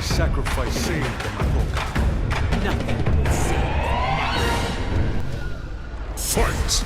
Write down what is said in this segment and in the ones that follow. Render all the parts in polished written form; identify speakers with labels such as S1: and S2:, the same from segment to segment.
S1: my sacrifice saved them, I hope.
S2: Nothing will save them.
S1: Fight!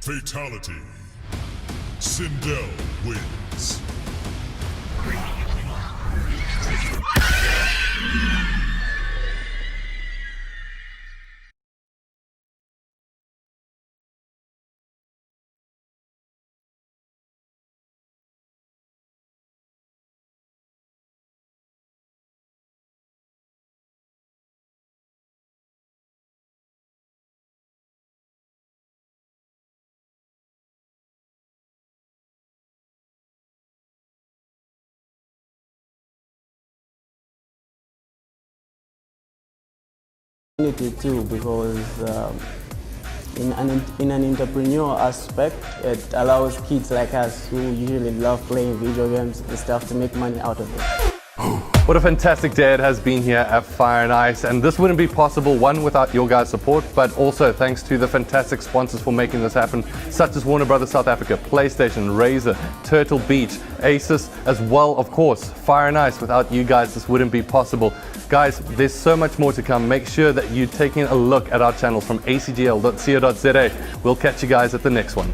S1: Fatality. Sindel wins.
S3: Too, because in an entrepreneur aspect, it allows kids like us who usually love playing video games and stuff to make money out of it.
S4: What a fantastic day it has been here at Fire and Ice, and this wouldn't be possible, one, without your guys' support, but also thanks to the fantastic sponsors for making this happen, such as Warner Brothers South Africa, PlayStation, Razer, Turtle Beach, Asus, as well, of course, Fire and Ice. Without you guys, this wouldn't be possible. Guys, there's so much more to come. Make sure that you're taking a look at our channels from acgl.co.za. We'll catch you guys at the next one.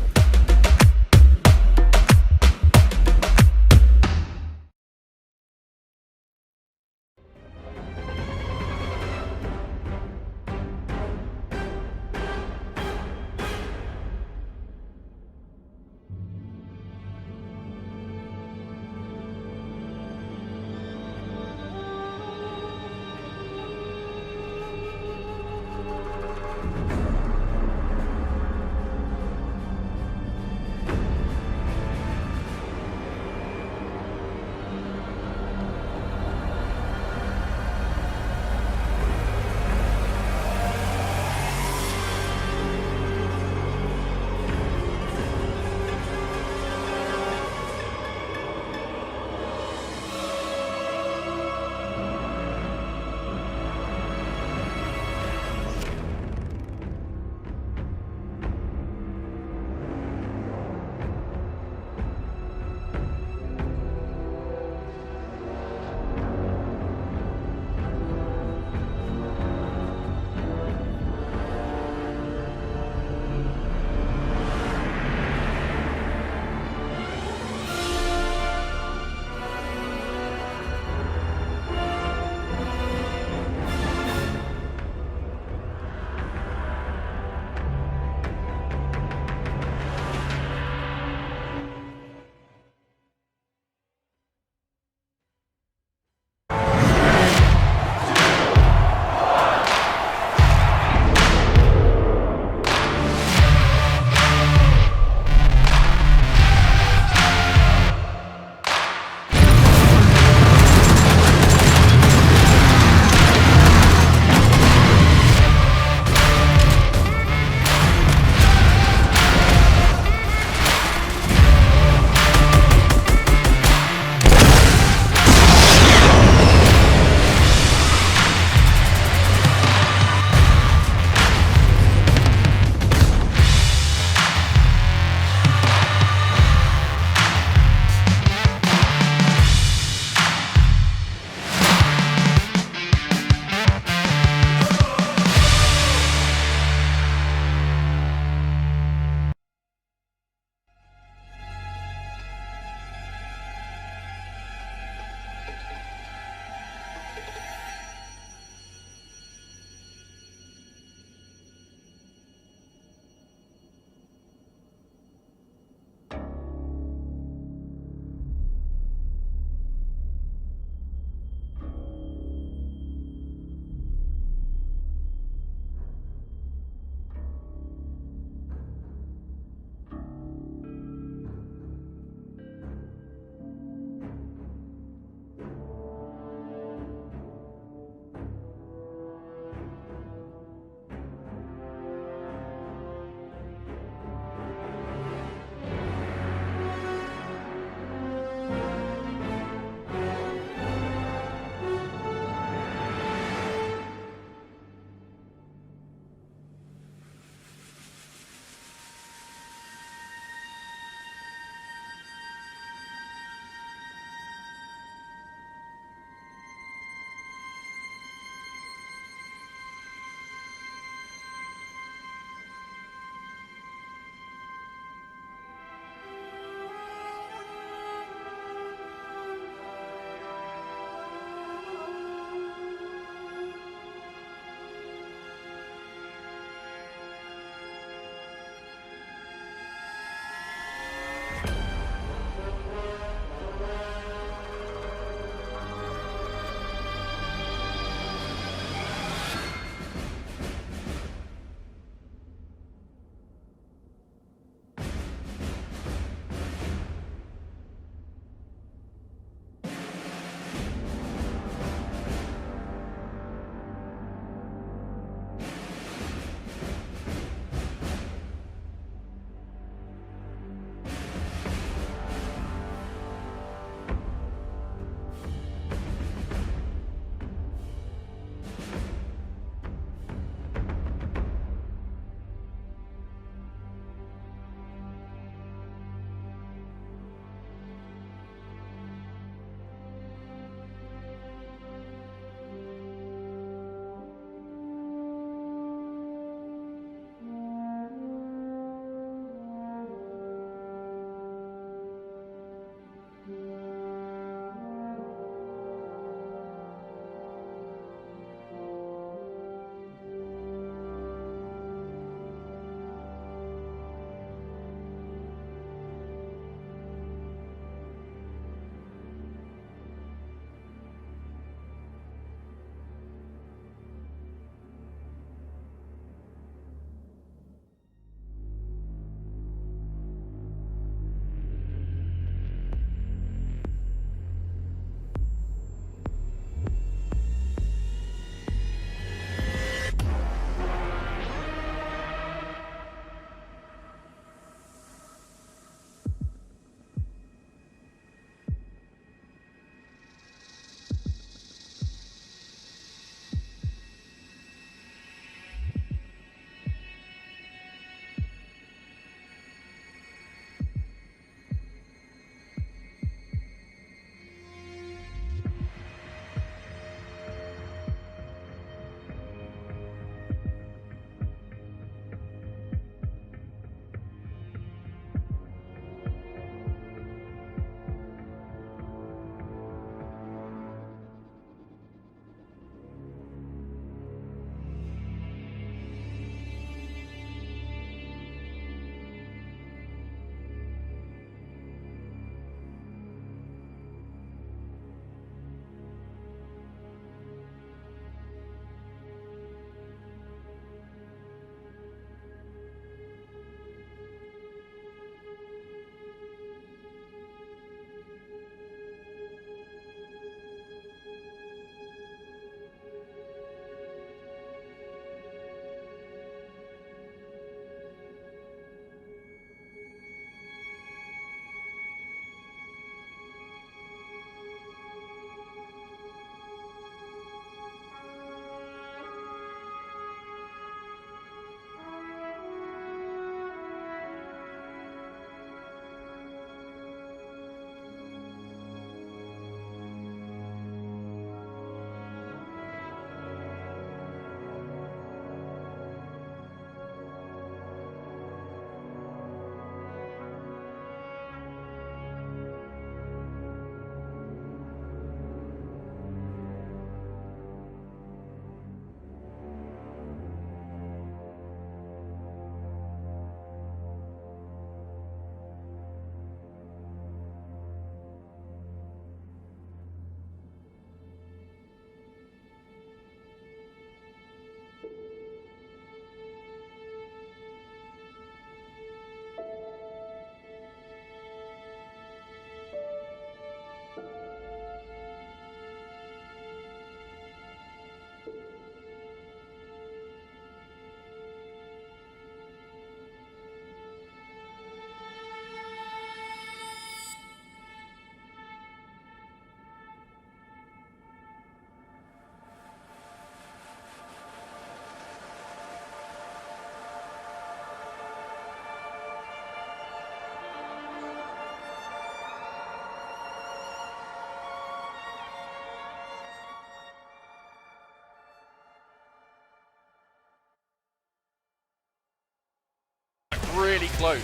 S2: really close.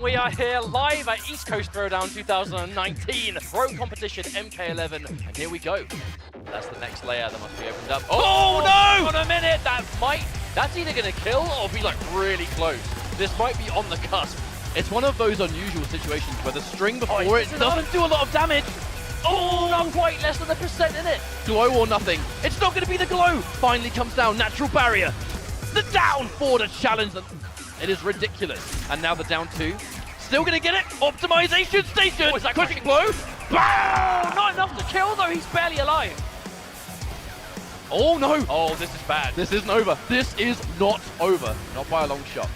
S2: We are here live at East Coast Throwdown 2019 Pro Competition MK11, and here we go. That's the next layer that must be opened up. Oh no! On a minute, that's either gonna kill or be like really close. This might be on the cusp. It's one of those unusual situations where the string before it doesn't do a lot of damage. Oh, not quite, less than a percent in it. Glow or nothing. It's not gonna be the glow. Finally comes down, natural barrier. The down four to challenge them. It is ridiculous. And now the down two. Still gonna get it. Optimization station. Is that crushing blow? Bow! Not enough to kill though. He's barely alive. Oh no. Oh, this is bad. This isn't over. This is not over. Not by a long shot.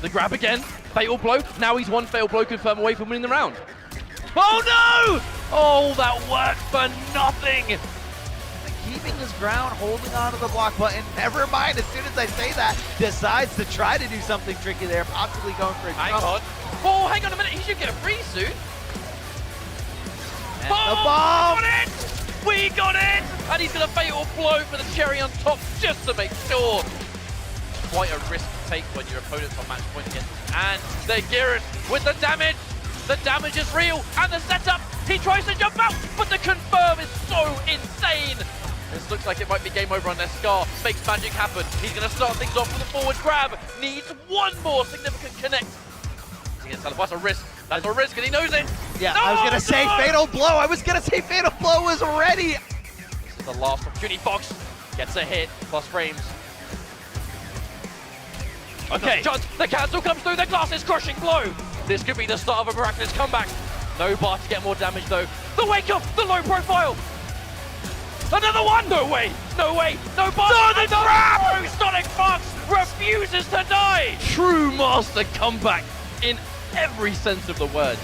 S2: The grab again. Fatal blow. Now he's one fatal blow confirm away from winning the round. Oh no! Oh, that worked for nothing.
S5: Keeping his ground, holding on to the block button. Never mind, as soon as I say that, decides to try to do something tricky there, possibly going for a
S2: Hang
S5: jump.
S2: on. Oh, hang on a minute. He should get a free soon.
S5: And the bomb!
S2: We got it! We got it! And he's going to fatal blow for the cherry on top just to make sure. Quite a risk to take when your opponent's on match point again. And the Garrett with the damage. The damage is real. And the setup. He tries to jump out, but the confirm is so insane. This looks like it might be game over on their Scar. Makes magic happen. He's going to start things off with a forward grab. Needs one more significant connect. That's a risk. That's a risk, and he knows it.
S5: Yeah,
S2: no,
S5: I was going to say fatal blow. I was going to say fatal blow was ready.
S2: This is the last opportunity. Fox gets a hit, plus frames. Okay, the cancel comes through. The glass is crushing blow. This could be the start of a miraculous comeback. No bar to get more damage, though. The wake up, the low profile. Another one! No way! No way! No bar! No, the grab! Sonic Fox refuses to die! True master comeback in every sense of the word.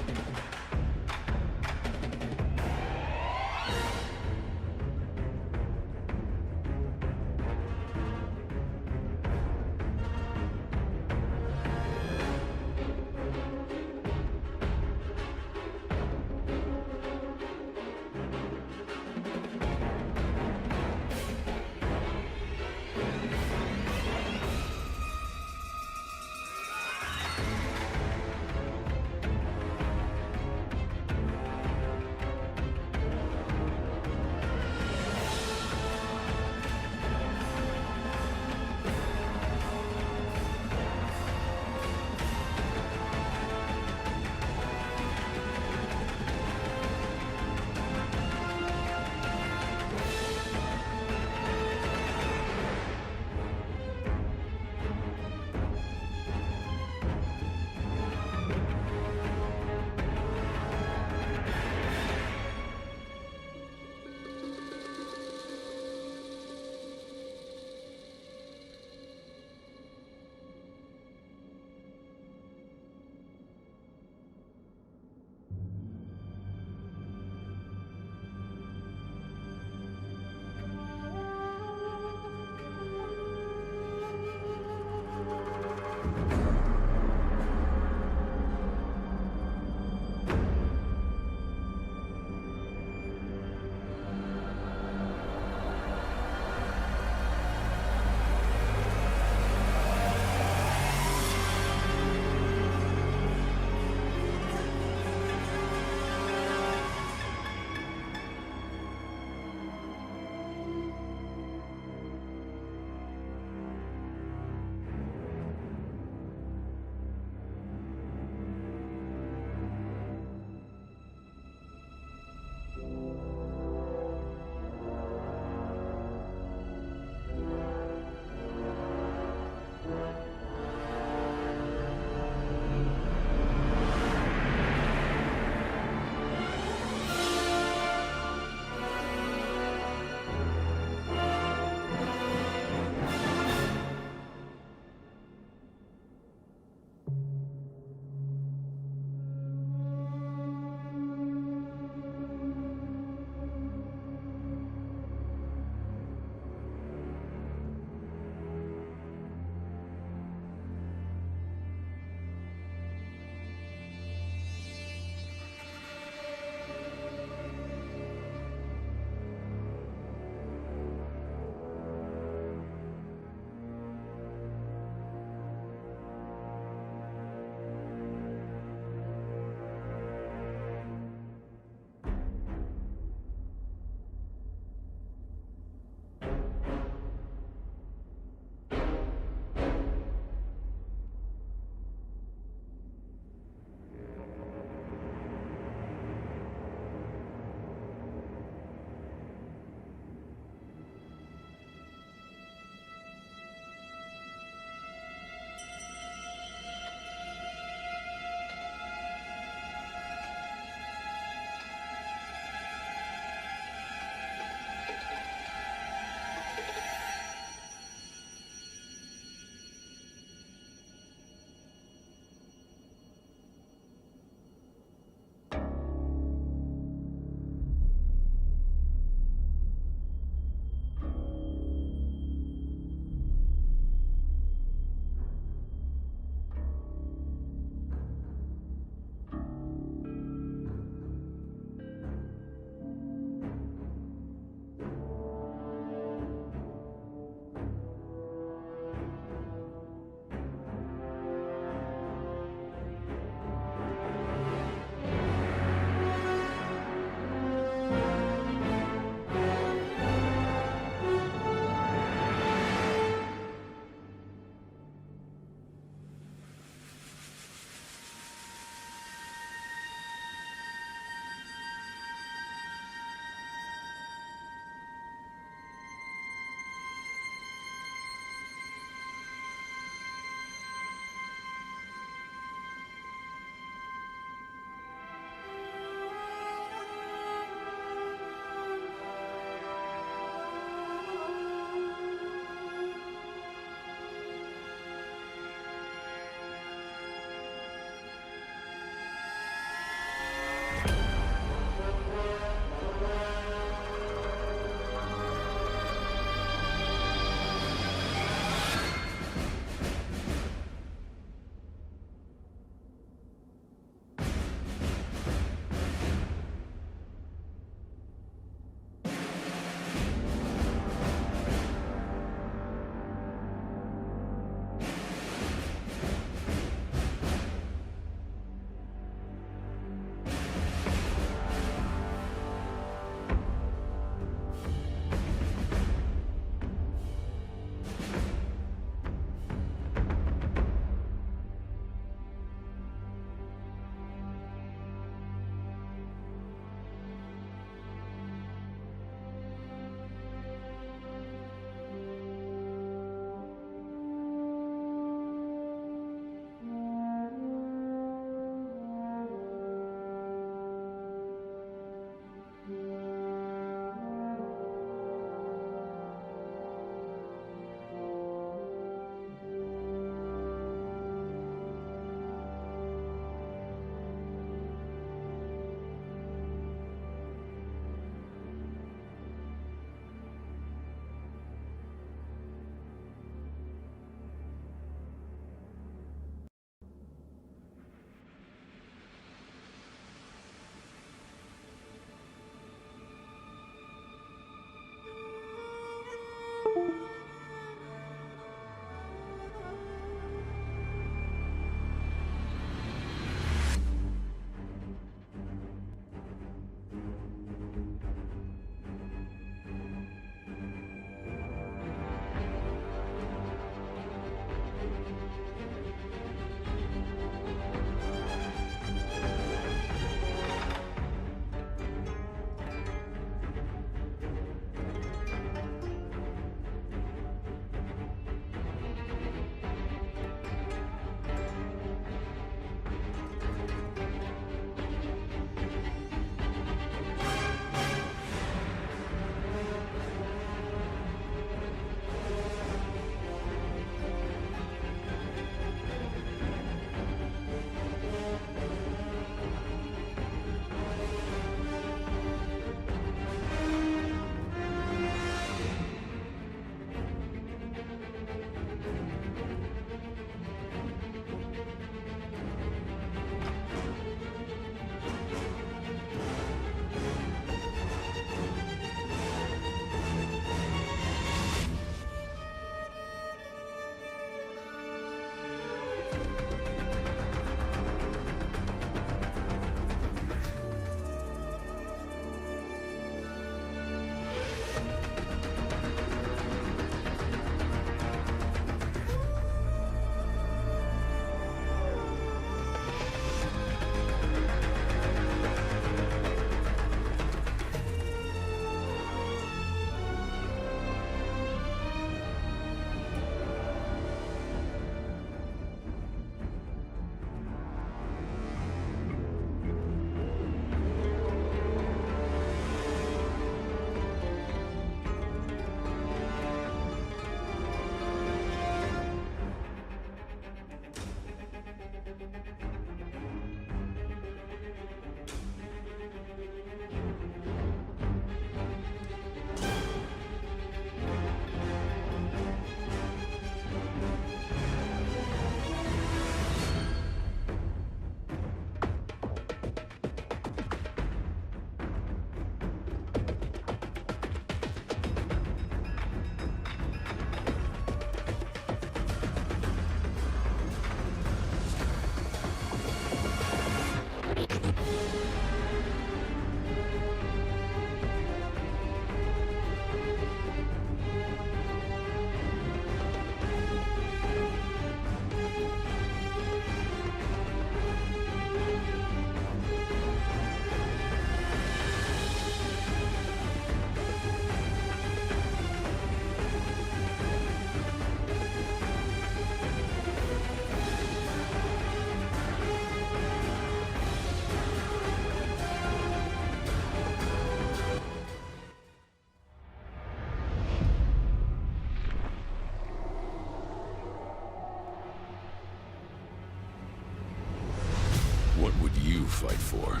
S6: What would you fight for?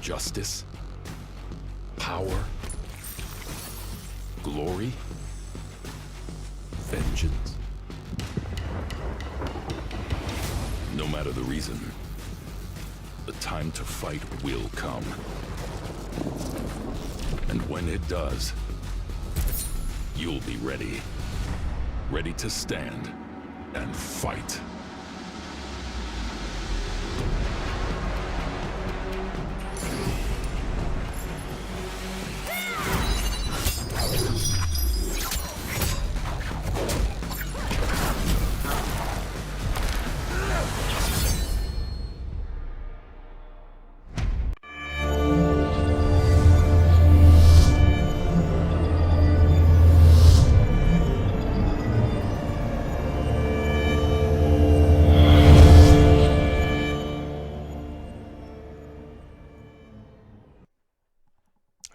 S6: Justice? Power? Glory? Vengeance? No matter the reason, the time to fight will come. And when it does, you'll be ready. Ready to stand and fight.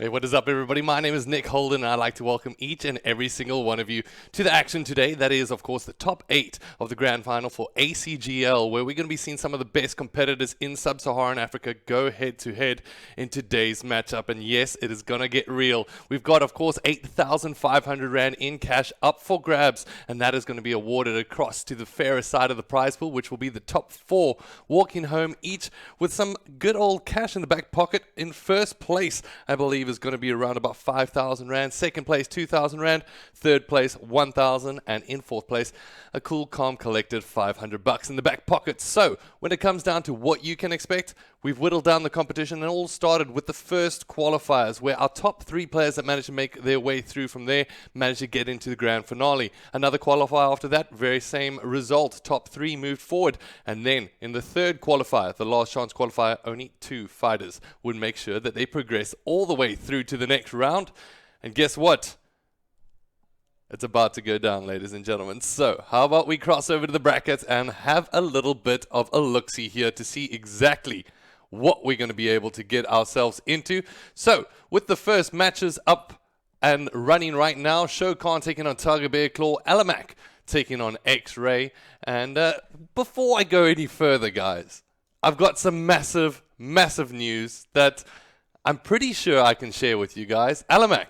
S4: Hey, what is up, everybody? My name is Nick Holden, and I'd like to welcome each and every single one of you to the action today. That is, of course, the top 8 of the grand final for ACGL, where we're going to be seeing some of the best competitors in Sub-Saharan Africa go head-to-head in today's matchup. And yes, it is going to get real. We've got, of course, 8,500 Rand in cash up for grabs, and that is going to be awarded across to the fairer side of the prize pool, which will be the top 4 walking home, each with some good old cash in the back pocket. In first place, I believe, is going to be around about 5,000 Rand. Second place, 2,000 Rand. Third place, 1,000. And in fourth place, a cool, calm, collected $500 in the back pocket. So when it comes down to what you can expect, we've whittled down the competition and all started with the first qualifiers, where our top 3 players that managed to make their way through from there managed to get into the grand finale. Another qualifier after that, very same result. Top 3 moved forward. And then in the third qualifier, the last chance qualifier, only 2 fighters would make sure that they progress all the way through to the next round. And guess what? It's about to go down, ladies and gentlemen. So how about we cross over to the brackets and have a little bit of a look-see here to see exactly what we're going to be able to get ourselves into. So with the first matches up and running right now, Shao Kahn taking on Tiger Bear Claw, Alamak taking on X-Ray. And before I go any further, guys, I've got some massive news that I'm pretty sure I can share with you guys. Alamak,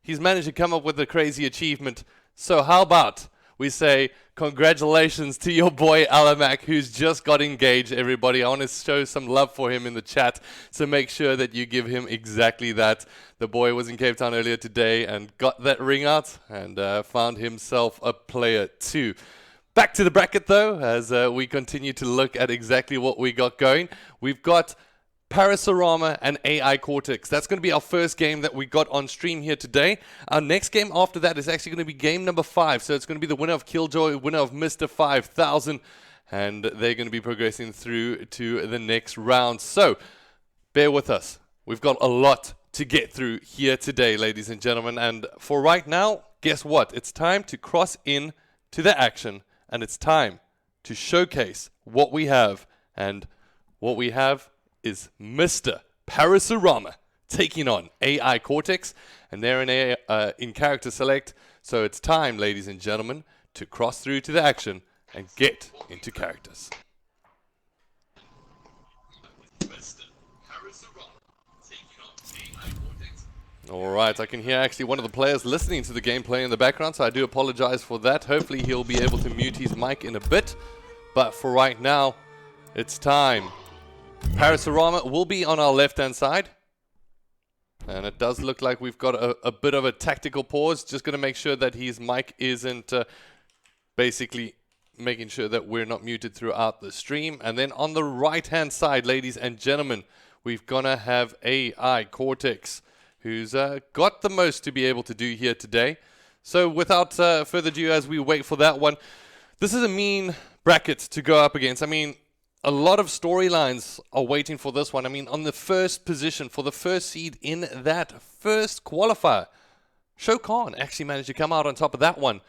S4: he's managed to come up with a crazy achievement. So how about we say congratulations to your boy Alamak, who's just got engaged, everybody. I want to show some love for him in the chat, so make sure that you give him exactly that. The boy was in Cape Town earlier today and got that ring out and found himself a player too. Back to the bracket though, as we continue to look at exactly what we got going. We've got Parasorama and AI Cortex. That's going to be our first game that we got on stream here today. Our next game after that is actually going to be game number 5. So it's going to be the winner of Killjoy, winner of Mr. 5000. And they're going to be progressing through to the next round. So bear with us. We've got a lot to get through here today, ladies and gentlemen. And for right now, guess what? It's time to cross in to the action. And it's time to showcase what we have. And what we have is Mr. Parasorama taking on AI Cortex, and they're in character select. So it's time, ladies and gentlemen, to cross through to the action and get into characters. Mr. Parasorama taking on AI Cortex. All right, I can hear actually one of the players listening to the gameplay in the background, so I do apologize for that. Hopefully he'll be able to mute his mic in a bit, but for right now, it's time. Parasorama will be on our left-hand side. And it does look like we've got a bit of a tactical pause. Just going to make sure that his mic isn't basically making sure that we're not muted throughout the stream. And then on the right-hand side, ladies and gentlemen, we're going to have AI Cortex, who's got the most to be able to do here today. So without further ado, as we wait for that one, this is a mean bracket to go up against. I mean, a lot of storylines are waiting for this one. I mean, on the first position, for the first seed in that first qualifier, Shao Kahn actually managed to come out on top of that one.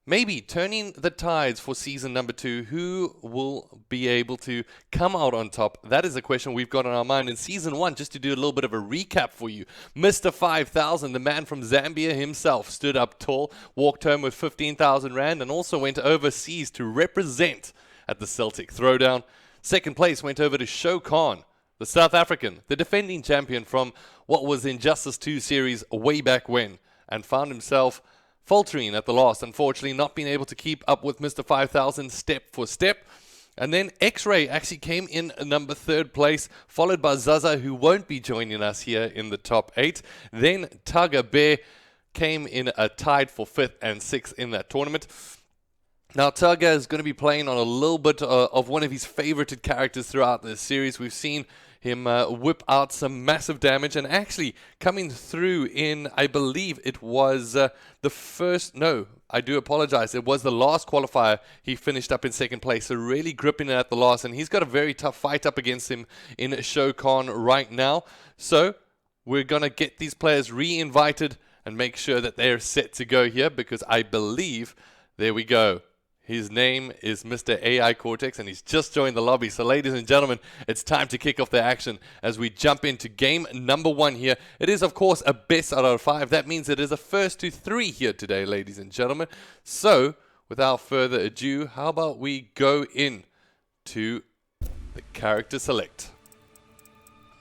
S4: Maybe turning the tides for season number 2. Who will be able to come out on top? That is a question we've got on our mind. In season 1, just to do a little bit of a recap for you, Mr. 5000, the man from Zambia himself, stood up tall, walked home with 15,000 Rand, and also went overseas to represent at the Celtic Throwdown. Second place went over to Shao Kahn, the South African, the defending champion from what was Injustice 2 series way back when, and found himself faltering at the last, unfortunately not being able to keep up with Mr. 5000 step for step. And then X-Ray actually came in number 3rd place, followed by Zaza, who won't be joining us here in the top 8. Then Tugger Bear came in tied for 5th and 6th in that tournament. Now, Tugger is going to be playing on a little bit of one of his favorited characters throughout this series. We've seen him whip out some massive damage, and actually coming through in, I believe it was the first, no, I do apologize, it was the last qualifier. He finished up in 2nd place, so really gripping it at the last, and he's got a very tough fight up against him in Shao Kahn right now. So we're going to get these players re-invited and make sure that they're set to go here, because I believe, there we go. His name is Mr. AI Cortex, and he's just joined the lobby. So, ladies and gentlemen, it's time to kick off the action as we jump into game number 1 here. It is, of course, a best out of 5. That means it is a first to 3 here today, ladies and gentlemen. So, without further ado, how about we go in to the character select.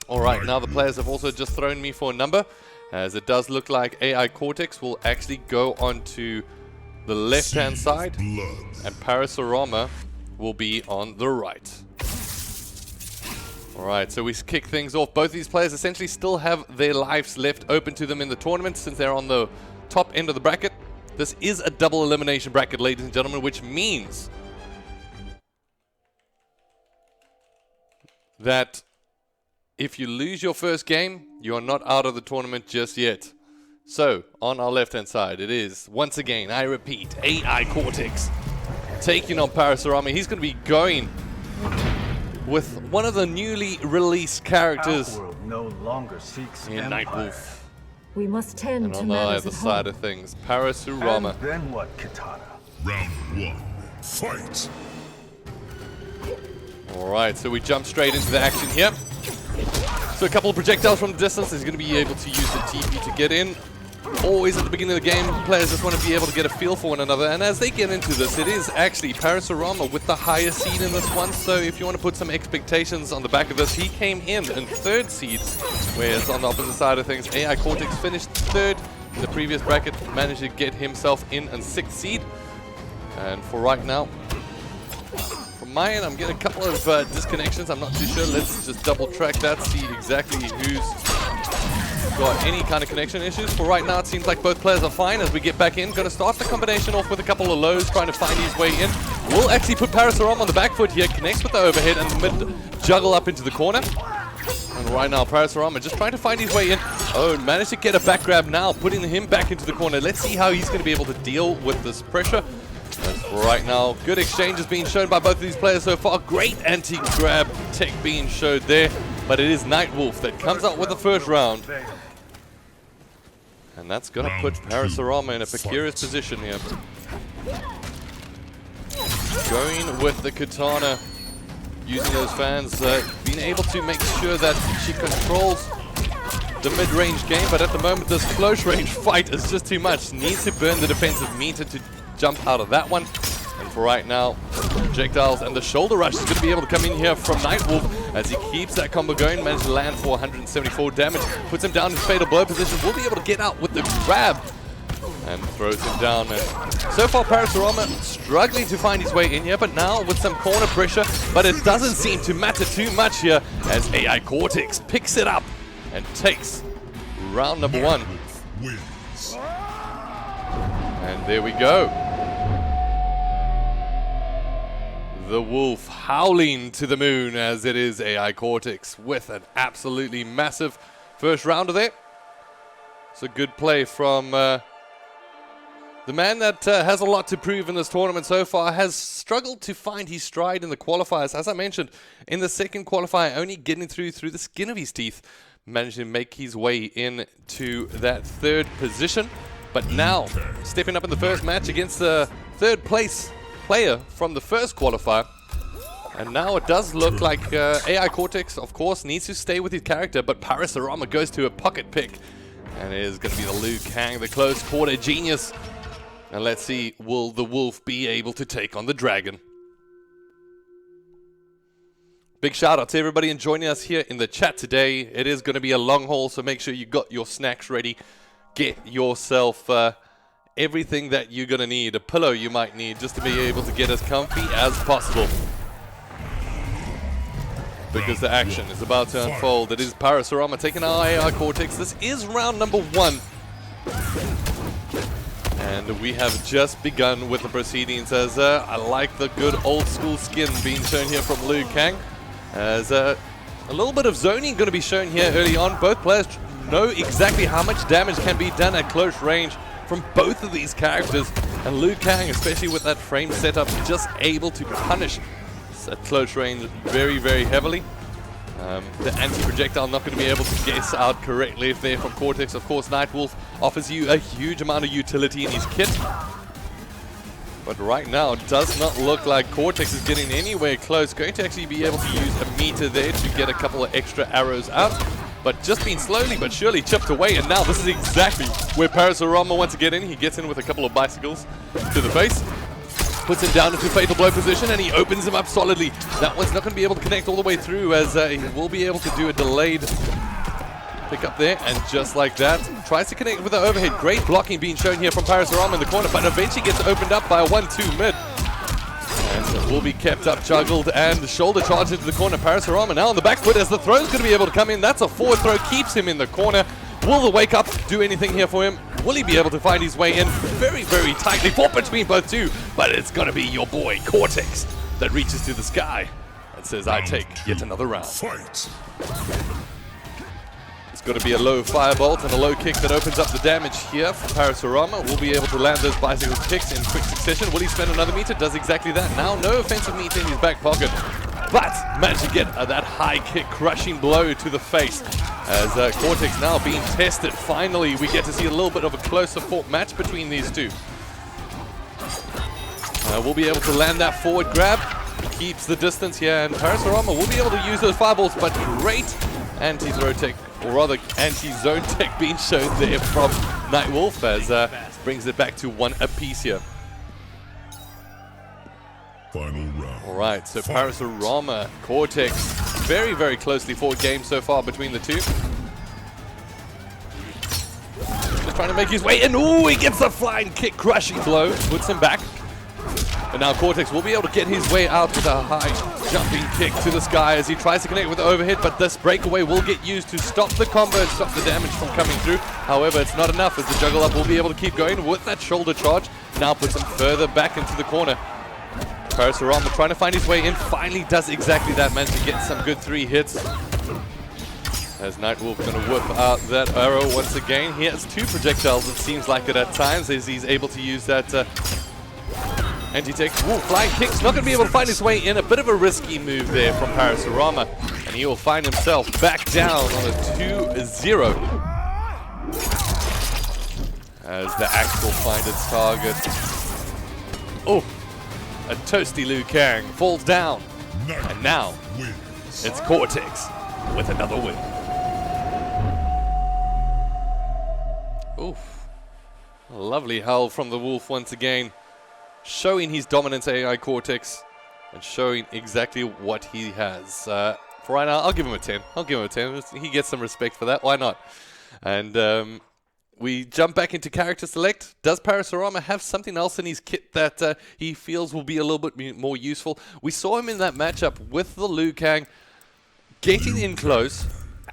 S4: All right, now the players have also just thrown me for a number, as it does look like AI Cortex will actually go on to the left-hand side, and Parasorama will be on the right. Alright, so we kick things off. Both of these players essentially still have their lives left open to them in the tournament since they're on the top end of the bracket. This is a double elimination bracket, ladies and gentlemen, which means that if you lose your first game, you are not out of the tournament just yet. So, on our left-hand side, it is, once again, I repeat, AI Cortex taking on Parasorama. He's going to be going with one of the newly released characters
S1: no longer seeks
S4: in Nightwolf.
S7: We must tend
S4: And
S7: to
S4: on the
S7: matters
S4: other
S7: at
S4: side
S7: home.
S4: of things, Parasorama.
S1: And then what, Katana? Round 1, fight!
S4: Alright, so we jump straight into the action here. So a couple of projectiles from the distance. He's going to be able to use the TP to get in. Always at the beginning of the game, players just want to be able to get a feel for one another. And as they get into this, it is actually Parasorama with the higher seed in this one. So if you want to put some expectations on the back of this, he came in 3rd seed. Whereas on the opposite side of things, AI Cortex finished 3rd in the previous bracket, managed to get himself in 6th seed. And for right now, from my end, I'm getting a couple of disconnections. I'm not too sure. Let's just double track that, see exactly who's got any kind of connection issues. For right now, it seems like both players are fine as we get back in. Going to start the combination off with a couple of lows, trying to find his way in. We'll actually put Parasorama on the back foot here, connects with the overhead and mid juggle up into the corner. And right now, Parasorama just trying to find his way in. Oh, managed to get a back grab now, putting him back into the corner. Let's see how he's going to be able to deal with this pressure. As for right now, good exchanges being shown by both of these players so far. Great anti-grab tech being showed there. But it is Nightwolf that comes out with the first round. And that's going to put Parasorama in a precarious position here. Going with the Katana, using those fans, being able to make sure that she controls the mid-range game, but at the moment this close-range fight is just too much. Needs to burn the defensive meter to jump out of that one. And for right now, projectiles and the shoulder rush is going to be able to come in here from Nightwolf as he keeps that combo going. Managed to land for 174 damage. Puts him down in fatal blow position. Will be able to get out with the grab and throws him down. And so far, Parasorama struggling to find his way in here, but now with some corner pressure. But it doesn't seem to matter too much here as AI Cortex picks it up and takes round number 1.
S1: Wins.
S4: 1. And there we go. The Wolf howling to the moon as it is AI Cortex with an absolutely massive first rounder there. It's a good play from the man that has a lot to prove in this tournament so far, has struggled to find his stride in the qualifiers. As I mentioned, in the second qualifier, only getting through the skin of his teeth, managed to make his way into that third position. But now, stepping up in the first match against the third place player from the first qualifier. And now it does look like AI Cortex, of course, needs to stay with his character, but Parasarama goes to a pocket pick. And it is going to be the Liu Kang, the close quarter genius. And let's see, will the Wolf be able to take on the Dragon? Big shout out to everybody and joining us here in the chat today. It is going to be a long haul, so make sure you got your snacks ready. Get yourself everything that you're going to need. A pillow you might need just to be able to get as comfy as possible. Because the action is about to unfold. It is Parasarama taking our AI Cortex. This is round number 1. And we have just begun with the proceedings as I like the good old school skin being shown here from Liu Kang. As a little bit of zoning going to be shown here early on. Both players know exactly how much damage can be done at close range from both of these characters. And Liu Kang, especially with that frame setup, just able to punish at close range very, very heavily. The anti-projectile not going to be able to guess out correctly if they're from Cortex. Of course, Nightwolf offers you a huge amount of utility in his kit. But right now, it does not look like Cortex is getting anywhere close. Going to actually be able to use a meter there to get a couple of extra arrows out. But just being slowly but surely chipped away. And now this is exactly where Parasarama wants to get in. He gets in with a couple of bicycles to the face. Puts him down into fatal blow position, and he opens him up solidly. That one's not going to be able to connect all the way through, as he will be able to do a delayed pick up there, and just like that, tries to connect with the overhead. Great blocking being shown here from Parasarama in the corner, but eventually gets opened up by a 1-2 mid. And will be kept up, juggled, and shoulder charge into the corner. Parasarama now on the back foot as the throw's going to be able to come in. That's a forward throw, keeps him in the corner. Will the wake up do anything here for him? Will he be able to find his way in? Very, very tightly fought between both two, but it's going to be your boy Cortex that reaches to the sky and says, I take yet another round.
S1: Fight.
S4: It's going to be a low firebolt and a low kick that opens up the damage here for Parasarama. Will be able to land those bicycle kicks in quick succession. Will he spend another meter? Does exactly that. Now no offensive meter in his back pocket, but managed to get that high kick crushing blow to the face. As Cortex now being tested. Finally, we get to see a little bit of a closer fought match between these two. We'll be able to land that forward grab. Keeps the distance here, and Parasarama will be able to use those fireballs, but great anti-throw tech, or rather anti-zone tech being shown there from Nightwolf, as brings it back to 1 apiece here.
S1: Final round.
S4: Alright, so Parasarama, Cortex, very, very closely fought game so far between the two. Just trying to make his way in. Ooh, he gets a flying kick, crushing blow, puts him back. And now Cortex will be able to get his way out with a high jumping kick to the sky as he tries to connect with the overhead, but this breakaway will get used to stop the combo and stop the damage from coming through. However, it's not enough as the juggle up will be able to keep going with that shoulder charge. Now puts him further back into the corner. Parasarama trying to find his way in, finally does exactly that, managed to get some good 3 hits. As Nightwolf going to whip out that arrow once again. He has 2 projectiles, it seems like it at times, as he's able to use that anti-tech. Ooh, flying kicks, not going to be able to find his way in. A bit of a risky move there from Parasarama, and he will find himself back down on a 2-0. As the axe will find its target. Oh! A toasty Liu Kang falls down, and now it's Cortex with another win. Oof. A lovely howl from the Wolf once again, showing his dominance AI Cortex and showing exactly what he has. For right now, I'll give him a 10. I'll give him a 10. He gets some respect for that. Why not? And we jump back into character select. Does Parasarama have something else in his kit that he feels will be a little bit more useful? We saw him in that matchup with the Liu Kang getting in close,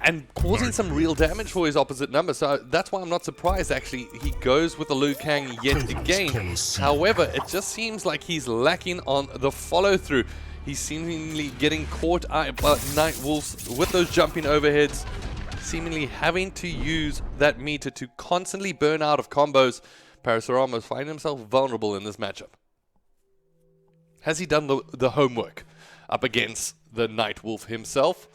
S4: and causing some real damage for his opposite number. So that's why I'm not surprised, actually. He goes with the Liu Kang yet again. However, it just seems like he's lacking on the follow-through. He's seemingly getting caught out by Nightwolves with those jumping overheads, seemingly having to use that meter to constantly burn out of combos. Parasurama is finding himself vulnerable in this matchup. Has he done the homework up against the Nightwolf himself?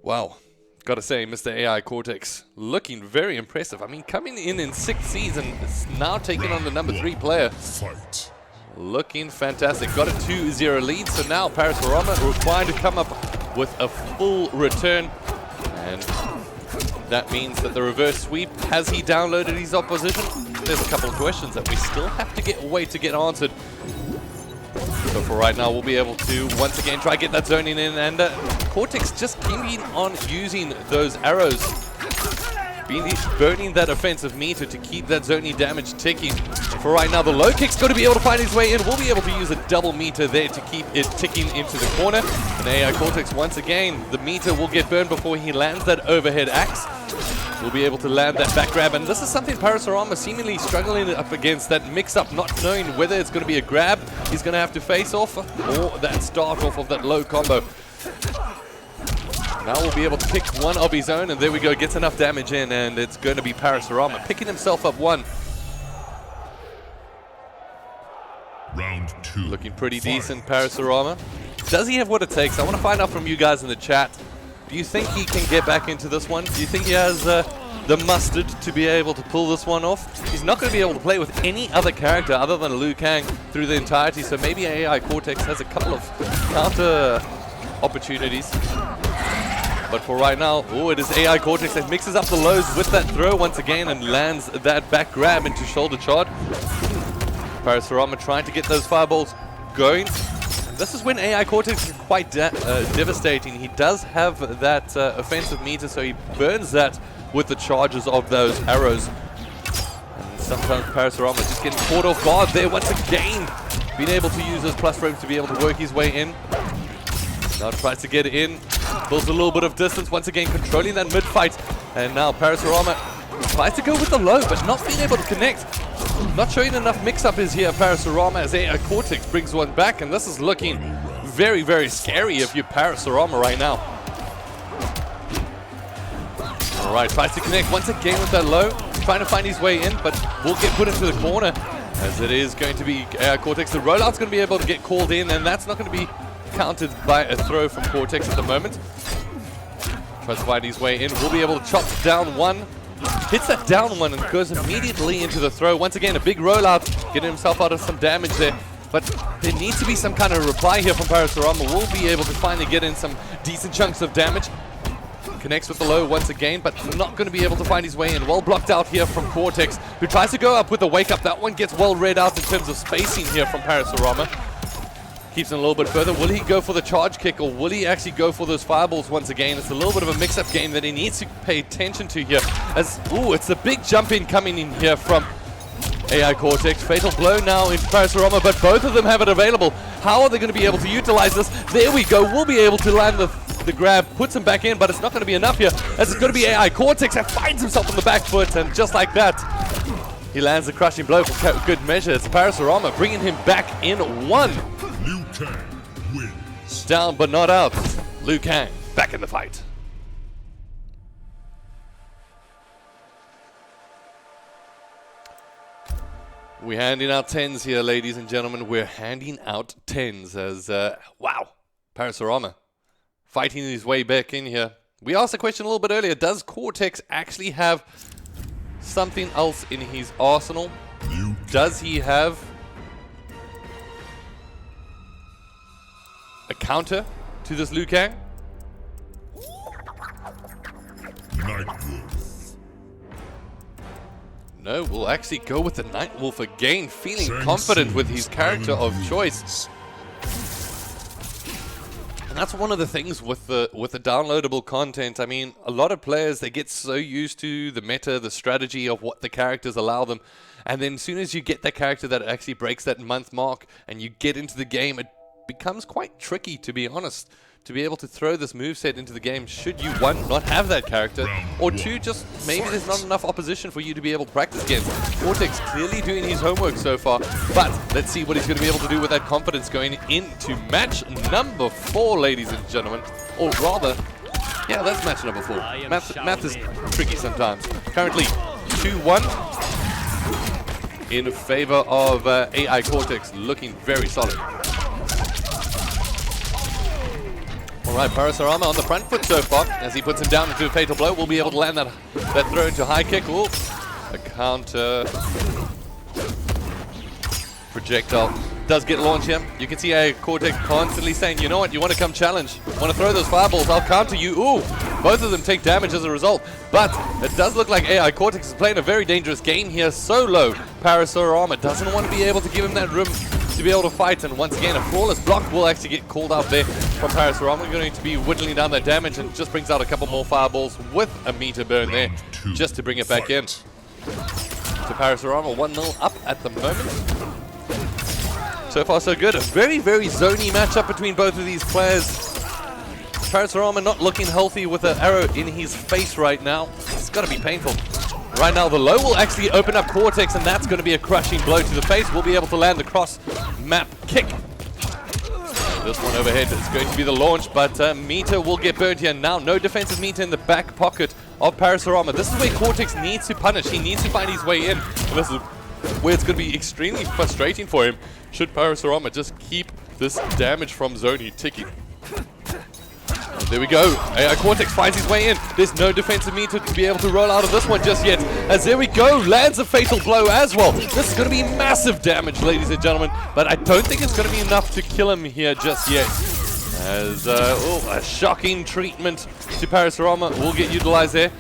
S4: Wow, gotta say, Mr. AI Cortex looking very impressive. I mean, coming in 6th season, is now taking on the number 3 player.
S1: Fight.
S4: Looking fantastic. Got a 2-0 lead, so now Parasurama required to come up with a full return. And that means that the reverse sweep, has he downloaded his opposition? There's a couple of questions that we still have to wait to get answered. So for right now, we'll be able to once again try to get that zoning in, and Cortex just keen on using those arrows, burning that offensive meter to keep that zoning damage ticking. For right now, the low kick's got to be able to find his way in. We'll be able to use a double meter there to keep it ticking into the corner. And AI Cortex, once again, the meter will get burned before he lands that overhead axe. We'll be able to land that back grab, and this is something Parasurama seemingly struggling up against, that mix-up, not knowing whether it's going to be a grab he's going to have to face off, or that start off of that low combo. Now we'll be able to pick one of his own, and there we go, gets enough damage in, and it's going to be Parasurama picking himself up one.
S1: Round 2.
S4: Looking pretty decent, Parasurama. Does he have what it takes? I want to find out from you guys in the chat. Do you think he can get back into this one? Do you think he has the mustard to be able to pull this one off? He's not going to be able to play with any other character other than Liu Kang through the entirety, so maybe AI Cortex has a couple of counter opportunities. But for right now, oh, it is AI Cortex that mixes up the lows with that throw once again and lands that back grab into shoulder charge. Parasurama trying to get those fireballs going. This is when AI Cortex is quite devastating. He does have that offensive meter, so he burns that with the charges of those arrows. And sometimes Parasurama just getting caught off guard there once again. Being able to use those plus frames to be able to work his way in. Now tries to get in. Builds a little bit of distance, once again controlling that mid-fight. And now Parasurama tries to go with the low, but not being able to connect. Not showing enough mix-up is here, Parasurama, as AI Cortex brings one back, and this is looking very, very scary if you're Parasurama right now. Alright, tries to connect once again with that low, trying to find his way in, but will get put into the corner, as it is going to be AI Cortex. The rollout's going to be able to get called in, and that's not going to be countered by a throw from Cortex at the moment. Tries to find his way in, will be able to chop down one. Hits that down one and goes immediately into the throw. Once again, a big rollout, getting himself out of some damage there. But there needs to be some kind of reply here from Parasurama. We'll be able to finally get in some decent chunks of damage. Connects with the low once again, but not going to be able to find his way in. Well blocked out here from Cortex, who tries to go up with the wake up. That one gets well read out in terms of spacing here from Parasurama. Keeps him a little bit further. Will he go for the charge kick, or will he actually go for those fireballs once again? It's a little bit of a mix-up game that he needs to pay attention to here. As, ooh, it's a big jump in coming in here from AI Cortex. Fatal blow now in Parasurama, but both of them have it available. How are they going to be able to utilize this? There we go. We'll be able to land the grab, puts him back in, but it's not going to be enough here, as it's going to be AI Cortex that finds himself on the back foot, and just like that, he lands a crushing blow for good measure. It's Parasurama bringing him back in one.
S1: Liu Kang wins.
S4: Down but not out. Liu Kang back in the fight. We're handing out 10s here, ladies and gentlemen. We're handing out 10s as, wow, Parasurama fighting his way back in here. We asked the question a little bit earlier. Does Cortex actually have something else in his arsenal? Does he have a counter to this Liu Kang?
S1: Nightwolf.
S4: No, we'll actually go with the Nightwolf again, feeling confident with his character of choice. And that's one of the things with the downloadable content. I mean, a lot of players, they get so used to the meta, the strategy of what the characters allow them. And then as soon as you get that character that actually breaks that month mark and you get into the game, it becomes quite tricky, to be honest, to be able to throw this moveset into the game should you, one, not have that character, or two, just maybe there's not enough opposition for you to be able to practice against. Cortex clearly doing his homework so far, but let's see what he's going to be able to do with that confidence going into match number 4, ladies and gentlemen. Or rather, yeah, that's match number 4. Math is tricky sometimes. Currently, 2-1 in favor of AI Cortex, looking very solid. Alright, Sub-Saharan on the front foot so far, as he puts him down into a fatal blow. We'll be able to land that throw into high kick. Ooh, a counter projectile does get launched here. You can see AI Cortex constantly saying, you know what, you want to come challenge, want to throw those fireballs, I'll counter you. Ooh, both of them take damage as a result. But it does look like AI Cortex is playing a very dangerous game here. So low, Sub-Saharan doesn't want to be able to give him that room to be able to fight, and once again a flawless block will actually get called out there from Sub-Saharan. We're going to be whittling down that damage and just brings out a couple more fireballs with a meter burn there just to bring it back in. So Sub-Saharan 1-0 up at the moment. So far so good. A very, very zony matchup between both of these players. Sub-Saharan not looking healthy with an arrow in his face right now. It's got to be painful. Right now, the low will actually open up Cortex, and that's going to be a crushing blow to the face. We'll be able to land the cross-map kick. This one overhead is going to be the launch, but meter will get burned here. Now, no defensive meter in the back pocket of Sub-Saharan. This is where Cortex needs to punish. He needs to find his way in. And this is where it's going to be extremely frustrating for him should Sub-Saharan just keep this damage from Zoni ticking. There we go. AI Cortex finds his way in. There's no defensive meter to be able to roll out of this one just yet. As there we go, lands a fatal blow as well. This is going to be massive damage, ladies and gentlemen. But I don't think it's going to be enough to kill him here just yet. As a shocking treatment to Sub-Saharan will get utilized there.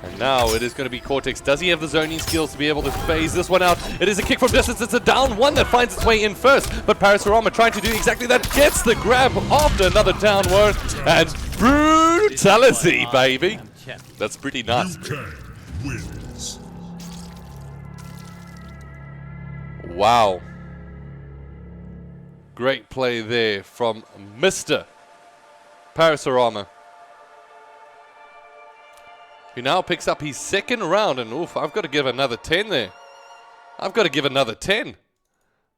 S4: And now it is going to be Cortex. Does he have the zoning skills to be able to phase this one out? It is a kick from distance. It's a down one that finds its way in first. But Sub-Saharan trying to do exactly that. Gets the grab after another down one. And brutality, baby. That's pretty nice.
S1: Wins.
S4: Wow. Great play there from Mr. Sub-Saharan. He now picks up his second round, and oof, I've got to give another 10 there. I've got to give another 10.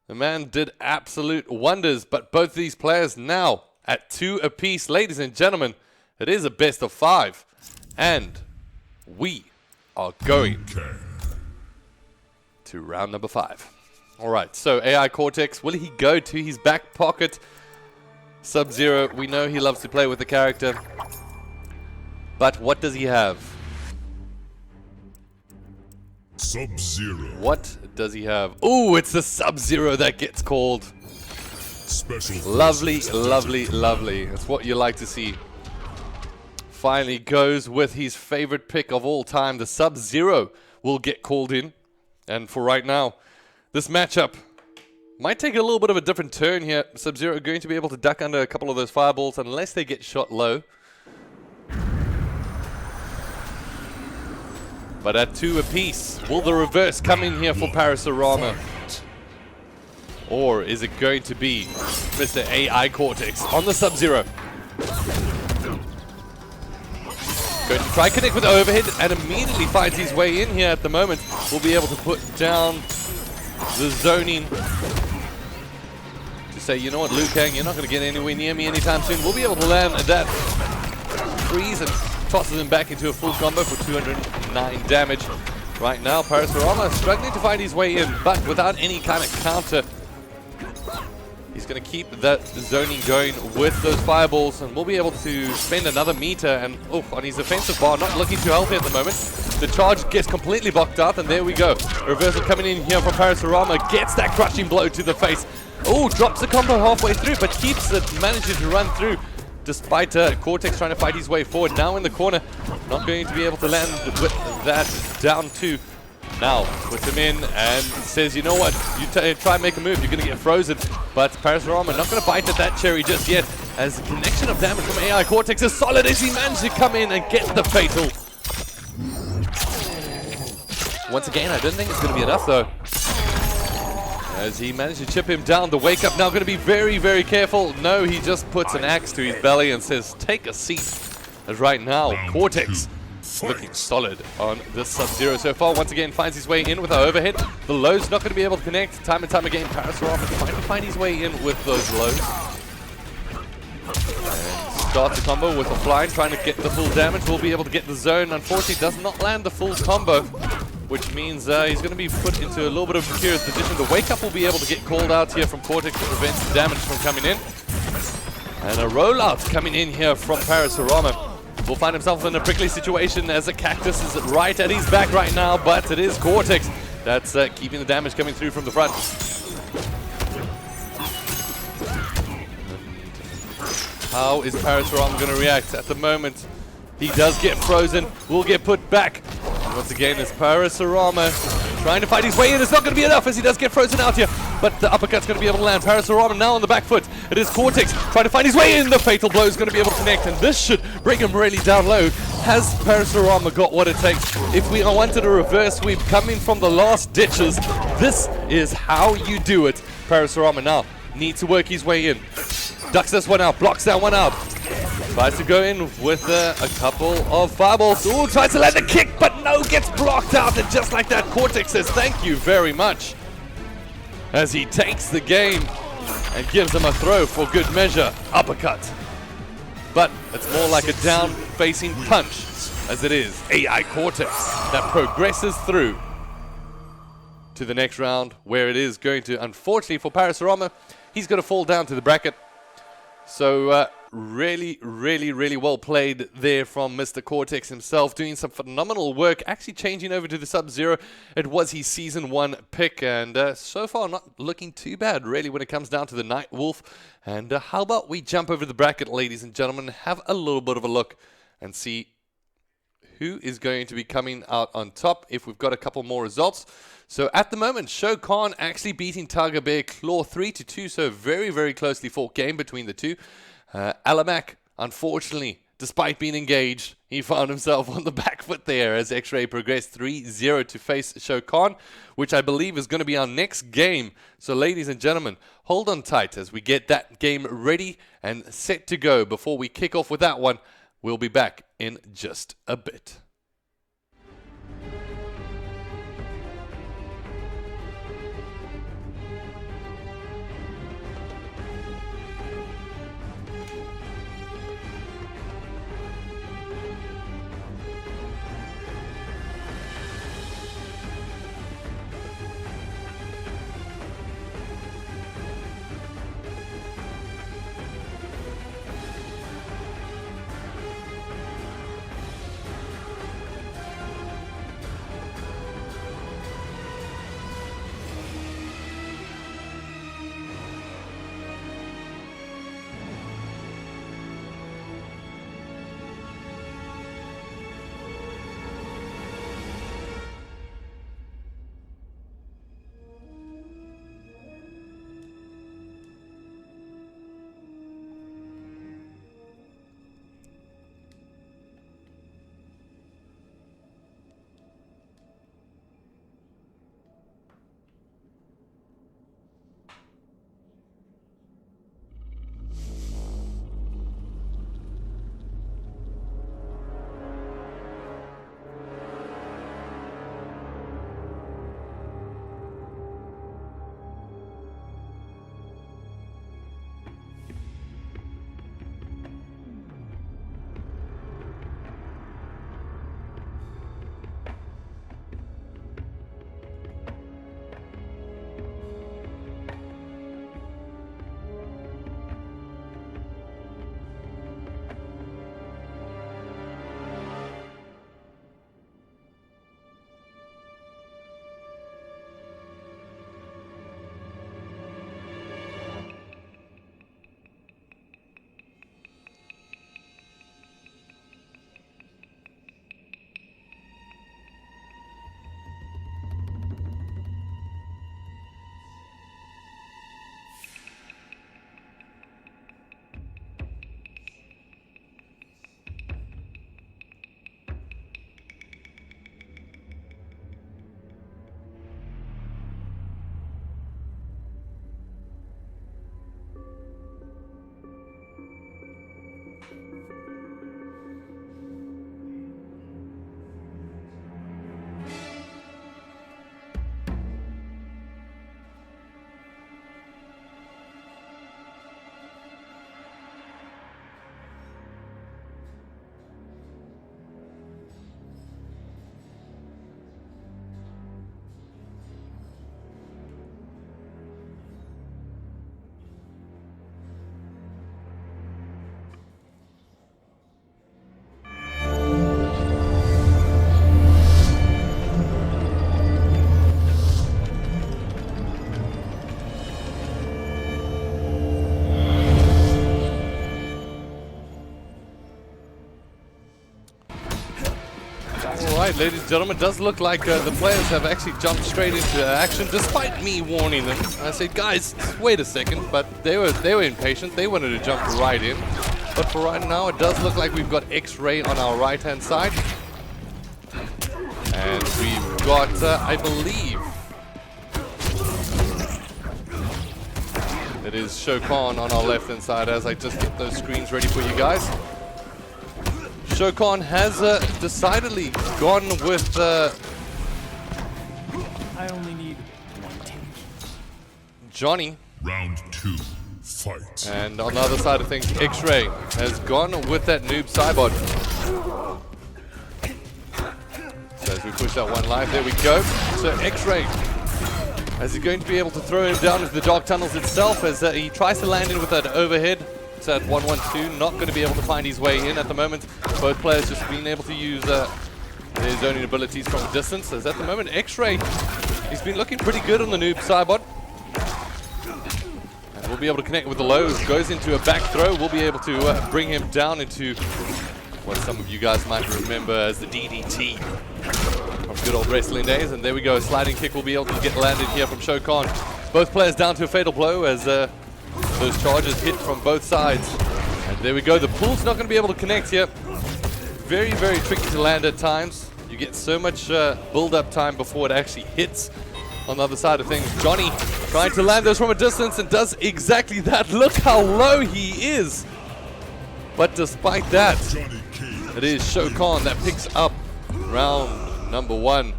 S4: The man did absolute wonders, but both these players now at 2 apiece. Ladies and gentlemen, it is a best of 5, and we are going to round number 5. All right, so AI Cortex, will he go to his back pocket? Sub-Zero, we know he loves to play with the character, but what does he have?
S1: Sub-Zero.
S4: What does he have? Ooh, it's the Sub-Zero that gets called.
S1: Special.
S4: Lovely, lovely, lovely. That's what you like to see. Finally goes with his favorite pick of all time. The Sub-Zero will get called in. And for right now, this matchup might take a little bit of a different turn here. Sub-Zero going to be able to duck under a couple of those fireballs unless they get shot low. But at 2 apiece, will the reverse come in here for Sub-Saharan? Or is it going to be Mr. AI Cortex on the Sub-Zero? Going to try connect with the overhead and immediately finds his way in here at the moment. We'll be able to put down the zoning to say, you know what, Liu Kang, you're not going to get anywhere near me anytime soon. We'll be able to land that freeze and tosses him back into a full combo for 209 damage. Right now, Sub-Saharan struggling to find his way in, but without any kind of counter. He's going to keep that zoning going with those fireballs, and we'll be able to spend another meter. And on his offensive bar, not looking too healthy at the moment. The charge gets completely blocked out, and there we go. Reversal coming in here from Sub-Saharan, gets that crushing blow to the face. Oh, drops the combo halfway through, but keeps it, manages to run through. Despite Cortex trying to fight his way forward. Now in the corner, not going to be able to land with that down 2. Now puts him in and says, you know what, you try and make a move, you're going to get frozen. But Sub-Saharan not going to bite at that cherry just yet, as the connection of damage from AI Cortex is solid as he managed to come in and get the fatal. Once again, I don't think it's going to be enough though. as he managed to chip him down. The wake up now going to be very, very careful. No, he just puts an axe to his belly and says, take a seat. As right now, Cortex looking solid on this Sub-Zero so far. Once again, finds his way in with our overhead. The low's not going to be able to connect. Time and time again, Parasaurov is trying to find his way in with those lows. And starts the combo with a flying, trying to get the full damage. Will be able to get the zone. Unfortunately, does not land the full combo, which means he's going to be put into a little bit of a precarious position. The wake up will be able to get called out here from Cortex to prevent the damage from coming in. And a rollout coming in here from Parasaurov. Will find himself in a prickly situation as the cactus is right at his back right now, but it is Cortex that's keeping the damage coming through from the front. How is Parasaurov going to react at the moment? He does get frozen, will get put back. And once again, it's Parasaurov trying to fight his way in. It's not going to be enough as he does get frozen out here. But the uppercut's going to be able to land. Parasaurov now on the back foot. It is Cortex trying to find his way in. The fatal blow is going to be able to connect. And this should bring him really down low. Has Parasaurov got what it takes? If we wanted a reverse sweep coming from the last ditches, this is how you do it. Parasaurov now needs to work his way in. Ducks this one out. Blocks that one out. Tries to go in with a couple of fireballs. Ooh, tries to land the kick, but no, gets blocked out. And just like that, Cortex says thank you very much, as he takes the game and gives him a throw for good measure. Uppercut. But it's more like a down-facing punch, as it is AI Cortex that progresses through to the next round, where it is going to, unfortunately for Parasaurov, he's going to fall down to the bracket. So really, really, really well played there from Mr. Cortex himself, doing some phenomenal work, actually changing over to the Sub-Zero. It was his Season 1 pick, and so far not looking too bad, really, when it comes down to the Night Wolf. And how about we jump over the bracket, ladies and gentlemen, have a little bit of a look and see who is going to be coming out on top if we've got a couple more results. So at the moment, Shao Kahn actually beating Tiger Bear Claw 3-2, so very, very closely fought game between the two. Alamak, unfortunately, despite being engaged, he found himself on the back foot there as X-Ray progressed 3-0 to face Shao Kahn, which I believe is going to be our next game. So ladies and gentlemen, hold on tight as we get that game ready and set to go. Before we kick off with that one, we'll be back in just a bit. Alright, ladies and gentlemen, it does look like the players have actually jumped straight into action, despite me warning them. I said, guys, wait a second, but they were impatient. They wanted to jump right in. But for right now, it does look like we've got X-Ray on our right-hand side. And we've got, I believe, it is Shokan on our left-hand side as I just get those screens ready for you guys. Shokan has decidedly gone with
S1: I only need one team.
S4: Johnny.
S1: Round 2, fight.
S4: And on the other side of things, X-Ray has gone with that noob Cybot. So as we push that one live, there we go. So X-Ray, is he going to be able to throw him down into the dark tunnels itself as he tries to land in with that overhead? It's at 1-1-2, not going to be able to find his way in at the moment. Both players just being able to use their zoning abilities from a distance. As at the moment, X-Ray, he's been looking pretty good on the noob Cybot. And we'll be able to connect with the low. Goes into a back throw. We'll be able to bring him down into what some of you guys might remember as the DDT from good old wrestling days. And there we go, a sliding kick will be able to get landed here from Shokan. Both players down to a fatal blow as those charges hit from both sides. And there we go, the pool's not going to be able to connect here. Very, very tricky to land at times. You get so much build-up time before it actually hits. On the other side of things, Johnny trying to land those from a distance and does exactly that. Look how low he is. But despite that, it is Shokan that picks up round number 1.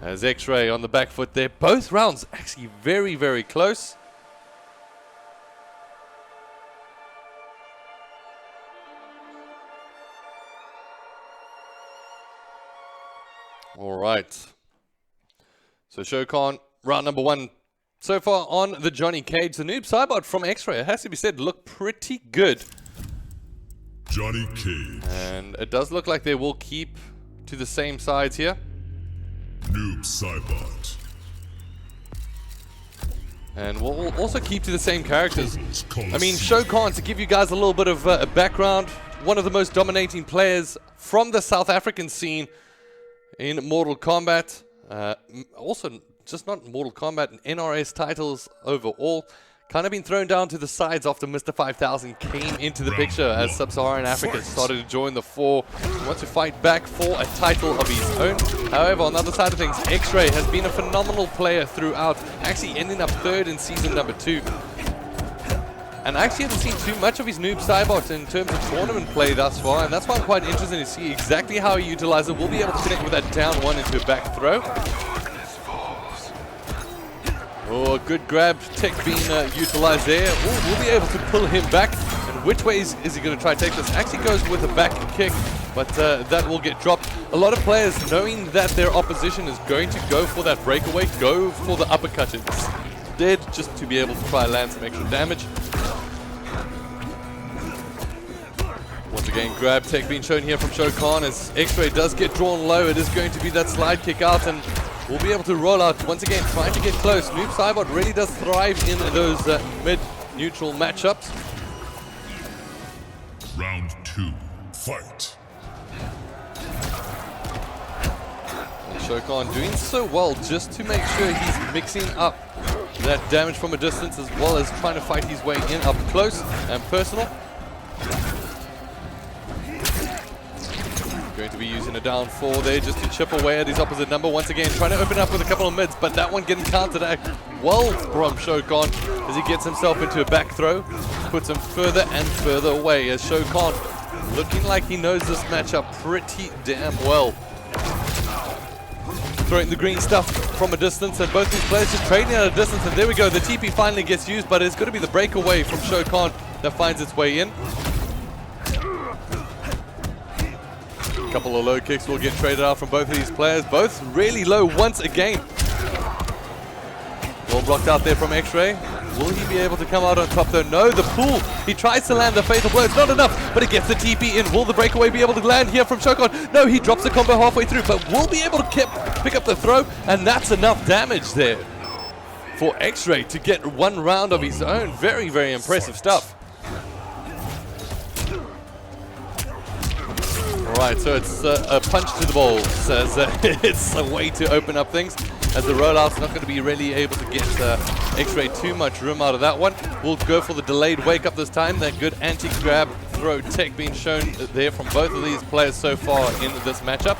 S4: As X-Ray on the back foot there. Both rounds actually very, very close. All right. So Shokan, round number 1 so far on the Johnny Cage. The noob Cybot from X-Ray, it has to be said, look pretty good.
S1: Johnny Cage.
S4: And it does look like they will keep to the same sides here.
S1: Noob Cybot.
S4: And we'll also keep to the same characters. I mean, Shokan, to give you guys a little bit of a background, one of the most dominating players from the South African scene in Mortal Kombat. Also, just not Mortal Kombat, NRS titles overall. Kind of been thrown down to the sides after Mr. 5000 came into the picture as Sub-Saharan Africa started to join the four. He wants to fight back for a title of his own. However, on the other side of things, X-Ray has been a phenomenal player throughout, actually ending up 3rd in season number 2. And I actually haven't seen too much of his noob Cybot in terms of tournament play thus far, and that's why I'm quite interested to see exactly how he utilizes it. We'll be able to connect with that down 1 into a back throw. Oh, a good grab tech being utilized there. Ooh, we'll be able to pull him back. And which way is he going to try to take this? Actually goes with a back kick, but that will get dropped. A lot of players, knowing that their opposition is going to go for that breakaway, go for the uppercut instead, just to be able to try and land some extra damage. Once again, grab tech being shown here from Shokan as X-Ray does get drawn low. It is going to be that slide kick out, and we'll be able to roll out once again, trying to get close. Noob Cybot really does thrive in those mid-neutral matchups.
S1: Round 2, fight.
S4: And Shokan doing so well just to make sure he's mixing up that damage from a distance as well as trying to fight his way in up close and personal. Going to be using a down 4 there just to chip away at his opposite number. Once again, trying to open up with a couple of mids, but that one getting countered well from Shokan as he gets himself into a back throw. Puts him further and further away as Shokan looking like he knows this matchup pretty damn well. Throwing the green stuff from a distance, and both these players just trading at a distance, and there we go. The TP finally gets used, but it's going to be the breakaway from Shokan that finds its way in. Couple of low kicks will get traded out from both of these players. Both really low once again. Well blocked out there from X-Ray. Will he be able to come out on top though? No, the pool. He tries to land the fatal blow. It's not enough, but it gets the TP in. Will the breakaway be able to land here from Shokan? No, he drops the combo halfway through, but will be able to pick up the throw, and that's enough damage there for X-Ray to get one round of his own. Very, very impressive stuff. Alright, so it's a punch to the balls as it's a way to open up things, as the rollout's not going to be really able to get X-Ray too much room out of that one. We'll go for the delayed wake up this time. That good anti-grab throw tech being shown there from both of these players so far in this matchup.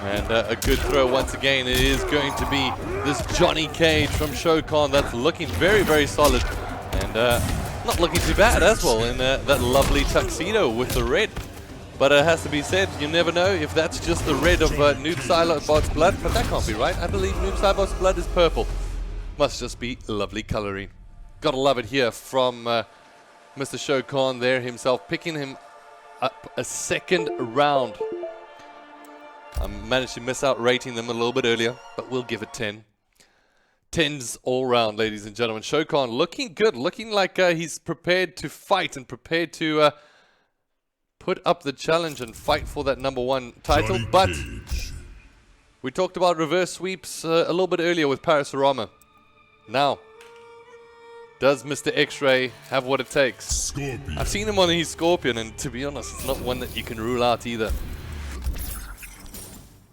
S4: And a good throw once again. It is going to be this Johnny Cage from Shokan that's looking very, very solid. And not looking too bad as well in that lovely tuxedo with the red. But it has to be said, you never know if that's just the red of Noob Saibot's blood, but that can't be right. I believe Noob Saibot's blood is purple. Must just be lovely coloring. Gotta love it here from Mr. Shokan there himself, picking him up a second round. I managed to miss out rating them a little bit earlier, but we'll give it 10. 10s all round, ladies and gentlemen. Shokan looking good, looking like he's prepared to fight and prepared to put up the challenge and fight for that #1 title. But we talked about reverse sweeps a little bit earlier with Parasurama. Now, does Mr. X-Ray have what it takes?
S1: Scorpion.
S4: I've seen him on his Scorpion, and to be honest, it's not one that you can rule out either.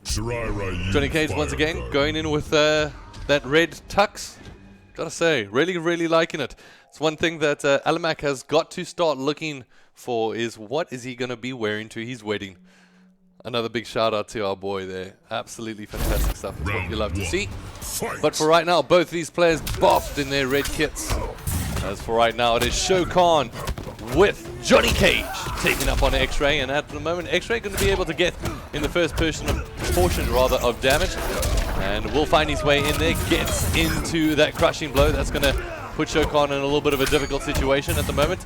S4: Johnny Cage once again going in with that red tux. Gotta say, really, really liking it. It's one thing that Alamak has got to start looking for is what is he going to be wearing to his wedding. Another big shout out to our boy there. Absolutely fantastic stuff. It's what you love to see. But for right now, both these players boffed in their red kits. As for right now, it is Shokan with Johnny Cage taking up on X-Ray, and at the moment X-Ray going to be able to get in the first portion of damage, and will find his way in there, gets into that crushing blow. That's going to put Shokan in a little bit of a difficult situation at the moment.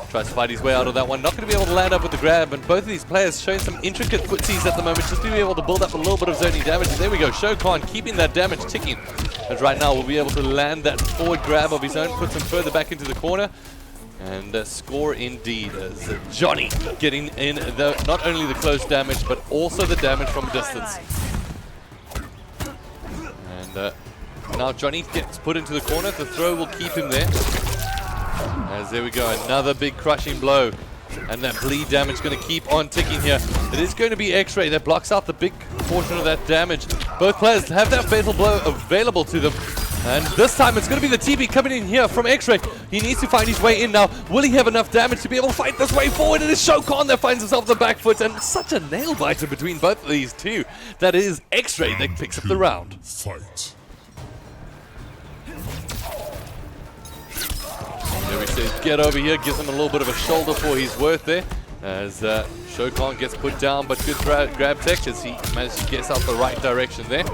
S4: Tries to fight his way out of that one, not going to be able to land up with the grab, and both of these players showing some intricate footsies at the moment just to be able to build up a little bit of zoning damage. And there we go, Shokan keeping that damage ticking, as right now we'll be able to land that forward grab of his own, puts him further back into the corner. And score indeed, as Johnny getting in not only the close damage, but also the damage from distance. And now Johnny gets put into the corner. The throw will keep him there. As there we go, another big crushing blow. And that bleed damage going to keep on ticking here. It is going to be X-Ray that blocks out the big portion of that damage. Both players have that fatal blow available to them. And this time it's going to be the TP coming in here from X-Ray. He needs to find his way in now. Will he have enough damage to be able to fight this way forward? It is Shokan that finds himself the back foot, and such a nail biter between both of these two. That is X-Ray that picks up the round.
S1: Fight.
S4: There he says, get over here, gives him a little bit of a shoulder for his worth there. As Shokan gets put down, but good grab tech as he manages to get out the right direction there.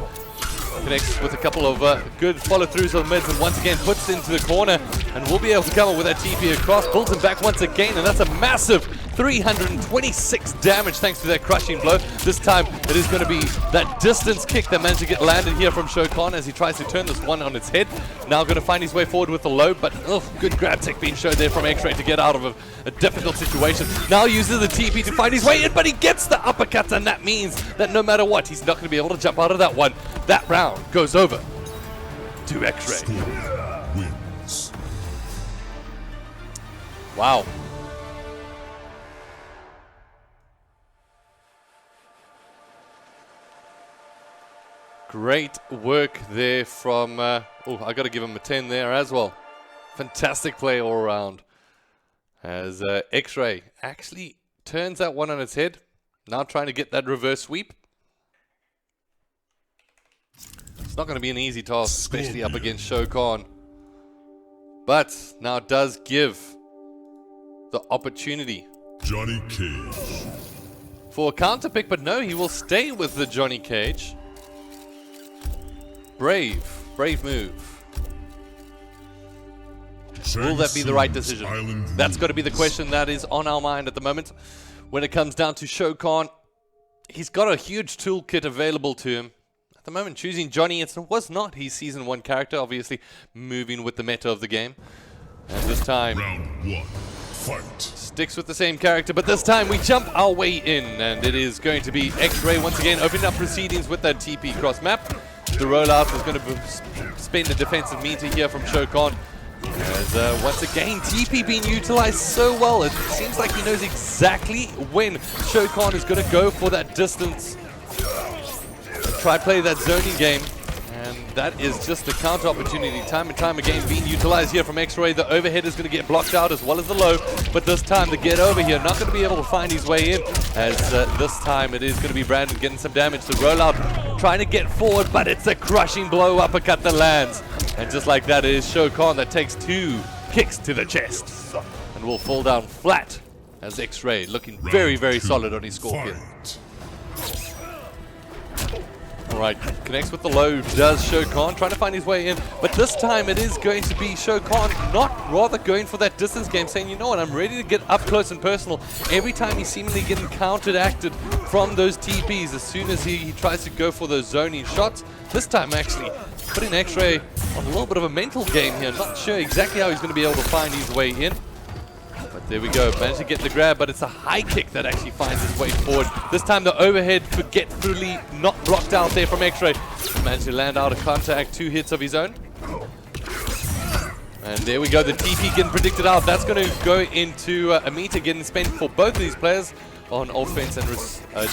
S4: Connects with a couple of good follow-throughs on mids, and once again puts it into the corner, and will be able to come up with that TP across, pulls him back once again, and that's a massive 326 damage thanks to that crushing blow. This time it is going to be that distance kick that managed to get landed here from Shokan as he tries to turn this one on its head. Now going to find his way forward with the low, but good grab tech being shown there from X-Ray to get out of a difficult situation. Now uses the TP to find his way in, but he gets the uppercut, and that means that no matter what, he's not going to be able to jump out of that one. That round goes over to X-Ray.
S1: Wins.
S4: Wow. Great work there from, I got to give him a 10 there as well. Fantastic play all around. As X-Ray actually turns that one on its head. Now trying to get that reverse sweep. It's not going to be an easy task, especially up against Shokan. But now does give the opportunity
S1: Johnny Cage.
S4: for a counter pick, but no, he will stay with the Johnny Cage. Brave move. Will that be the right decision? That's got to be the question that is on our mind at the moment. When it comes down to Shokan, he's got a huge toolkit available to him. At the moment, choosing Johnny, it was not his Season 1 character, obviously moving with the meta of the game. And this time,
S1: Round 1. Fight.
S4: sticks with the same character, but this time we jump our way in, and it is going to be X-Ray once again opening up proceedings with that TP cross map. The rollout is going to spend a defensive meter here from Shokan.
S7: As once again, TP being utilized so well. It seems like he knows exactly when Shokan is going to go for that distance. Try play that zoning game. And that is just the counter opportunity time and time again being utilized here from X-Ray. The overhead is going to get blocked out as well as the low. But this time the get over here, not going to be able to find his way in. As this time it is going to be Brandon getting some damage. The rollout trying to get forward, but it's a crushing blow uppercut that lands. And just like that, it is Shokan that takes 2 kicks to the chest. And will fall down flat as X-Ray looking very, very solid on his Scorpion. Alright, connects with the low, does Shokan, trying to find his way in, but this time it is going to be Shokan not rather going for that distance game, saying, you know what, I'm ready to get up close and personal. Every time he's seemingly getting countered-acted from those TPs as soon as he tries to go for those zoning shots. This time actually putting X-Ray on a little bit of a mental game here, not sure exactly how he's going to be able to find his way in. But there we go, managed to get the grab, but it's a high kick that actually finds its way forward. This time the overhead forgetfully not blocked out there from X-Ray. Managed to land out a contact, 2 hits of his own. And there we go, the TP getting predicted out. That's going to go into a meter getting spent for both of these players on offense and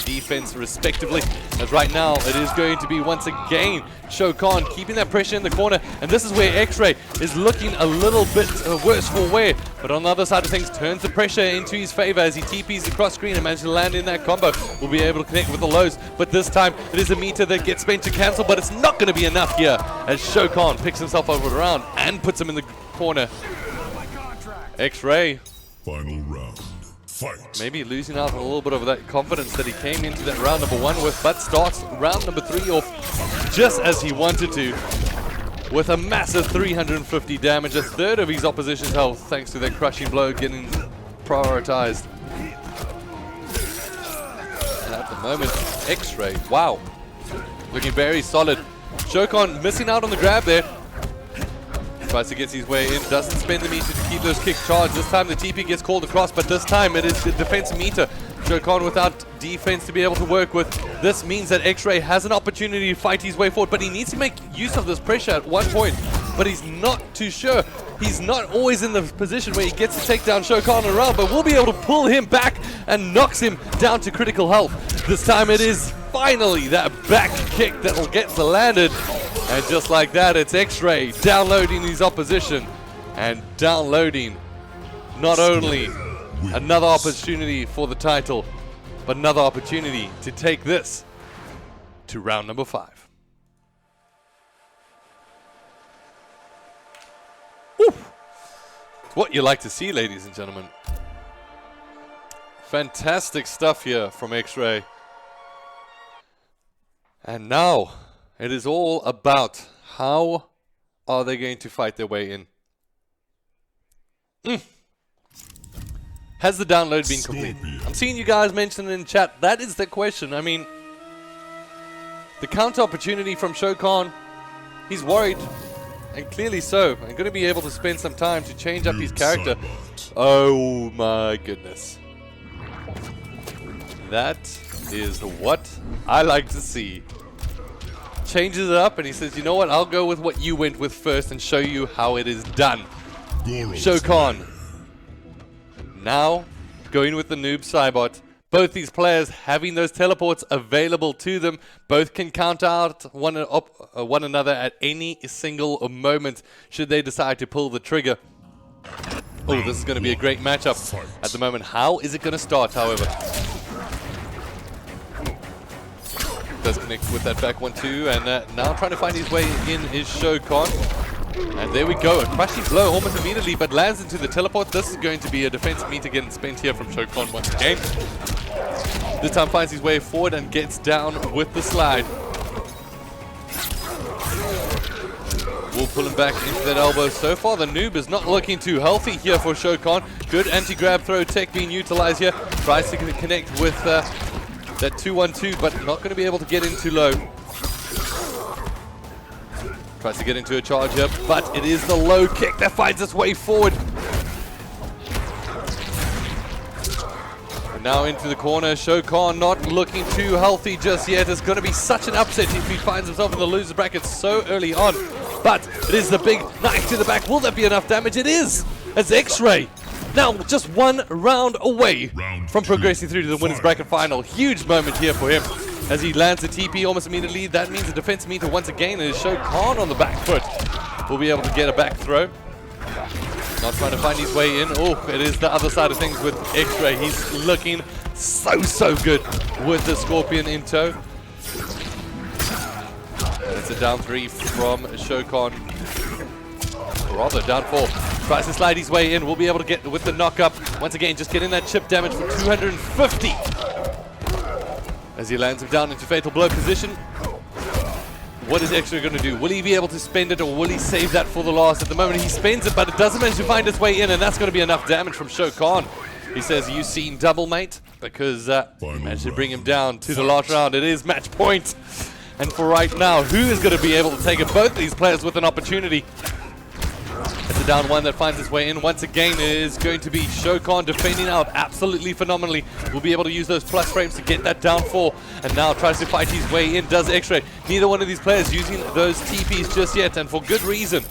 S7: defense respectively. As right now it is going to be once again Shokan keeping that pressure in the corner, and this is where X-Ray is looking a little bit worse for wear, but on the other side of things turns the pressure into his favor as he TPs across screen and manages to land in that combo. Will be able to connect with the lows, but this time it is a meter that gets spent to cancel, but it's not going to be enough here as Shokan picks himself over the round and puts him in the corner. X-Ray
S1: Final round. Fight.
S7: maybe losing out on a little bit of that confidence that he came into that round number 1 with, but starts round number 3 off just as he wanted to, with a massive 350 damage, a third of his opposition's health thanks to that crushing blow getting prioritized. And at the moment, X-Ray, wow, looking very solid. Shokan missing out on the grab there. Tries to get his way in, doesn't spend the meter to keep those kicks charged. This time the TP gets called across, but this time it is the defense meter. Shokan without defense to be able to work with. This means that X-Ray has an opportunity to fight his way forward, but he needs to make use of this pressure at one point. But he's not too sure. He's not always in the position where he gets to take down Shokan around, but we'll be able to pull him back and knocks him down to critical health. This time it is finally that back kick that will get landed. And just like that, it's X-Ray downloading his opposition and downloading not only another opportunity for the title, but another opportunity to take this to round number 5. Woo! It's what you like to see, ladies and gentlemen. Fantastic stuff here from X-Ray. And now it is all about how are they going to fight their way in. Has the download been complete? I'm seeing you guys mention in chat. That is the question. I mean, the counter opportunity from Shokan, he's worried, and clearly so. I'm going to be able to spend some time to change up his character. Oh my goodness. That is what I like to see. Changes it up and he says, you know what, I'll go with what you went with first and show you how it is done. Shokan now going with the noob Cybot. Both these players having those teleports available to them. Both can counter out one another at any single moment should they decide to pull the trigger. Oh, this is going to be a great matchup at the moment. How is it going to start, however? Does connect with that back 1-2, and now trying to find his way in is Shokan. And there we go, a crushing blow almost immediately, but lands into the teleport. This is going to be a defense meter getting spent here from Shokan once again. This time finds his way forward and gets down with the slide. We'll pull him back into that elbow. So far, the noob is not looking too healthy here for Shokan. Good anti-grab throw tech being utilized here. Tries to connect with that 2-1-2, but not going to be able to get into low. Tries to get into a charge here, but it is the low kick that finds its way forward. And now into the corner. Shokan not looking too healthy just yet. It's going to be such an upset if he finds himself in the loser bracket so early on. but it is the big knife to the back. Will that be enough damage? It is, as X-Ray now just 1 round away from progressing through to the winners bracket final. Huge moment here for him as he lands a TP almost immediately. That means a defense meter once again, and Shao Kahn on the back foot will be able to get a back throw. Not trying to find his way in. Oh, it is the other side of things with X-Ray. He's looking so good with the Scorpion in tow. And it's a down 3 from Shao Kahn. Rather, down 4. Tries to slide his way in. Will be able to get with the knock up. Once again, just getting that chip damage for 250. As he lands him down into fatal blow position. What is X-Ray going to do? Will he be able to spend it, or will he save that for the last? At the moment, he spends it, but it doesn't manage to find its way in, and that's going to be enough damage from Shao Kahn. He says, "You seen double, mate?" Because he managed to bring him down to the last round. It is match point. And for right now, who is going to be able to take it? Both these players with an opportunity. It's a down 1 that finds its way in. Once again, it is going to be Shao Kahn defending out absolutely phenomenally. Will be able to use those plus frames to get that down 4. And now tries to fight his way in. Does X-Ray. Neither one of these players using those TPs just yet, and for good reason.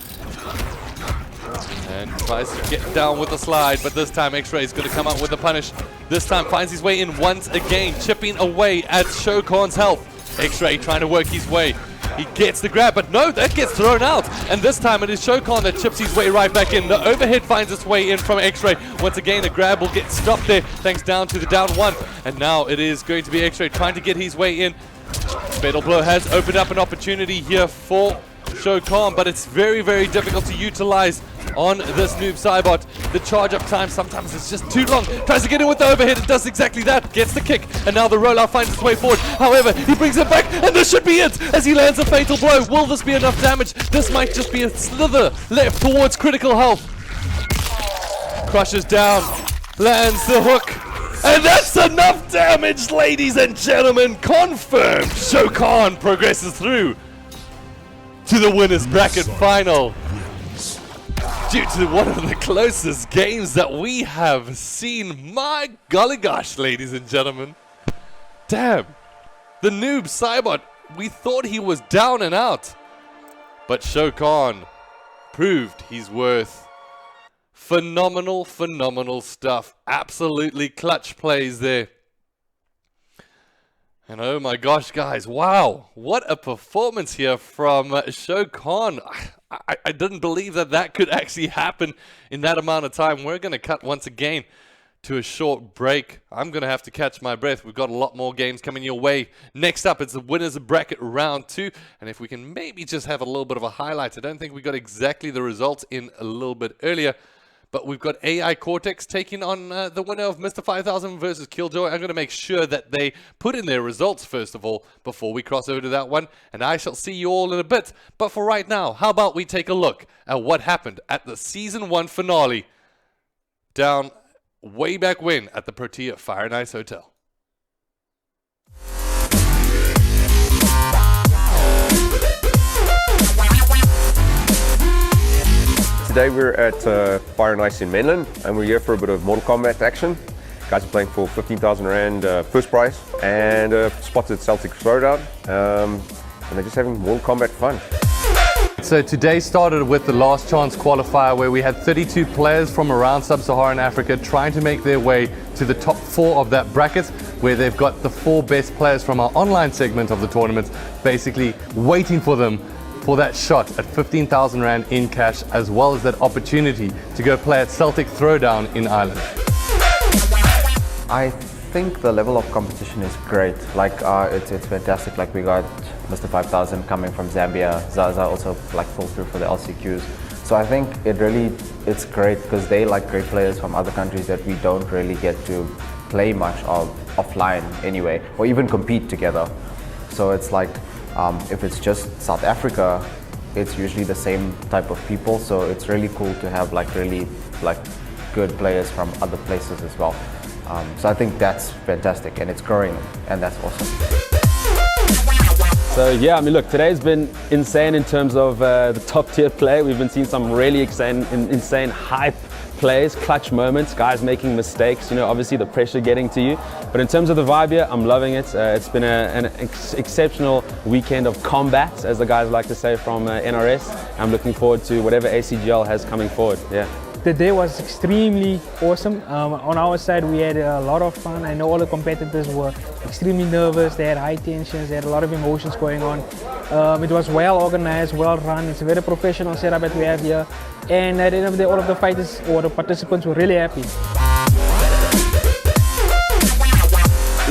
S7: And tries to get down with the slide, but this time X-Ray is going to come out with a punish. This time finds his way in once again, chipping away at Shao Kahn's health. X-Ray trying to work his way. He gets the grab, but no, that gets thrown out. And this time it is Shao Kahn that chips his way right back in. The overhead finds its way in from X-Ray. Once again, the grab will get stopped there, thanks down to the down 1. And now it is going to be X-Ray trying to get his way in. Fatal Blow has opened up an opportunity here for Shao Kahn, but it's very difficult to utilize on this noob Cybot. The charge up time sometimes is just too long. Tries to get in with the overhead, it does exactly that. Gets the kick, and now the rollout finds its way forward. However, he brings it back, and this should be it as he lands a fatal blow. Will this be enough damage? This might just be a slither left towards critical health. Crushes down, lands the hook, and that's enough damage, ladies and gentlemen. Confirmed. Shao Kahn progresses through to the winners bracket final. Due to one of the closest games that we have seen. My golly gosh, ladies and gentlemen. Damn. The noob Cybot, we thought he was down and out. But Shao Kahn proved his worth. Phenomenal stuff. Absolutely clutch plays there. And oh my gosh, guys, wow. What a performance here from Shao Kahn. I didn't believe that could actually happen in that amount of time. We're going to cut once again to a short break. I'm going to have to catch my breath. We've got a lot more games coming your way. Next up, it's the winners bracket round 2. And if we can maybe just have a little bit of a highlight. I don't think we got exactly the results in a little bit earlier. But we've got AI Cortex taking on the winner of Mr. 5000 versus Killjoy. I'm going to make sure that they put in their results first of all before we cross over to that one. And I shall see you all in a bit. But for right now, how about we take a look at what happened at the Season 1 finale down way back when at the Protea Fire and Ice Hotel.
S8: Today we're at Fire and Ice in Mainland, and we're here for a bit of Mortal Kombat action. Guys are playing for 15,000 Rand first prize, and spotted Celtic Throwdown, and they're just having Mortal Kombat fun.
S4: So today started with the last chance qualifier where we had 32 players from around Sub-Saharan Africa trying to make their way to the top 4 of that bracket, where they've got the 4 best players from our online segment of the tournament basically waiting for them for that shot at 15,000 Rand in cash, as well as that opportunity to go play at Celtic Throwdown in Ireland.
S9: I think the level of competition is great. Like it's fantastic. Like we got Mr. 5000 coming from Zambia. Zaza also like pulled through for the LCQs. So I think it's great because they like great players from other countries that we don't really get to play much of offline anyway, or even compete together. So it's like if it's just South Africa, it's usually the same type of people. So it's really cool to have like really like good players from other places as well. So I think that's fantastic, and it's growing, and that's awesome.
S10: So yeah, I mean, look, today's been insane in terms of the top tier play. We've been seeing some really insane hype plays, clutch moments, guys making mistakes, you know, obviously the pressure getting to you. But in terms of the vibe here, I'm loving it. It's been an exceptional weekend of combat, as the guys like to say, from NRS. I'm looking forward to whatever ACGL has coming forward. Yeah.
S11: The day was extremely awesome. On our side, we had a lot of fun. I know all the competitors were extremely nervous. They had high tensions. They had a lot of emotions going on. It was well organized, well run. It's a very professional setup that we have here. And at the end of the day, all of the fighters or the participants were really happy.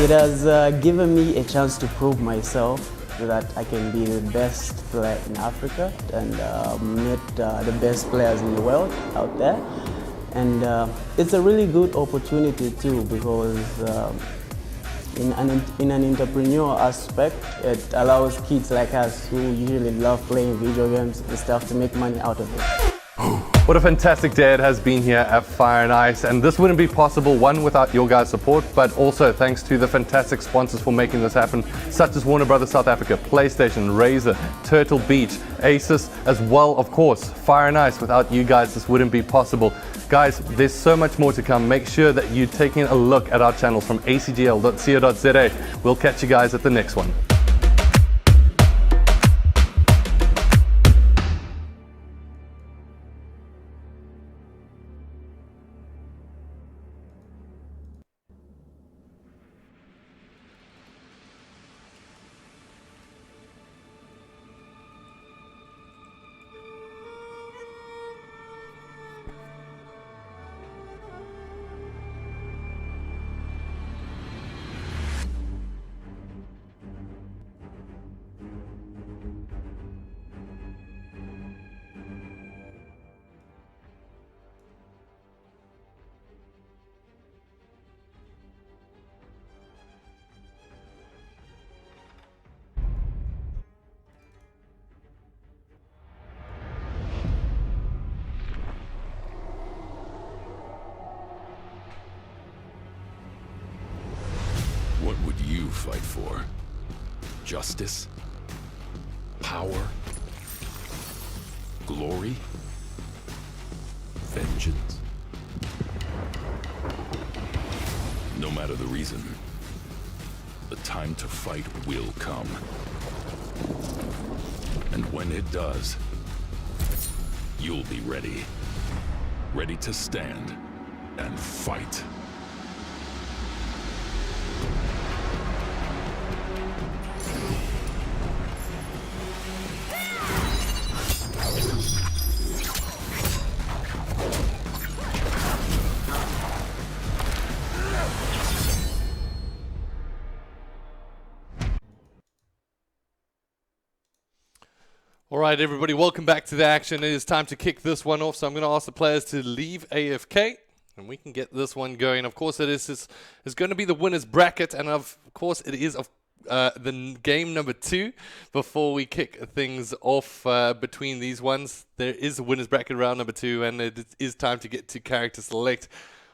S3: It has given me a chance to prove myself that I can be the best player in Africa and meet the best players in the world out there. And it's a really good opportunity too, because in an entrepreneur aspect, it allows kids like us who usually love playing video games and stuff to make money out of it.
S4: What a fantastic day it has been here at Fire and Ice, and this wouldn't be possible, one, without your guys' support, but also thanks to the fantastic sponsors for making this happen, such as Warner Brothers South Africa, PlayStation, Razer, Turtle Beach, Asus, as well, of course, Fire and Ice. Without you guys, this wouldn't be possible. Guys, there's so much more to come. Make sure that you're taking a look at our channels from acgl.co.za. We'll catch you guys at the next one.
S6: What would you fight for? Justice? Power? Glory? Vengeance? No matter the reason, the time to fight will come. And when it does, you'll be ready. Ready to stand and fight.
S7: All right, everybody, welcome back to the action. It is time to kick this one off, so I'm going to ask the players to leave AFK, and we can get this one going. Of course, it's going to be the winner's bracket, and of course, it is the game number 2. Before we kick things off between these ones, there is a winner's bracket round number 2, and it is time to get to character select.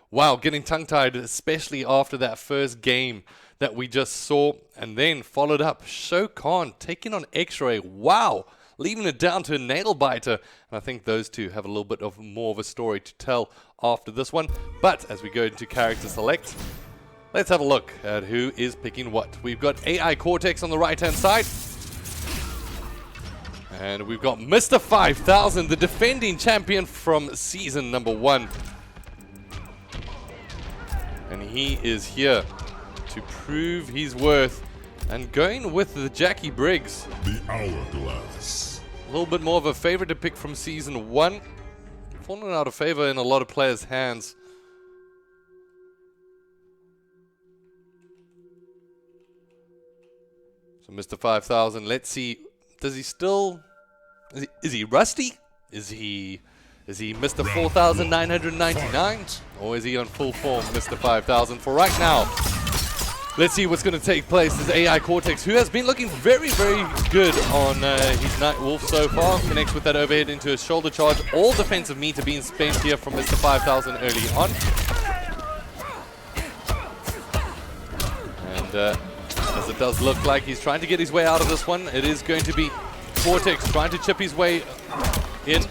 S7: Wow, getting tongue-tied, especially after that first game that we just saw, and then followed up Shao Kahn taking on X-Ray. Wow! Leaving it down to a nail biter. And I think those two have a little bit of more of a story to tell after this one. But as we go into character select, let's have a look at who is picking what. We've got AI Cortex on the right-hand side. And we've got Mr. 5000, the defending champion from season number 1. And he is here to prove his worth. And going with the Jackie Briggs.
S1: The Hourglass.
S7: A little bit more of a favorite to pick from season 1. Fallen out of favor in a lot of players' hands. So Mr. 5000, let's see. Does he still... Is he rusty? Is he Mr. 4999? Or is he on full form, Mr. 5000? For right now, let's see what's going to take place. This AI Cortex, who has been looking very, very good on his Night Wolf so far, connects with that overhead into a shoulder charge. All defensive meter being spent here from Mr. 5000 early on. And as it does look like he's trying to get his way out of this one, it is going to be Cortex trying to chip his way in.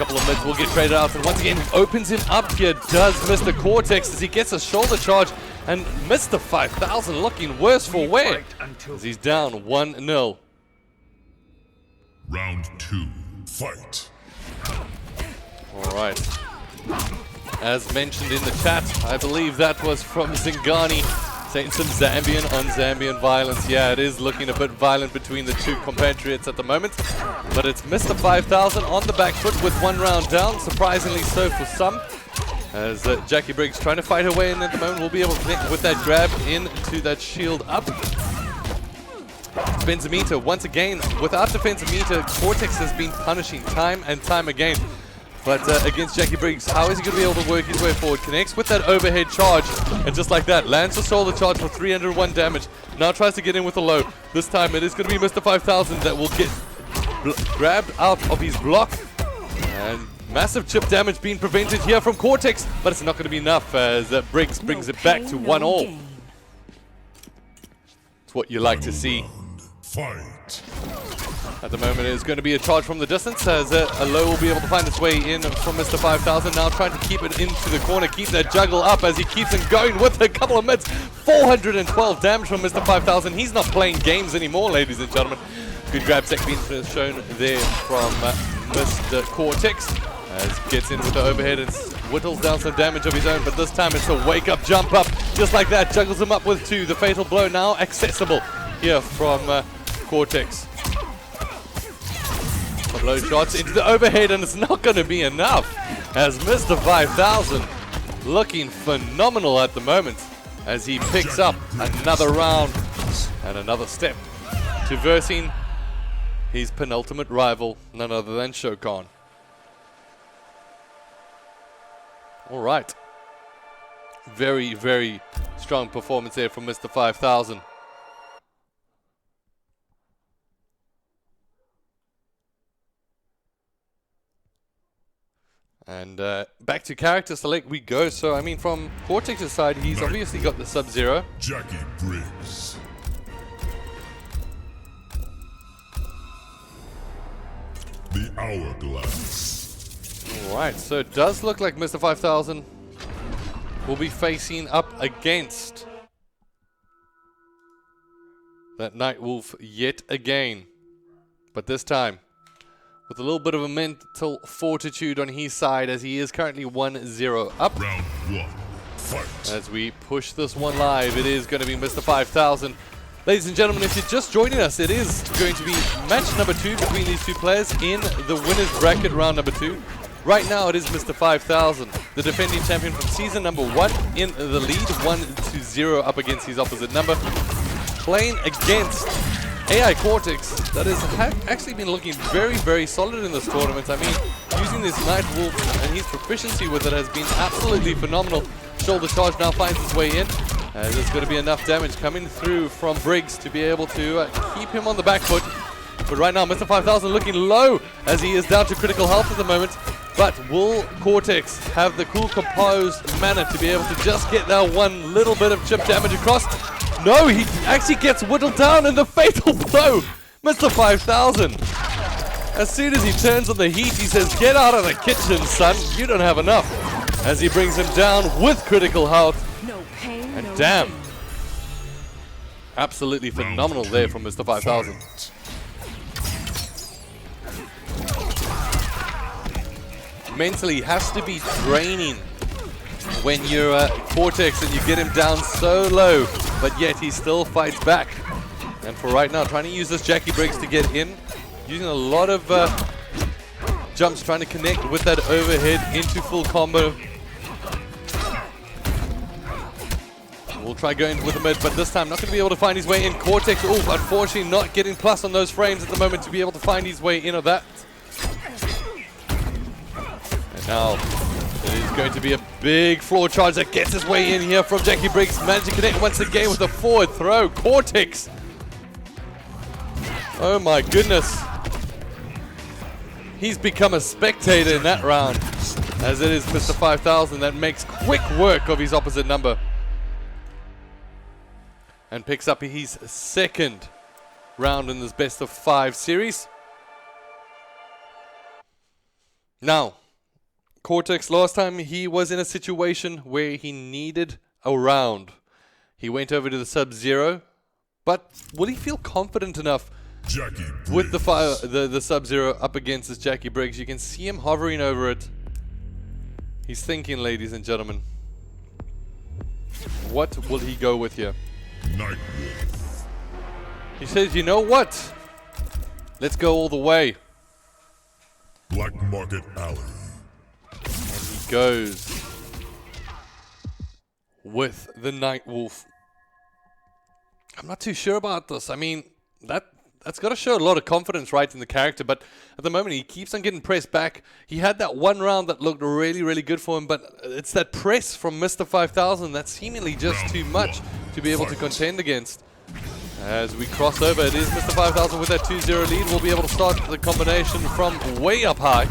S7: couple of mids will get traded out, and once again opens him up here does Mr. Cortex as he gets a shoulder charge, and Mr. 5000 looking worse for wear as he's down 1-0.
S1: Round 2, fight.
S7: Alright. As mentioned in the chat, I believe that was from Zingani saying some Zambian on Zambian violence. Yeah, it is looking a bit violent between the two compatriots at the moment. But it's Mr. 5000 on the back foot with 1 round down, surprisingly so for some. As Jackie Briggs trying to fight her way in at the moment, will be able to connect with that grab into that shield up. Defensimeter, once again, without defensimeter, Cortex has been punishing time and time again. But against Jackie Briggs, how is he going to be able to work his way forward? Connects with that overhead charge, and just like that, lands the shoulder charge for 301 damage. Now tries to get in with a low. This time it is going to be Mr. 5000 that will get grabbed out of his block. And massive chip damage being prevented here from Cortex, but it's not going to be enough as Briggs brings it back to 1-all. It's what you like to see.
S1: Fight.
S7: At the moment, it's going to be a charge from the distance as a low will be able to find its way in from Mr. 5000. Now trying to keep it into the corner, keep that juggle up as he keeps it going with a couple of mids. 412 damage from Mr. 5000. He's not playing games anymore, ladies and gentlemen. Good grab tech being shown there from Mr. Cortex as gets in with the overhead and whittles down some damage of his own, but this time it's a wake-up jump up. Just like that, juggles him up with 2. The fatal blow now accessible here from Cortex. Some low shots into the overhead, and it's not going to be enough as Mr. 5000 looking phenomenal at the moment as he picks up another round and another step to versing his penultimate rival, none other than Shokan. All right. Very, very strong performance there from Mr. 5000. And back to character select we go. So, I mean, from Cortex's side, he's obviously got the Sub-Zero.
S1: Jackie Briggs. The Hourglass.
S7: Alright, so it does look like Mr. 5000 will be facing up against that Night Wolf yet again. But this time, with a little bit of a mental fortitude on his side as he is currently 1-0 up.
S1: Round 1, fight.
S7: As we push this one live, it is going to be Mr. 5000. Ladies and gentlemen, if you're just joining us, it is going to be match number 2 between these two players in the winner's bracket round number 2. Right now it is Mr. 5000, the defending champion from season number 1 in the lead, 1-0 up against his opposite number. Playing against AI Cortex that has actually been looking very, very solid in this tournament. I mean, using this Night Wolf and his proficiency with it has been absolutely phenomenal. Shoulder charge now finds its way in. There's going to be enough damage coming through from Briggs to be able to keep him on the back foot. But right now, Mr. 5000 looking low as he is down to critical health at the moment. But will Cortex have the cool, composed manner to be able to just get that one little bit of chip damage across? No, he actually gets whittled down in the fatal blow. Mr. 5000. As soon as he turns on the heat, he says, "Get out of the kitchen, son. You don't have enough." As he brings him down with critical health.
S12: No pain,
S7: And
S12: no
S7: damn.
S12: gain.
S7: Absolutely phenomenal there from Mr. 5000. Mentally has to be draining when you're Cortex and you get him down so low, but yet he still fights back. And for right now, trying to use this Jackie Briggs to get in, using a lot of jumps, trying to connect with that overhead into full combo. We'll try going with the mid, but this time not going to be able to find his way in. Cortex, unfortunately not getting plus on those frames at the moment to be able to find his way in of that. And now it is going to be a big floor charge that gets his way in here from Jackie Briggs. Managed to connect once again with a forward throw. Cortex. Oh my goodness. He's become a spectator in that round, as it is Mr. 5000 that makes quick work of his opposite number. And picks up his second round in this best of 5 series. Now, Cortex, last time he was in a situation where he needed a round. He went over to the Sub-Zero, but will he feel confident enough with the Sub-Zero up against this Jackie Briggs? You can see him hovering over it. He's thinking, ladies and gentlemen. What will he go with here?
S1: Nightwolf.
S7: He says, you know what? Let's go all the way.
S1: Black Market Alley.
S7: And he goes with the Nightwolf. I'm not too sure about this. I mean, that's got to show a lot of confidence, right, in the character. But at the moment, he keeps on getting pressed back. He had that one round that looked really, really good for him. But it's that press from Mr. 5000 that's seemingly just too much to be able to contend against. As we cross over, it is Mr. 5000 with that 2-0 lead. We'll be able to start the combination from way up high.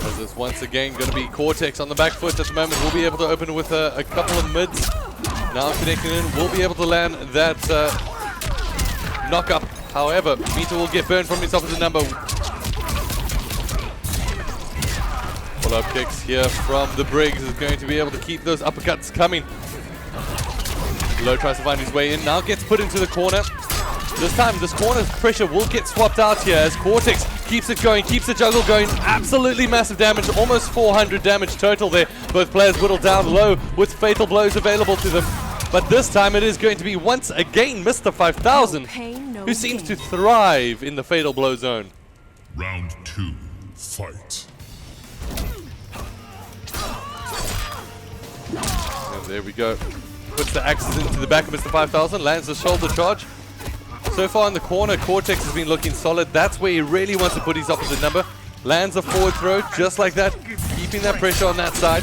S7: As it's once again going to be Cortex on the back foot at the moment. We'll be able to open with a couple of mids. Now connecting in, we'll be able to land that knock up. However, Mita will get burned from his opposite number. Follow-up kicks here from the Briggs is going to be able to keep those uppercuts coming. Low tries to find his way in, now gets put into the corner. This time, this corner's pressure will get swapped out here as Cortex keeps it going, keeps the juggle going. Absolutely massive damage, almost 400 damage total there. Both players whittled down low with fatal blows available to them. But this time it is going to be once again Mr. 5000 who seems to thrive in the fatal blow zone.
S1: Round 2, fight.
S7: And there we go. Puts the axes into the back of Mr. 5000, lands the shoulder charge. So far in the corner, Cortex has been looking solid. That's where he really wants to put his opposite number. Lands a forward throw, just like that, keeping that pressure on that side.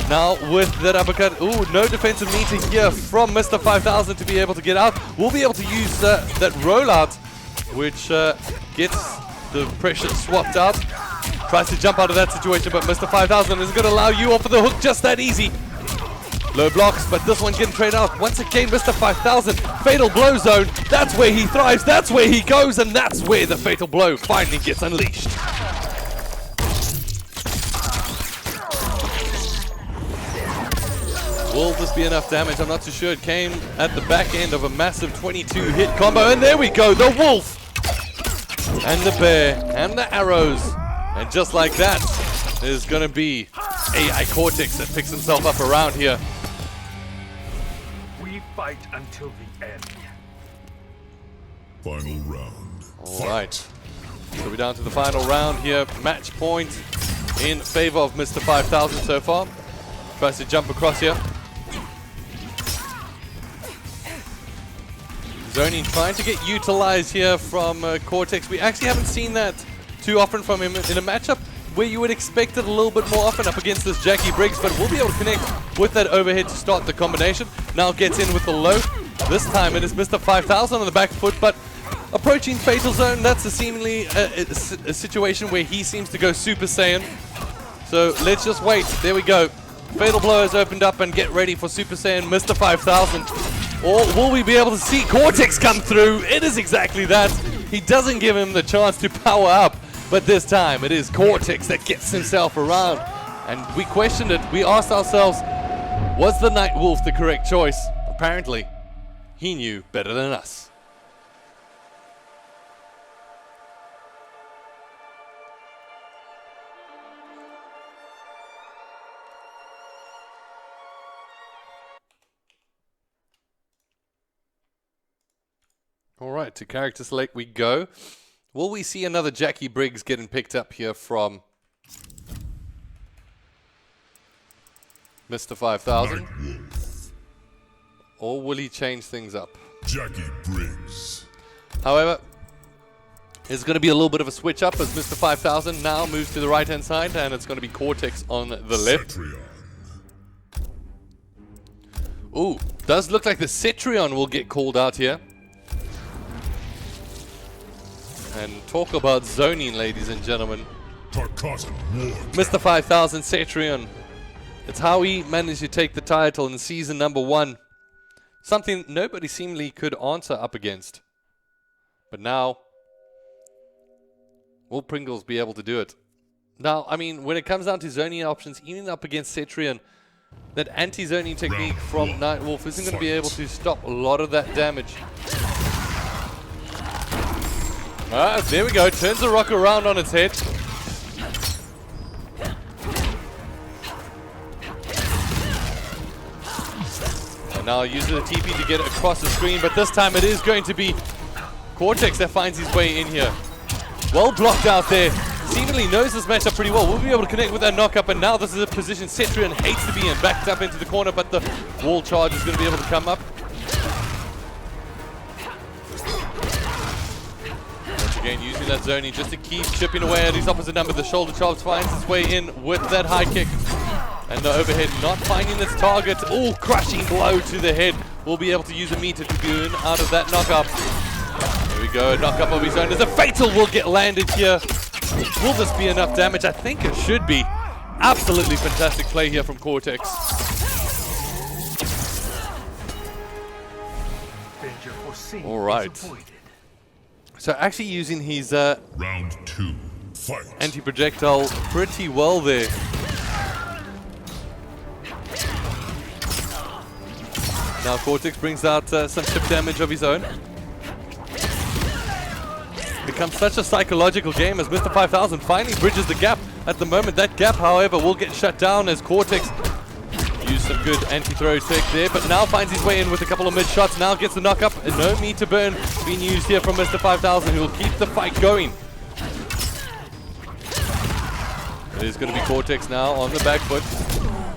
S7: Now with that uppercut, ooh, no defensive meter here from Mr. 5000 to be able to get out. We'll be able to use that rollout, which gets the pressure swapped out. Tries to jump out of that situation, but Mr. 5000 is going to allow you off of the hook just that easy. Low blocks, but this one getting trade out. Once again, Mr. 5000, fatal blow zone. That's where he thrives, that's where he goes, and that's where the fatal blow finally gets unleashed. Will this be enough damage? I'm not too sure. It came at the back end of a massive 22-hit combo, and there we go, the wolf, and the bear, and the arrows. And just like that, there's going to be AI Cortex that picks himself up around here.
S1: We fight until the end. Final round.
S7: All right. So we're down to the final round here. Match point in favor of Mr. 5000 so far. Tries to jump across here. Zoning trying to get utilized here from Cortex. We actually haven't seen that too often from him in a matchup where you would expect it a little bit more often up against this Jackie Briggs, but we'll be able to connect with that overhead to start the combination. Now gets in with the low. This time it is Mr. 5000 on the back foot, but approaching Fatal Zone, that's a seemingly a situation where he seems to go Super Saiyan. So let's just wait. There we go. Fatal Blow has opened up and get ready for Super Saiyan Mr. 5000. Or will we be able to see Cortex come through? It is exactly that. He doesn't give him the chance to power up. But this time, it is Cortex that gets himself around. And we questioned it. We asked ourselves, was the Nightwolf the correct choice? Apparently, he knew better than us. All right, to character select we go. Will we see another Jackie Briggs getting picked up here from Mr. 5000? Or will he change things up?
S1: Jackie Briggs.
S7: However, there's going to be a little bit of a switch up as Mr. 5000 now moves to the right-hand side, and it's going to be Cortex on the left. Ooh, does look like the Cetrion will get called out here. And talk about zoning, ladies and gentlemen. Mr. 5000 Cetrion. It's how he managed to take the title in season number 1. Something nobody seemingly could answer up against. But now, Will Pringles be able to do it? Now, I mean, when it comes down to zoning options, even up against Cetrian, that anti-zoning technique from Nightwolf isn't going to be able to stop a lot of that damage. There we go. Turns the rock around on its head. And now uses the TP to get it across the screen, but this time it is going to be Cortex that finds his way in here. Well blocked out there. Seemingly knows this matchup pretty well. We'll be able to connect with that knock-up, and now this is a position Cetrian hates to be in. Backed up into the corner, but the wall charge is going to be able to come up. Once again, using that zoning just to keep chipping away at his opposite number. The shoulder charge finds its way in with that high kick. And the overhead not finding its target. Oh, crushing blow to the head. Will be able to use a meter to goon out of that knock-up. There we go, a knock-up of his own. There's a fatal will get landed here. Will this be enough damage? I think it should be. Absolutely fantastic play here from Cortex. All right. So actually using his
S1: Round 2, fight.
S7: anti-projectile pretty well there. Now Cortex brings out some chip damage of his own. Becomes such a psychological game as Mr. 5000 finally bridges the gap. At the moment, that gap, however, will get shut down as Cortex used some good anti-throw tech there, but now finds his way in with a couple of mid-shots. Now gets the knock-up, and no meter burn being used here from Mr. 5000, who will keep the fight going. It is going to be Cortex now on the back foot.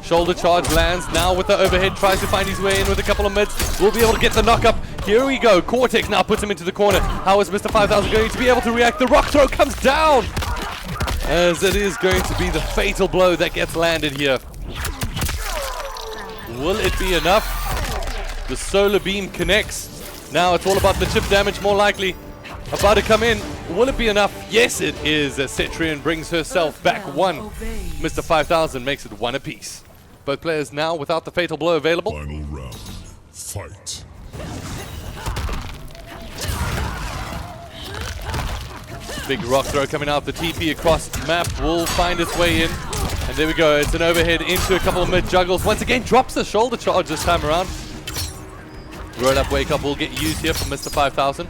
S7: Shoulder charge lands now with the overhead, tries to find his way in with a couple of mids. Will be able to get the knock-up. Here we go. Cortex now puts him into the corner. How is Mr. 5000 going to be able to react? The rock throw comes down, as it is going to be the fatal blow that gets landed here. Will it be enough? The solar beam connects. Now it's all about the chip damage, more likely. About to come in. Will it be enough? Yes, it is. As Cetrian brings herself back one. Mr. 5000 makes it one apiece. Both players now without the fatal blow available.
S1: Final round, fight.
S7: Big rock throw coming out. The TP across map will find its way in. And there we go. It's an overhead into a couple of mid juggles. Once again, drops the shoulder charge this time around. Roll up, wake up will get used here from Mr. 5000.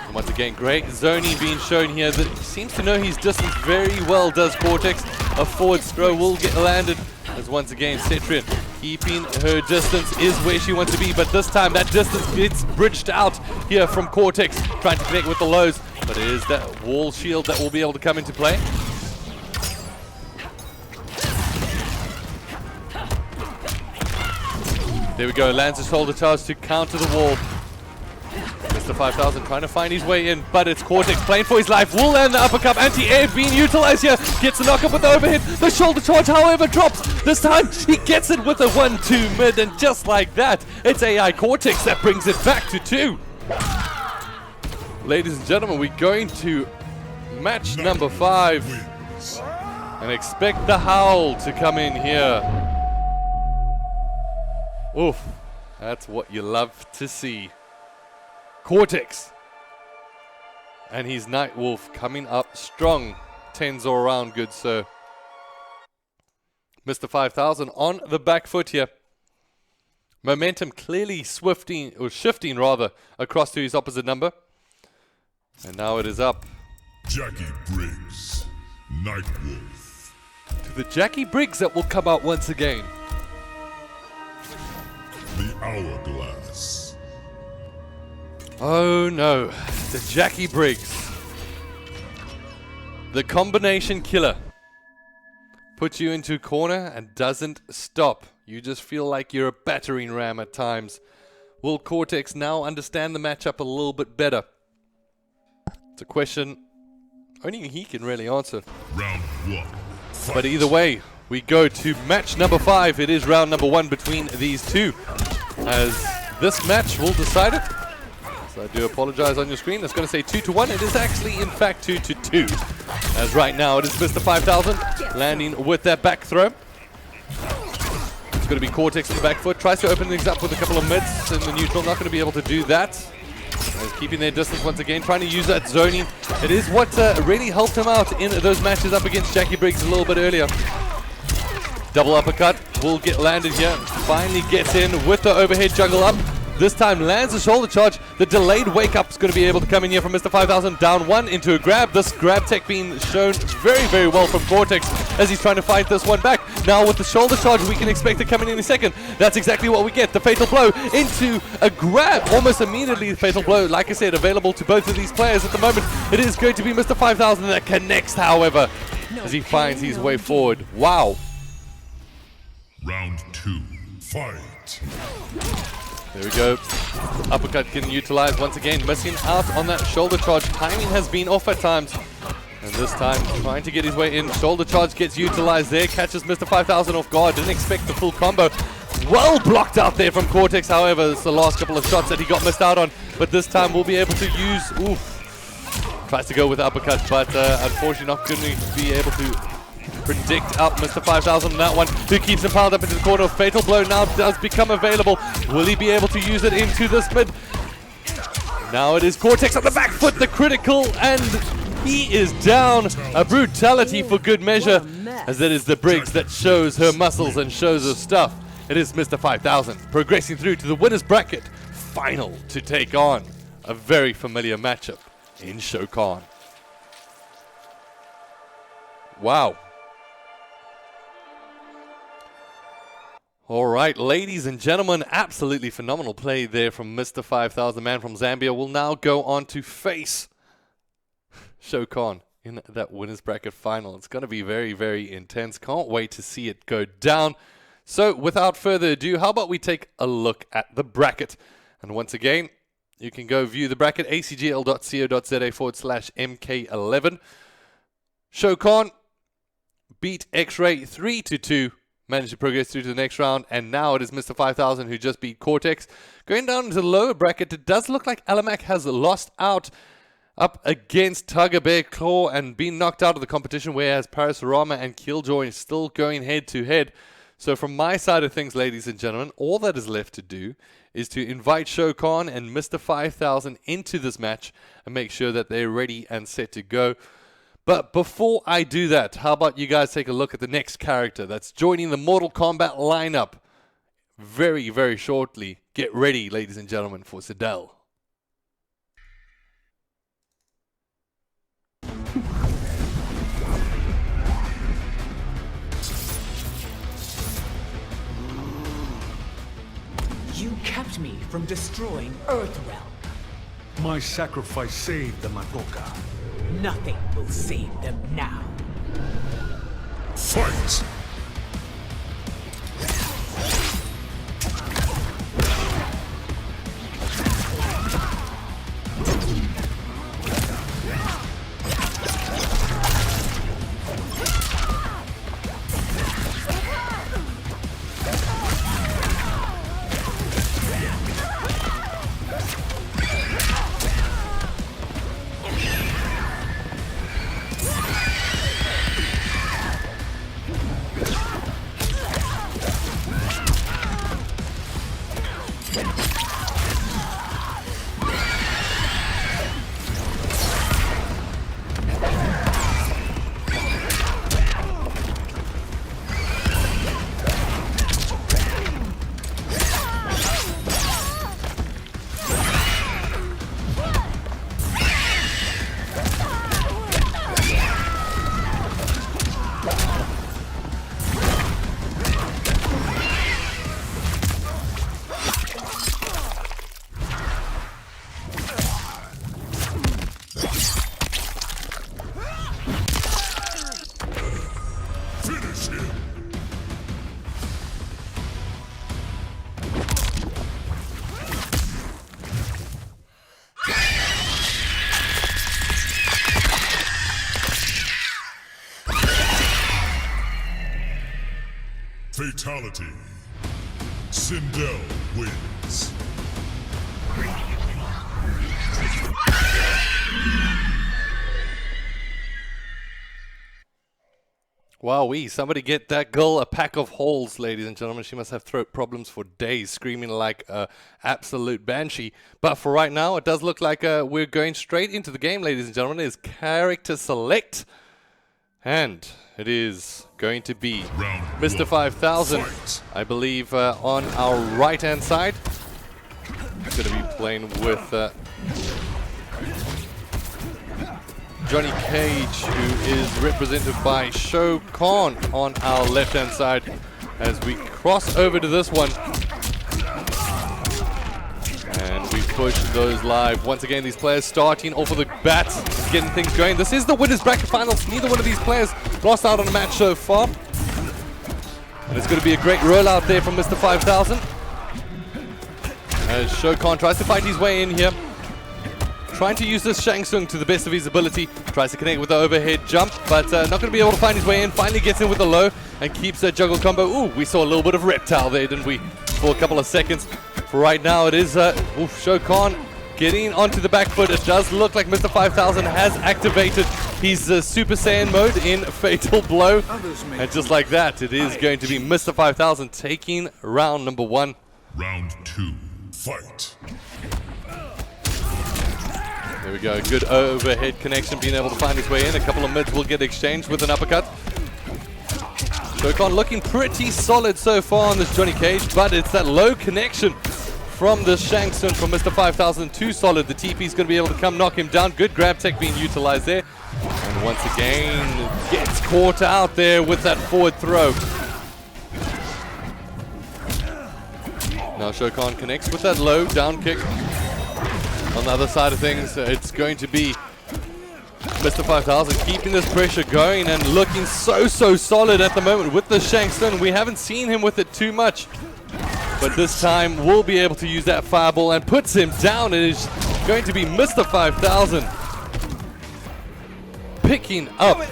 S7: And once again, great zoning being shown here. That seems to know his distance very well, does Cortex. A forward throw will get landed. As once again, Cetrian keeping her distance is where she wants to be, but this time that distance gets bridged out here from Cortex, trying to connect with the lows, but it is that wall shield that will be able to come into play. There we go, lands a shoulder charge to counter the wall. Mr. 5000 trying to find his way in, but it's Cortex playing for his life. Will land the uppercut, anti-air being utilized here. Gets the knock-up with the overhead. The shoulder charge, however, drops. This time, he gets it with a 1-2 mid, and just like that, it's AI Cortex that brings it back to 2. Ladies and gentlemen, we're going to match number 5. And expect the howl to come in here. Oof, that's what you love to see. Cortex and his Nightwolf coming up strong. 10s all around, good sir. Mr. 5000 on the back foot here. Momentum clearly shifting rather across to his opposite number. And now it is up.
S1: Jackie Briggs, Nightwolf.
S7: To the Jackie Briggs that will come out once again.
S1: The Hourglass.
S7: Oh no, the Jackie Briggs. The combination killer. Puts you into a corner and doesn't stop. You just feel like you're a battering ram at times. Will Cortex now understand the matchup a little bit better? It's a question only he can really answer.
S1: Round 1. Fight.
S7: But either way, we go to match number 5. It is round number 1 between these two. As this match will decide it. So I do apologize on your screen. It's going to say 2-1. It is actually, in fact, 2-2. As right now, it is Mr. 5000 landing with that back throw. It's going to be Cortex on the back foot. Tries to open things up with a couple of mids in the neutral. Not going to be able to do that. Keeping their distance once again, trying to use that zoning. It is what really helped him out in those matches up against Jackie Briggs a little bit earlier. Double uppercut will get landed here. Finally gets in with the overhead juggle up. This time lands a shoulder charge. The delayed wake up is going to be able to come in here from Mr. 5000. Down one into a grab. This grab tech being shown very, very well from Cortex as he's trying to fight this one back. Now with the shoulder charge, we can expect it coming in a second. That's exactly what we get. The fatal blow into a grab. Almost immediately the fatal blow, like I said, available to both of these players at the moment. It is going to be Mr. 5000 that connects, however, as he finds his way forward. Wow.
S1: Round 2, fight.
S7: There we go. Uppercut getting utilized once again, missing out on that shoulder charge. Timing has been off at times. And this time, trying to get his way in. Shoulder charge gets utilized there, catches Mr. 5000 off guard. Didn't expect the full combo. Well blocked out there from Cortex, however. It's the last couple of shots that he got missed out on. But this time we'll be able to use... Oof. Tries to go with the uppercut, but unfortunately not going to be able to predict out Mr. 5000 on that one, who keeps him piled up into the corner. Fatal blow now does become available. Will he be able to use it into this mid? Now it is Cortex on the back foot, the critical, and he is down. A brutality for good measure, as it is the Briggs that shows her muscles and shows her stuff. It is Mr. 5000 progressing through to the winner's bracket final to take on a very familiar matchup in Shokan. Wow. All right, ladies and gentlemen, absolutely phenomenal play there from Mr. 5000, man from Zambia. Will now go on to face Shokan in that winner's bracket final. It's going to be very, very intense. Can't wait to see it go down. So without further ado, how about we take a look at the bracket? And once again, you can go view the bracket, acgl.co.za/MK11. Shokan beat X-Ray 3-2. Managed to progress through to the next round, and now it is Mr. 5000 who just beat Cortex. Going down to the lower bracket, it does look like Alamak has lost out up against Tiger Bear Claw and been knocked out of the competition, whereas Parasurama and Killjoy is still going head to head. So from my side of things, ladies and gentlemen, all that is left to do is to invite Shokan and Mr. 5000 into this match and make sure that they're ready and set to go. But before I do that, how about you guys take a look at the next character that's joining the Mortal Kombat lineup very, very shortly. Get ready, ladies and gentlemen, for Sidel.
S12: You kept me from destroying Earthrealm.
S1: My sacrifice saved the Madoka.
S12: Nothing will save them now.
S1: Fight! Fatality. Sindel wins.
S7: Wowee, somebody get that girl a pack of holes, ladies and gentlemen. She must have throat problems for days, screaming like a absolute banshee. But for right now, it does look like we're going straight into the game, ladies and gentlemen. It is character select. And it is going to be Mr. 5000, I believe, on our right-hand side. He's going to be playing with Johnny Cage, who is represented by Shao Kahn on our left-hand side as we cross over to this one. And we push those live. Once again, these players starting off with the bats, getting things going. This is the winners bracket finals. Neither one of these players lost out on a match so far. And it's going to be a great rollout there from Mr. 5000. As Shao Kahn tries to fight his way in here. Trying to use this Shang Tsung to the best of his ability. Tries to connect with the overhead jump, but not going to be able to find his way in. Finally gets in with the low and keeps that juggle combo. Ooh, we saw a little bit of reptile there, didn't we? For a couple of seconds. For right now, it is Shao Kahn getting onto the back foot. It does look like Mr. 5000 has activated his Super Saiyan mode in Fatal Blow. And just like that, it is going to be Mr. 5000 taking round number 1.
S1: Round 2, fight.
S7: There we go, good overhead connection, being able to find his way in. A couple of mids will get exchanged with an uppercut. Shao Kahn looking pretty solid so far on this Johnny Cage, but it's that low connection from the Shang Tsung from Mr. 5000. Too solid. The TP's going to be able to come knock him down. Good grab tech being utilized there. And once again, gets caught out there with that forward throw. Now Shao Kahn connects with that low down kick. On the other side of things, it's going to be Mr. 5000 keeping this pressure going and looking so solid at the moment with the Shang Tsung. We haven't seen him with it too much, but this time we'll be able to use that fireball and puts him down. It is going to be Mr. 5000 picking up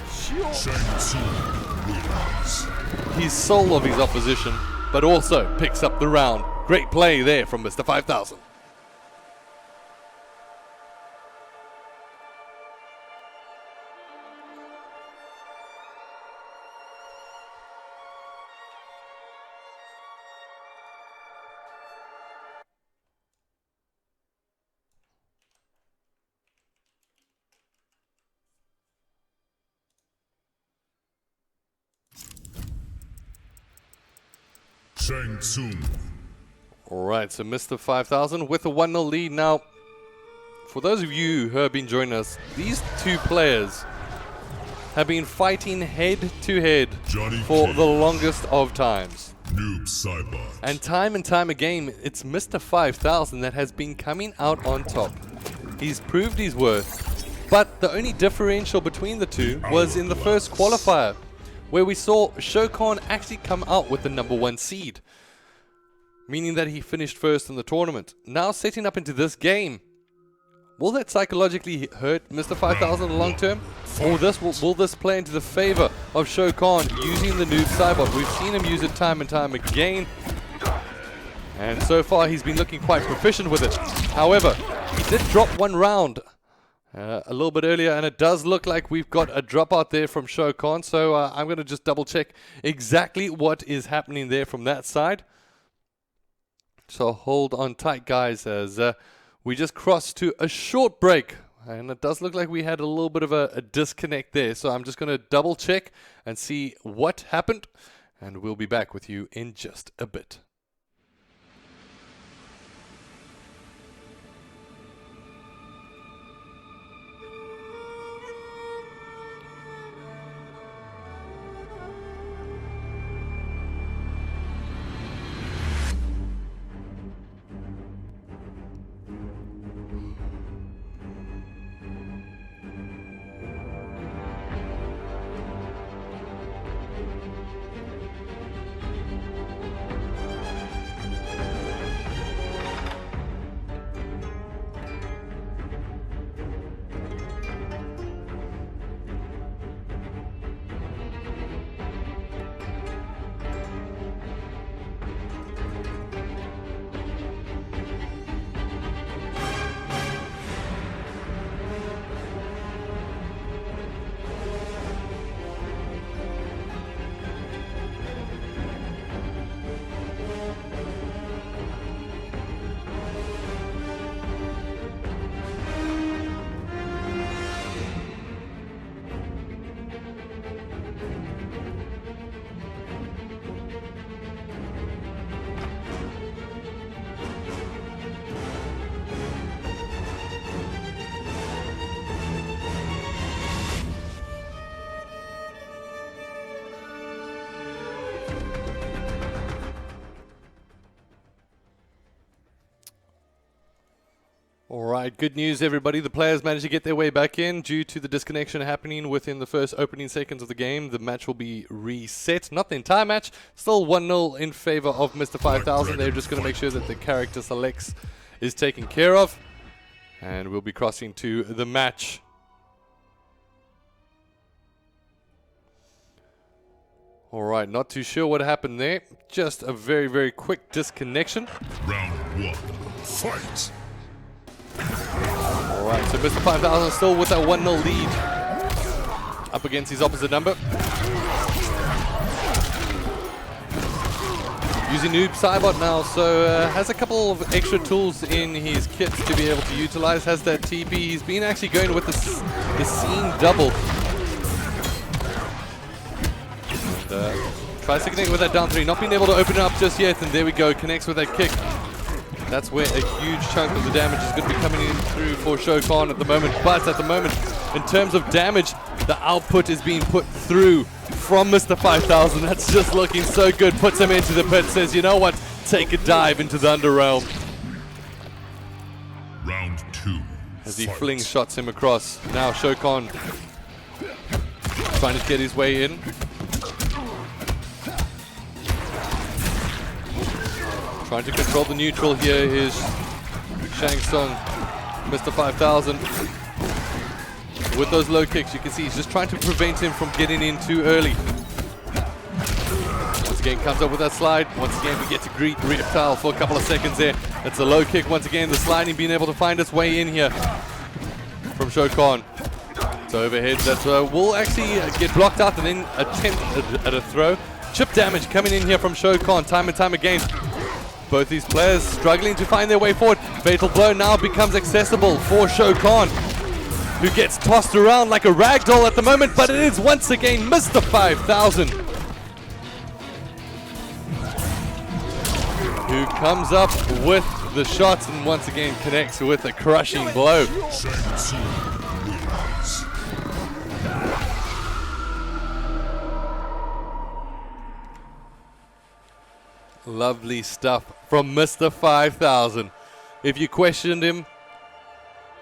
S7: his soul of his opposition, but also picks up the round. Great play there from Mr. 5000.
S1: Shang Tsung.
S7: Alright, so Mr. 5000 with a 1-0 lead. Now, for those of you who have been joining us, these two players have been fighting head to head for the longest of times.
S1: Noob Saibot.
S7: And time again, it's Mr. 5000 that has been coming out on top. He's proved his worth, but the only differential between the two was in the first qualifier, where we saw Shao Kahn actually come out with the #1 seed, meaning that he finished first in the tournament. Now setting up into this game, will that psychologically hurt Mr. 5000 in the long term? Or will this play into the favor of Shao Kahn using the Noob Saibot? We've seen him use it time and time again, and so far he's been looking quite proficient with it. However, he did drop one round a little bit earlier, and it does look like we've got a dropout there from Shao Kahn, so I'm going to just double check exactly what is happening there from that side. So hold on tight, guys, as we just crossed to a short break, and it does look like we had a little bit of a disconnect there, so I'm just going to double check and see what happened, and we'll be back with you in just a bit. All right, good news, everybody. The players managed to get their way back in due to the disconnection happening within the first opening seconds of the game. The match will be reset. Not the entire match. Still 1-0 in favor of Mr. 5000. They're just going to make sure that the character selects is taken care of. And we'll be crossing to the match. All right, not too sure what happened there. Just a very, very quick disconnection.
S1: Round 1. Fight!
S7: Alright, so Mr. 5000 still with that 1-0 lead up against his opposite number. Using Noob Cybot now, so has a couple of extra tools in his kits to be able to utilize. Has that TP. He's been actually going with the scene double. And, tries to connect with that down 3. Not being able to open it up just yet, and there we go. Connects with that kick. That's where a huge chunk of the damage is going to be coming in through for Shokan at the moment. But at the moment, in terms of damage, the output is being put through from Mr. 5000. That's just looking so good. Puts him into the pit. Says, you know what? Take a dive into the Underrealm.
S1: Round 2.
S7: As he flings shots him across. Now Shokan trying to get his way in. Trying to control the neutral here is Shang Tsung, Mr. 5000. With those low kicks, you can see he's just trying to prevent him from getting in too early. Once again, comes up with that slide. Once again, we get to greet Reptile for a couple of seconds there. It's a low kick once again. The sliding being able to find its way in here from Shokan. So overhead, that will actually get blocked out and then attempt at a throw. Chip damage coming in here from Shokan time and time again. Both these players struggling to find their way forward. Fatal Blow now becomes accessible for Shokan, who gets tossed around like a ragdoll at the moment, but it is once again Mr. 5000 who comes up with the shots and once again connects with a crushing blow. Lovely stuff from Mr. 5000. If you questioned him,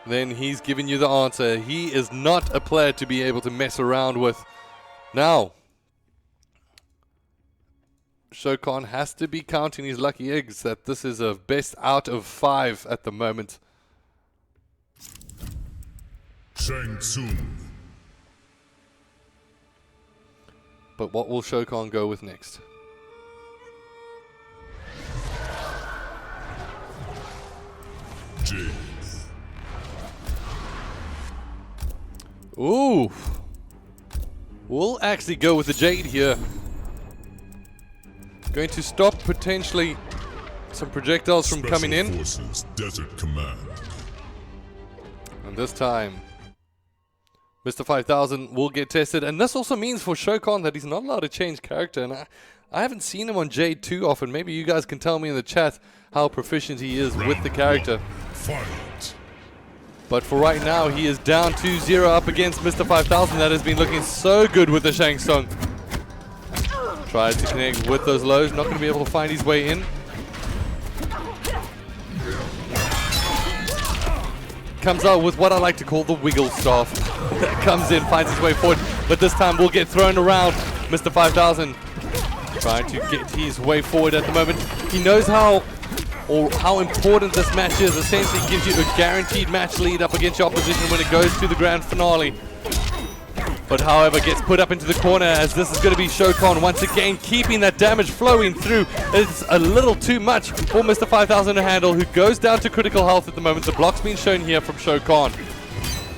S7: then he's giving you the answer. He is not a player to be able to mess around with. Now, Shokan has to be counting his lucky eggs that this is a best out of 5 at the moment.
S1: Shang Tsung.
S7: But what will Shokan go with next? Ooh. We'll actually go with the Jade here. Going to stop potentially some projectiles from coming in.
S1: Forces, Desert Command.
S7: And this time, Mr. 5000 will get tested. And this also means for Shokan that he's not allowed to change character. And I haven't seen him on Jade too often. Maybe you guys can tell me in the chat how proficient he is with the character.
S1: Fight.
S7: But for right now, he is down 2-0 up against Mr. 5000. That has been looking so good with the Shang Tsung. Tries to connect with those lows. Not going to be able to find his way in. Comes out with what I like to call the wiggle staff. Comes in, finds his way forward. But this time will get thrown around. Mr. 5000 trying to get his way forward at the moment. He knows how important this match is. Essentially gives you a guaranteed match lead up against your opposition when it goes to the grand finale. But however, gets put up into the corner as this is going to be Shokan once again, keeping that damage flowing through. It's a little too much for Mr. 5000 to handle, who goes down to critical health at the moment. The block's being shown here from Shokan.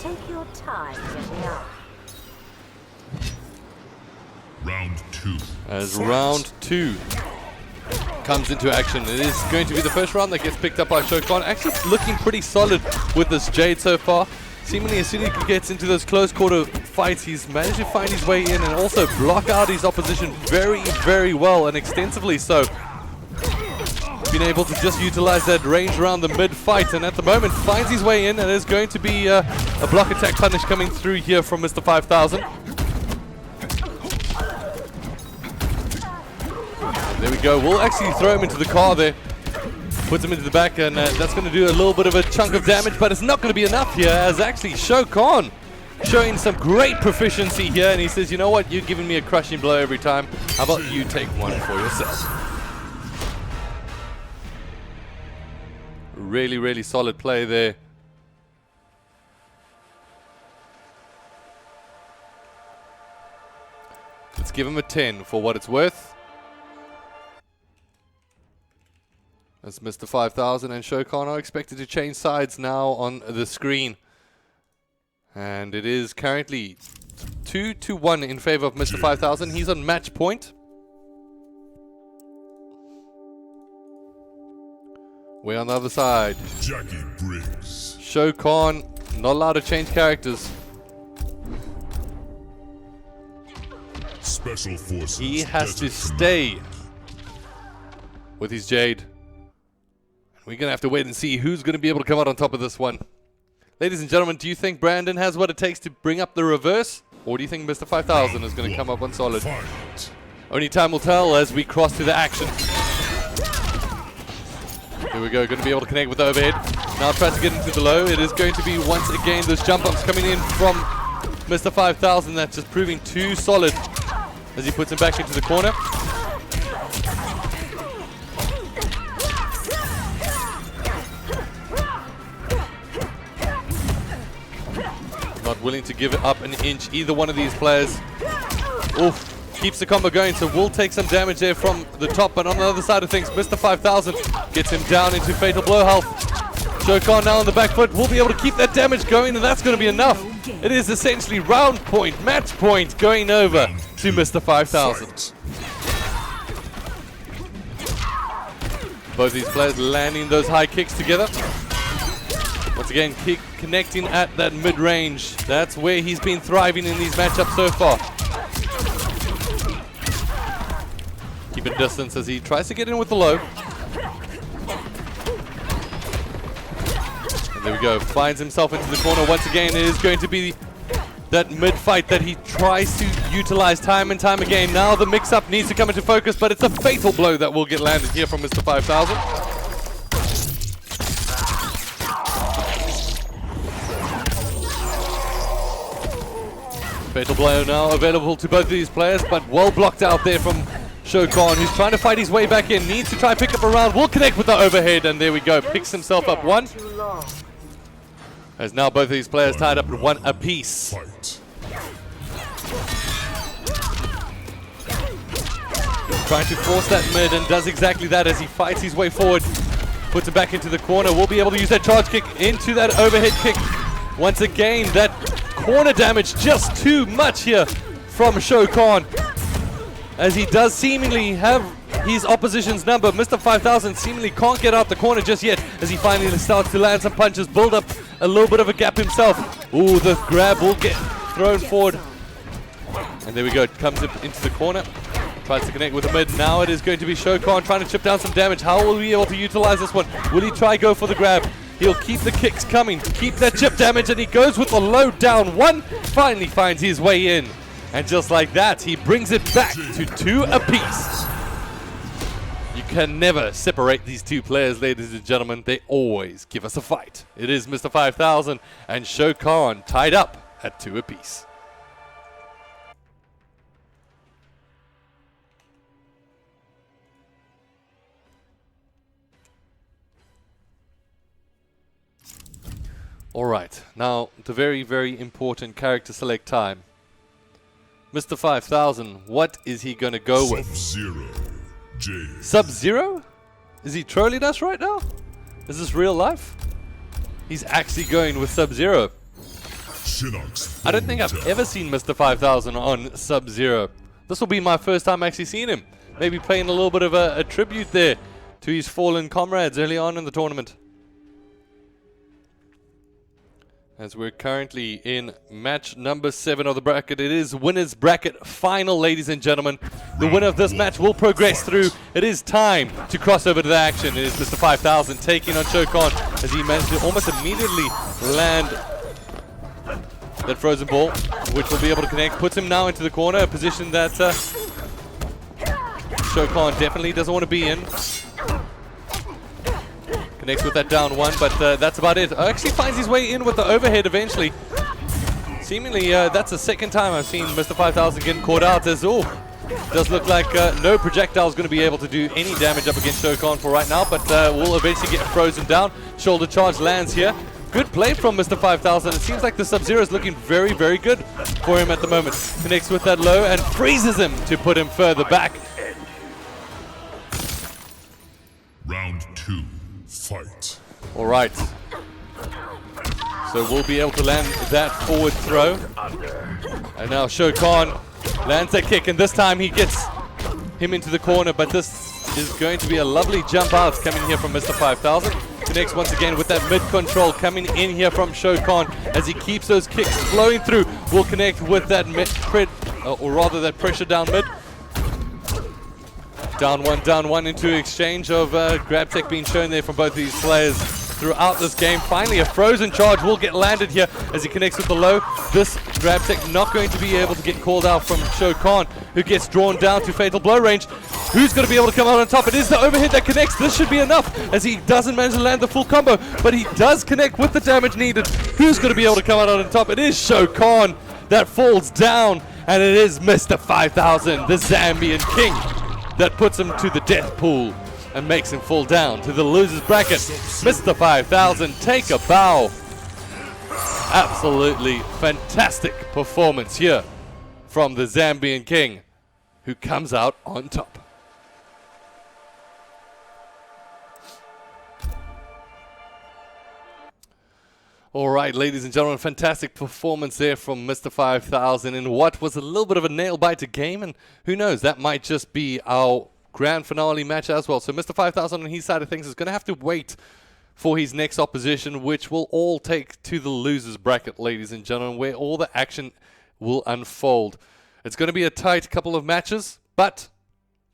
S13: Take your time getting up.
S1: Round 2.
S7: As round 2 comes into action. It is going to be the first round that gets picked up by Shokan. Actually looking pretty solid with this Jade so far. Seemingly as soon as he gets into those close quarter fights, he's managed to find his way in and also block out his opposition very, very well and extensively so. Been able to just utilize that range around the mid-fight, and at the moment finds his way in, and there's going to be a block attack punish coming through here from Mr. 5000. There we go. We'll actually throw him into the car there. Puts him into the back, and that's going to do a little bit of a chunk of damage, but it's not going to be enough here, as actually Shokan showing some great proficiency here, and he says, you know what, you're giving me a crushing blow every time. How about you take one for yourself? Really, really solid play there. Let's give him a 10 for what it's worth. As Mr. 5000 and Shokan are expected to change sides now on the screen. And it is currently 2-1 in favor of Mr. 5000. He's on match point. Way on the other side.
S1: Jackie Briggs.
S7: Shokan not allowed to change characters.
S1: Special Forces.
S7: He has to stay with his Jade. We're going to have to wait and see who's going to be able to come out on top of this one. Ladies and gentlemen, do you think Brandon has what it takes to bring up the reverse? Or do you think Mr. 5000 is going to come up on solid? Only time will tell as we cross to the action. Here we go, going to be able to connect with the overhead. Now tries to get into the low. It is going to be once again those jump ups coming in from Mr. 5000. That's just proving too solid as he puts him back into the corner. Not willing to give it up an inch, either one of these players. Oof, keeps the combo going, so will take some damage there from the top, but on the other side of things, Mr. 5000 gets him down into fatal blow health. Shokan now on the back foot will be able to keep that damage going, and that's going to be enough. It is essentially round point, match point, going over to Mr. 5000. Both these players landing those high kicks together. Once again, kick connecting at that mid-range. That's where he's been thriving in these matchups so far. Keeping distance as he tries to get in with the low. And there we go, finds himself into the corner. Once again, it is going to be that mid-fight that he tries to utilize time and time again. Now the mix-up needs to come into focus, but it's a fatal blow that will get landed here from Mr. 5000. Fatal blow now available to both of these players, but well blocked out there from Shokan, who's trying to fight his way back in. Needs to try and pick up a round. Will connect with the overhead, and there we go. Picks himself up one. As now both of these players tied up at one apiece. Trying to force that mid, and does exactly that as he fights his way forward. Puts it back into the corner. Will be able to use that charge kick into that overhead kick. Once again, that corner damage just too much here from Shokan, as he does seemingly have his opposition's number. Mr. 5000 seemingly can't get out the corner just yet as he finally starts to land some punches, build up a little bit of a gap himself. Ooh, the grab will get thrown forward. And there we go, it comes into the corner. Tries to connect with the mid. Now it is going to be Shokan trying to chip down some damage. How will he be able to utilize this one? Will he try go for the grab? He'll keep the kicks coming, keep that chip damage, and he goes with the low down one. Finally finds his way in. And just like that, he brings it back to 2 apiece. You can never separate these two players, ladies and gentlemen. They always give us a fight. It is Mr. 5000 and Shokan tied up at 2 apiece. Alright, now the very, very important character select time. Mr. 5000, what is he going to go with?
S1: Sub-Zero.
S7: Sub-Zero? Is he trolling us right now? Is this real life? He's actually going with Sub-Zero. I don't think I've ever seen Mr. 5000 on Sub-Zero. This will be my first time actually seeing him. Maybe playing a little bit of a tribute there to his fallen comrades early on in the tournament. As we're currently in match number 7 of the bracket. It is winner's bracket final, ladies and gentlemen. The winner of this match will progress through. It is time to cross over to the action. It is Mr. 5000 taking on Shokan as he managed to almost immediately land that frozen ball, which will be able to connect. Puts him now into the corner, a position that Shokan definitely doesn't want to be in. Connects with that down one, but that's about it. Actually finds his way in with the overhead eventually. Seemingly, that's the second time I've seen Mr. 5000 getting caught out as, does look like no projectile is going to be able to do any damage up against Shokan for right now, but will eventually get frozen down. Shoulder charge lands here. Good play from Mr. 5000. It seems like the Sub-Zero is looking very, very good for him at the moment. Connects with that low and freezes him to put him further back.
S1: Round 2, fight.
S7: All right. So we'll be able to land that forward throw. And now Shokan lands that kick, and this time he gets him into the corner, but this is going to be a lovely jump out coming here from Mr. 5000. Connects once again with that mid control coming in here from Shokan as he keeps those kicks flowing through. Will connect with that mid, or rather that pressure down mid. Down one into exchange of grab tech being shown there from both these players throughout this game. Finally, a frozen charge will get landed here as he connects with the low. This grab tech not going to be able to get called out from Shokan, who gets drawn down to fatal blow range. Who's going to be able to come out on top? It is the overhead that connects. This should be enough as he doesn't manage to land the full combo, but he does connect with the damage needed. Who's going to be able to come out on top? It is Shokan that falls down, and it is Mr. 5000, the Zambian king, that puts him to the death pool and makes him fall down to the loser's bracket. Mr. 5000, take a bow. Absolutely fantastic performance here from the Zambian king, who comes out on top. All right, ladies and gentlemen, fantastic performance there from Mr. 5000 in what was a little bit of a nail-biter game, and who knows, that might just be our grand finale match as well. So Mr. 5000 on his side of things is going to have to wait for his next opposition, which will all take to the losers bracket, ladies and gentlemen, where all the action will unfold. It's going to be a tight couple of matches, but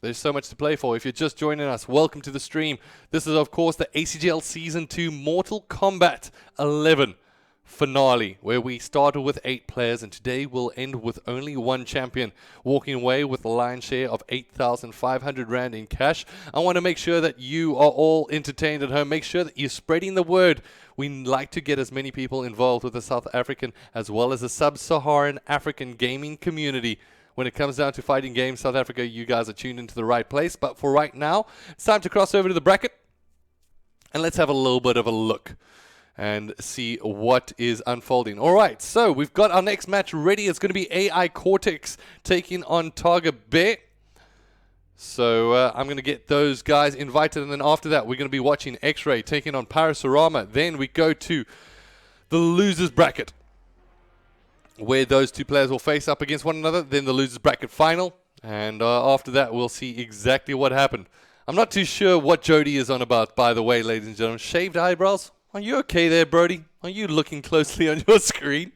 S7: there's so much to play for. If you're just joining us, welcome to the stream. This is, of course, the ACGL Season 2 Mortal Kombat 11 finale, where we started with 8 players, and today we'll end with only 1 champion, walking away with a lion's share of 8,500 Rand in cash. I want to make sure that you are all entertained at home. Make sure that you're spreading the word. We like to get as many people involved with the South African as well as the Sub-Saharan African gaming community. When it comes down to fighting games, South Africa, you guys are tuned into the right place. But for right now, it's time to cross over to the bracket. And let's have a little bit of a look and see what is unfolding. All right, so we've got our next match ready. It's going to be AI Cortex taking on Targa Bear. So I'm going to get those guys invited. And then after that, we're going to be watching X-Ray taking on Parasurama. Then we go to the losers bracket, where those 2 players will face up against one another, then the losers bracket final, and after that we'll see exactly what happened. I'm not too sure what Jody is on about, by the way, ladies and gentlemen. Shaved eyebrows? Are you okay there, Brody? Are you looking closely on your screen?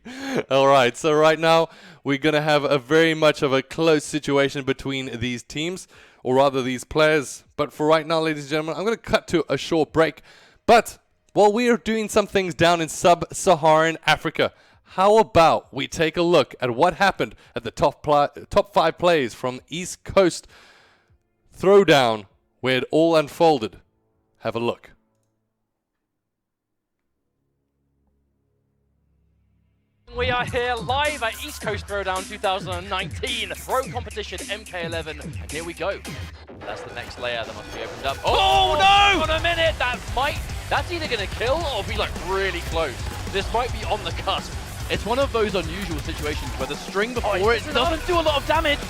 S7: Alright, so right now we're going to have a very much of a close situation between these teams, or rather these players. But for right now, ladies and gentlemen, I'm going to cut to a short break. But while we are doing some things down in Sub-Saharan Africa, how about we take a look at what happened at the top 5 plays from East Coast Throwdown, where it all unfolded. Have a look.
S2: We are here live at East Coast Throwdown 2019 Pro Competition MK11, and here we go. That's the next layer that must be opened up. Oh no! On a minute, that's either gonna kill or be like really close. This might be on the cusp. It's one of those unusual situations where the string before it doesn't do a lot of damage.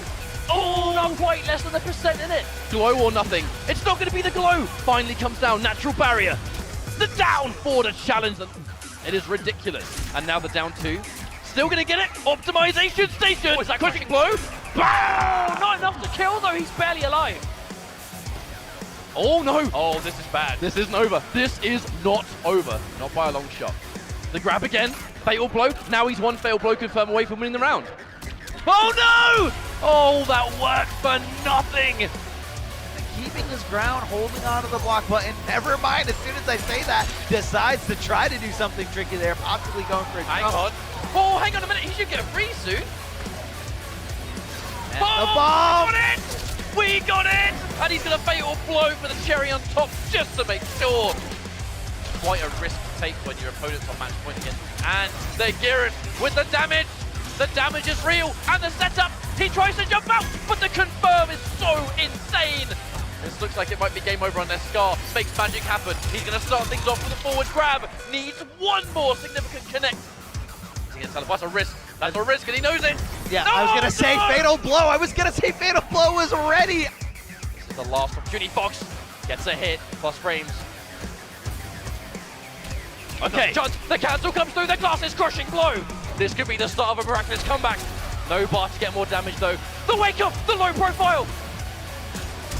S2: Oh, not quite, less than 1% in it. Glow or nothing. It's not going to be the glow. Finally comes down, natural barrier. The down 4 to challenge them. It is ridiculous. And now the down 2. Still going to get it. Optimization station. Is that crushing blow? Bow! Not enough to kill, though. He's barely alive. Oh, no. Oh, this is bad. This isn't over. This is not over. Not by a long shot. The grab again. Fatal blow. Now he's 1 fatal blow confirm away from winning the round. Oh no! Oh, that worked for nothing.
S5: Keeping his ground, holding onto the block button. Never mind, as soon as I say that, decides to try to do something tricky there, possibly going for a
S2: hang on. Oh, hang on a minute. He should get a free soon.
S5: And the bomb!
S2: We got it! We got it! And he's going to fatal blow for the cherry on top just to make sure. quite a risk to take when your opponent's on match point again. And the Garen with the damage. The damage is real, and the setup. He tries to jump out, but the confirm is so insane. This looks like it might be game over on their Scar. Makes magic happen. He's going to start things off with a forward grab. Needs one more significant connect. That's a risk. That's a risk, and he knows it.
S5: Yeah,
S2: no,
S5: I was going to say Fatal Blow. I was going to say Fatal Blow was ready.
S2: This is the last opportunity. Fox gets a hit, plus frames. Okay, chance. The cancel comes through. The glass is crushing blow. This could be the start of a miraculous comeback. No bar to get more damage though. The wake up, the low profile.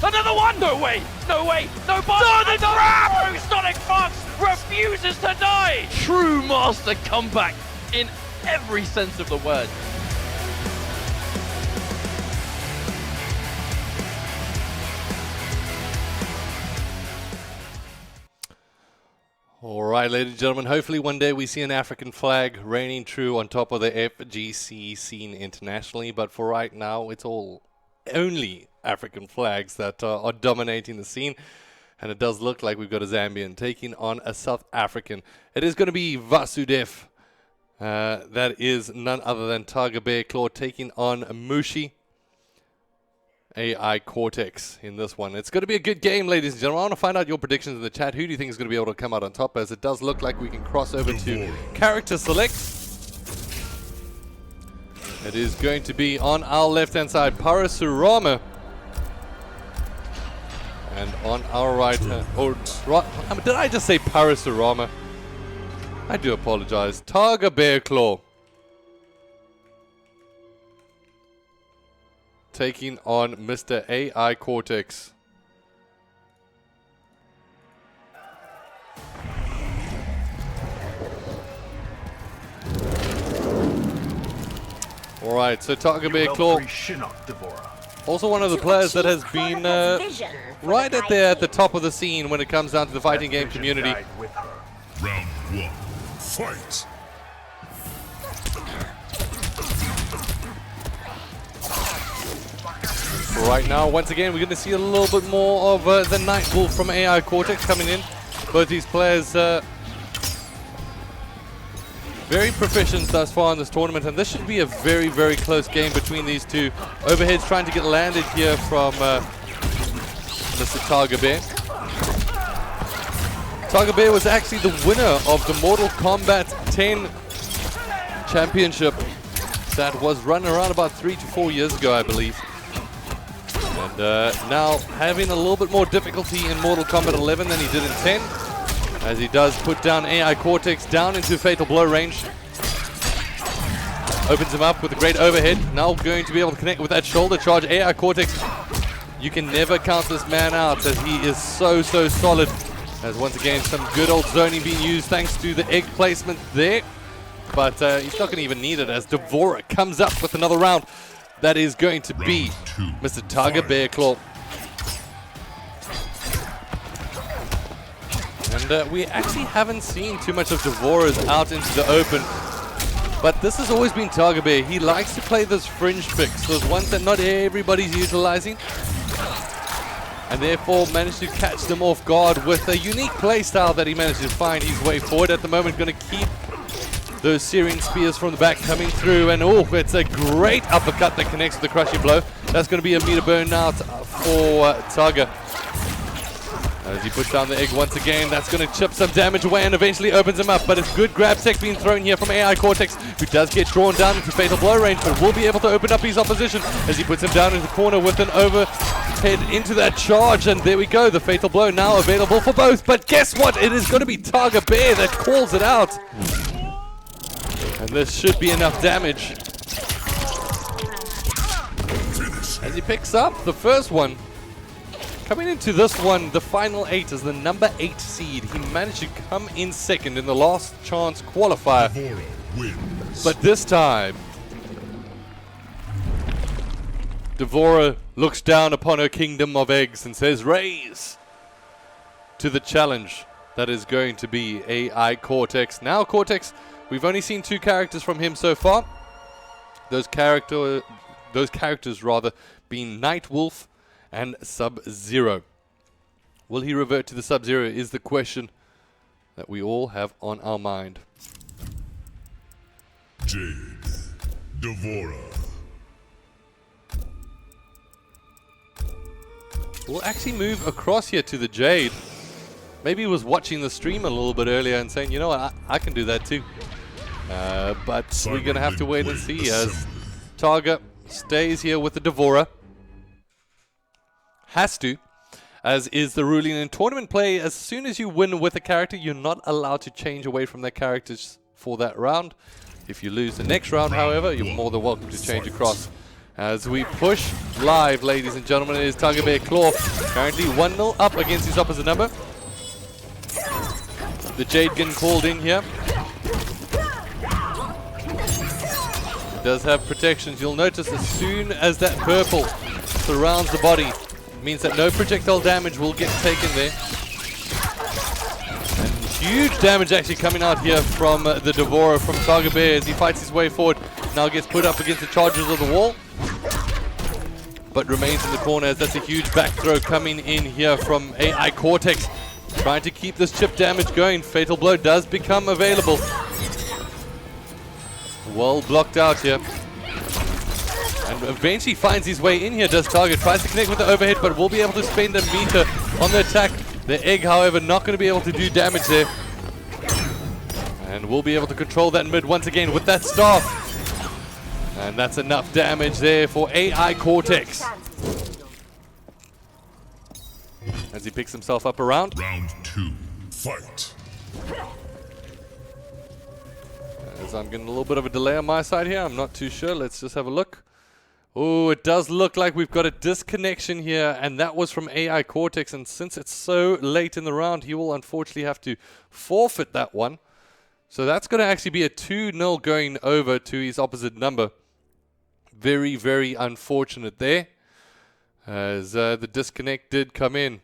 S2: Another one. No way, no way, no bar. No, the grab. Sonic Fox refuses to die. True master comeback in every sense of the word.
S7: All right, ladies and gentlemen, hopefully one day we see an African flag reigning true on top of the FGC scene internationally, but for right now, it's all only African flags that are dominating the scene, and it does look like we've got a Zambian taking on a South African. It is going to be Vasudev. That is none other than Tiger Bear Claw taking on Mushi. AI Cortex in this one. It's going to be a good game, ladies and gentlemen. I want to find out your predictions in the chat. Who do you think is going to be able to come out on top, as it does look like we can cross over to character select. It is going to be on our left-hand side, Parasurama. And on our right hand, did I just say Parasurama? I do apologize. Tiger Bear Claw. Taking on Mr. AI Cortex. Alright, so Tiger Bear Claw. Also one of the players that has been right at the top of the scene when it comes down to the fighting game community.
S1: Round one, fight!
S7: Right now, once again, we're going to see a little bit more of the Night Wolf from AI Cortex coming in. Both these players very proficient thus far in this tournament, and this should be a very, very close game between these two. Overheads trying to get landed here from Mr. Tiger Bear. Tiger Bear was actually the winner of the Mortal Kombat 10 championship that was run around about 3 to 4 years ago, I believe. And now having a little bit more difficulty in Mortal Kombat 11 than he did in 10, as he does put down AI Cortex down into Fatal Blow range. Opens him up with a great overhead. Now going to be able to connect with that shoulder charge. AI Cortex, you can never count this man out, as he is so solid. As once again, some good old zoning being used thanks to the egg placement there. But he's not going to even need it, as Devora comes up with another round. That is going to be Mr. Tiger Bear Claw. And we actually haven't seen too much of Devora's out into the open. But this has always been Tiger Bear. He likes to play those fringe picks, those ones that not everybody's utilizing. And therefore managed to catch them off guard with a unique playstyle that he managed to find his way forward. At the moment, going to keep those searing spears from the back coming through, and oh, it's a great uppercut that connects with the crushing blow. That's going to be a meter burn out for Tiger. As he puts down the egg once again, that's going to chip some damage away and eventually opens him up. But it's good grab tech being thrown here from AI Cortex, who does get drawn down into Fatal Blow range, but will be able to open up his opposition as he puts him down in the corner with an overhead into that charge. And there we go, the Fatal Blow now available for both. But guess what? It is going to be Tiger Bear that calls it out. And this should be enough damage. As he picks up the first one. Coming into this one, the final 8 is the number 8 seed. He managed to come in second in the last chance qualifier. But this time, Devora looks down upon her kingdom of eggs and says, raise to the challenge that is going to be AI Cortex. Now Cortex, we've only seen 2 characters from him so far. Those characters being Night Wolf and Sub-Zero. Will he revert to the Sub-Zero is the question. that we all have on our mind.
S1: Jade. Devora.
S7: We'll actually move across here to the Jade. Maybe he was watching the stream a little bit earlier and saying, you know what, I can do that too. But we're going to have to wait and see as Targa stays here with the Devora. Has to, as is the ruling in tournament play. As soon as you win with a character, you're not allowed to change away from their characters for that round. If you lose the next round, however, you're more than welcome to change across. As we push live, ladies and gentlemen, it is Targa Bear Claw, currently 1-0 up against his opposite number. The Jade getting called in here. It does have protections. You'll notice as soon as that purple surrounds the body, it means that no projectile damage will get taken there. And huge damage actually coming out here from the Devora from Targa Bear as he fights his way forward. Now gets put up against the charges of the wall, but remains in the corner as that's a huge back throw coming in here from AI Cortex. Trying to keep this chip damage going. Fatal Blow does become available. Well blocked out here. And eventually finds his way in here, does Targa. Tries to connect with the overhead, but will be able to spend a meter on the attack. The egg, however, not going to be able to do damage there. And will be able to control that mid once again with that staff. And that's enough damage there for AI Cortex. As he picks himself up around.
S1: Round 2, fight.
S7: As I'm getting a little bit of a delay on my side here, I'm not too sure. Let's just have a look. Oh, it does look like we've got a disconnection here, and that was from AI Cortex. And since it's so late in the round, he will unfortunately have to forfeit that one. So that's going to actually be a 2-0 going over to his opposite number. Very, very unfortunate there, as the disconnect did come in.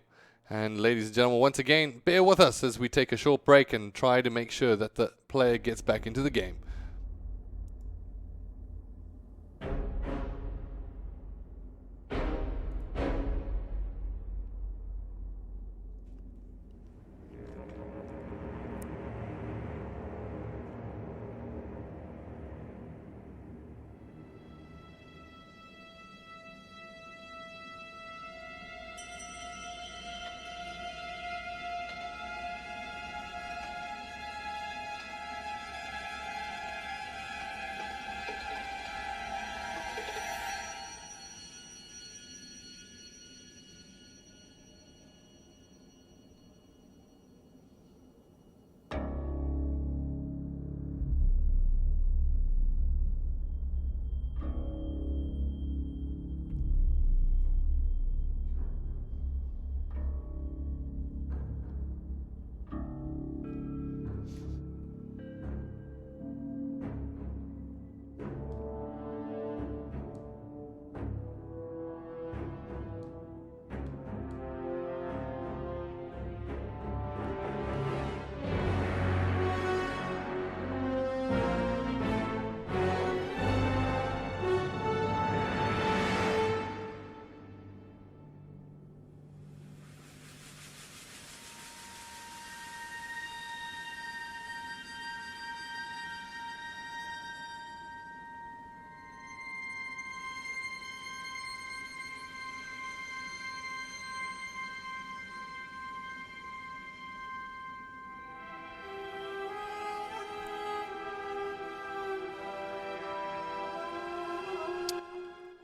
S7: And ladies and gentlemen, once again, bear with us as we take a short break and try to make sure that the player gets back into the game.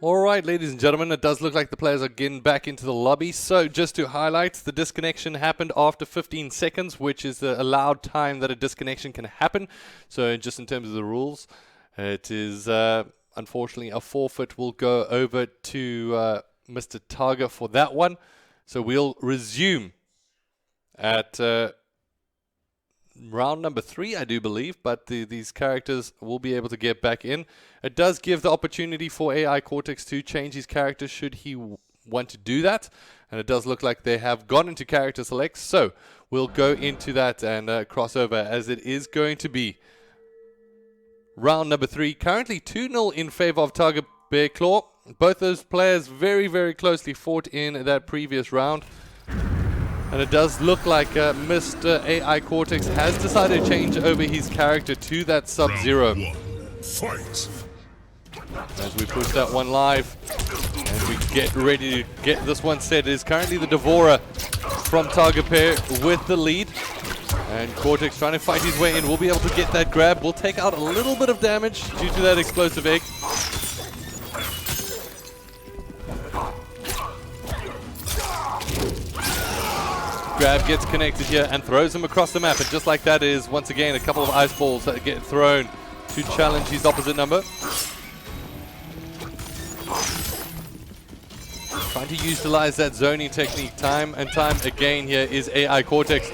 S7: Alright, ladies and gentlemen, it does look like the players are getting back into the lobby. So just to highlight, the disconnection happened after 15 seconds, which is the allowed time that a disconnection can happen. So just in terms of the rules, it is unfortunately a forfeit will go over to Mr. Targa for that one. So we'll resume at round number 3, I do believe, but these characters will be able to get back in. It does give the opportunity for AI Cortex to change his character should he want to do that, and it does look like they have gone into character select, so we'll go into that and cross over, as it is going to be round number 3. Currently 2-0 in favor of Targa Bear Claw. Both those players very, very closely fought in that previous round. And it does look like Mr. AI Cortex has decided to change over his character to that Sub-Zero.
S1: Fight!
S7: As we push that one live, and we get ready to get this one set. It is currently the Devourer from Target Pair with the lead. And Cortex trying to fight his way in. Will be able to get that grab. Will take out a little bit of damage due to that explosive egg. Grab gets connected here and throws him across the map. And just like that is, once again, a couple of ice balls that get thrown to challenge his opposite number. Trying to utilize that zoning technique time and time again here is AI Cortex.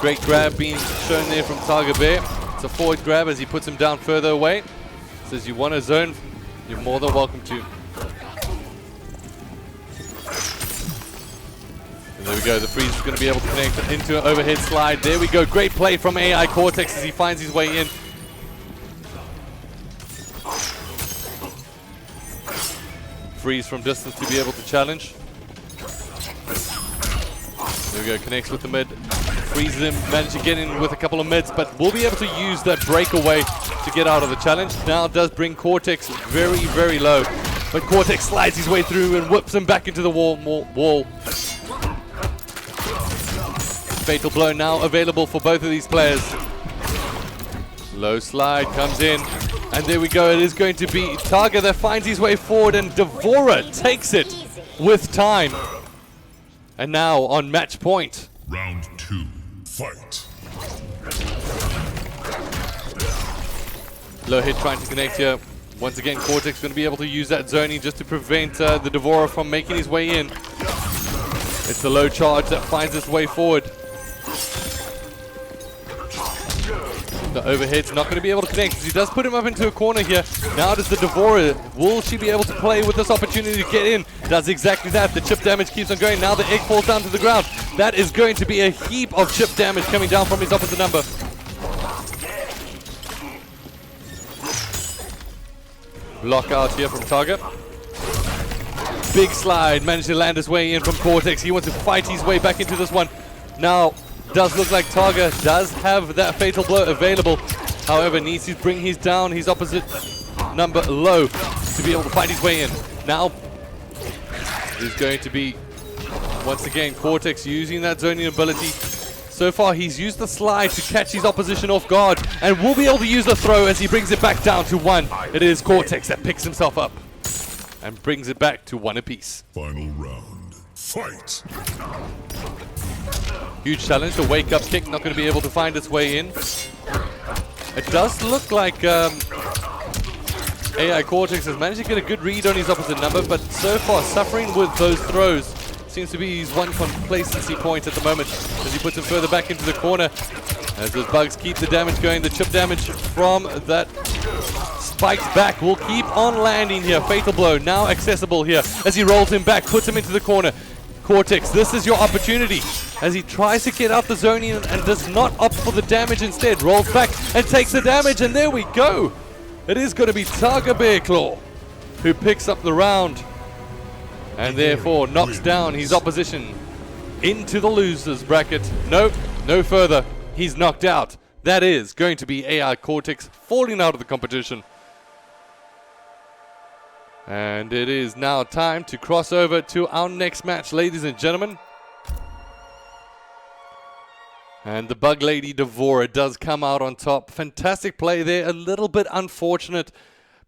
S7: Great grab being shown there from Target Bear. It's a forward grab as he puts him down further away. Says you want a zone, you're more than welcome to. And there we go, the freeze is going to be able to connect into an overhead slide. There we go, great play from AI Cortex as he finds his way in. Freeze from distance to be able to challenge. There we go, connects with the mid. Freezes him, managed to get in with a couple of mids, but will be able to use that breakaway to get out of the challenge. Now does bring Cortex very, very low. But Cortex slides his way through and whips him back into the wall. Fatal blow now available for both of these players. Low slide comes in. And there we go, it is going to be Targa that finds his way forward, and Devourer takes it with time. And now on match point.
S1: Round 2, fight.
S7: Low hit trying to connect here. Once again, Cortex going to be able to use that zoning just to prevent the Devourer from making his way in. It's the low charge that finds its way forward. The overhead's not going to be able to connect because he does put him up into a corner here. Now does the Devourer. Will she be able to play with this opportunity to get in? Does exactly that. The chip damage keeps on going. Now the egg falls down to the ground. That is going to be a heap of chip damage coming down from his opposite number. Block out here from Target. Big slide. Managed to land his way in from Cortex. He wants to fight his way back into this one. Now, does look like Targa does have that fatal blow available. However, needs to bring his down his opposite number low to be able to fight his way in. Now, is going to be, once again, Cortex using that zoning ability. So far, he's used the slide to catch his opposition off guard and will be able to use the throw as he brings it back down to 1. It is Cortex that picks himself up and brings it back to 1 apiece.
S1: Final round, fight.
S7: Huge challenge, the wake-up kick not going to be able to find its way in. It does look like AI Cortex has managed to get a good read on his opposite number, but so far suffering with those throws seems to be his one complacency point at the moment as he puts him further back into the corner. As those bugs keep the damage going, the chip damage from that spiked back will keep on landing here. Fatal blow now accessible here as he rolls him back, puts him into the corner. Cortex, this is your opportunity as he tries to get out the zoning and does not opt for the damage, instead rolls back and takes the damage, and there we go. It is going to be Targa Bearclaw who picks up the round and therefore knocks down his opposition into the losers bracket. No further. He's knocked out. That is going to be AI Cortex falling out of the competition. And it is now time to cross over to our next match, ladies and gentlemen. And the Bug Lady Devourer does come out on top. Fantastic play there. A little bit unfortunate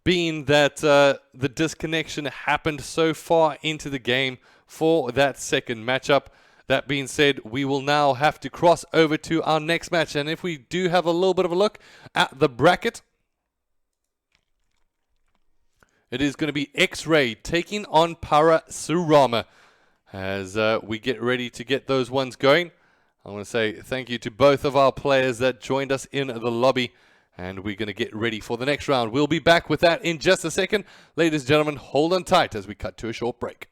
S7: being that the disconnection happened so far into the game for that second matchup. That being said, we will now have to cross over to our next match. And if we do have a little bit of a look at the bracket, it is going to be X-Ray taking on Parasurama as we get ready to get those ones going. I want to say thank you to both of our players that joined us in the lobby, and we're going to get ready for the next round. We'll be back with that in just a second. Ladies and gentlemen, hold on tight as we cut to a short break.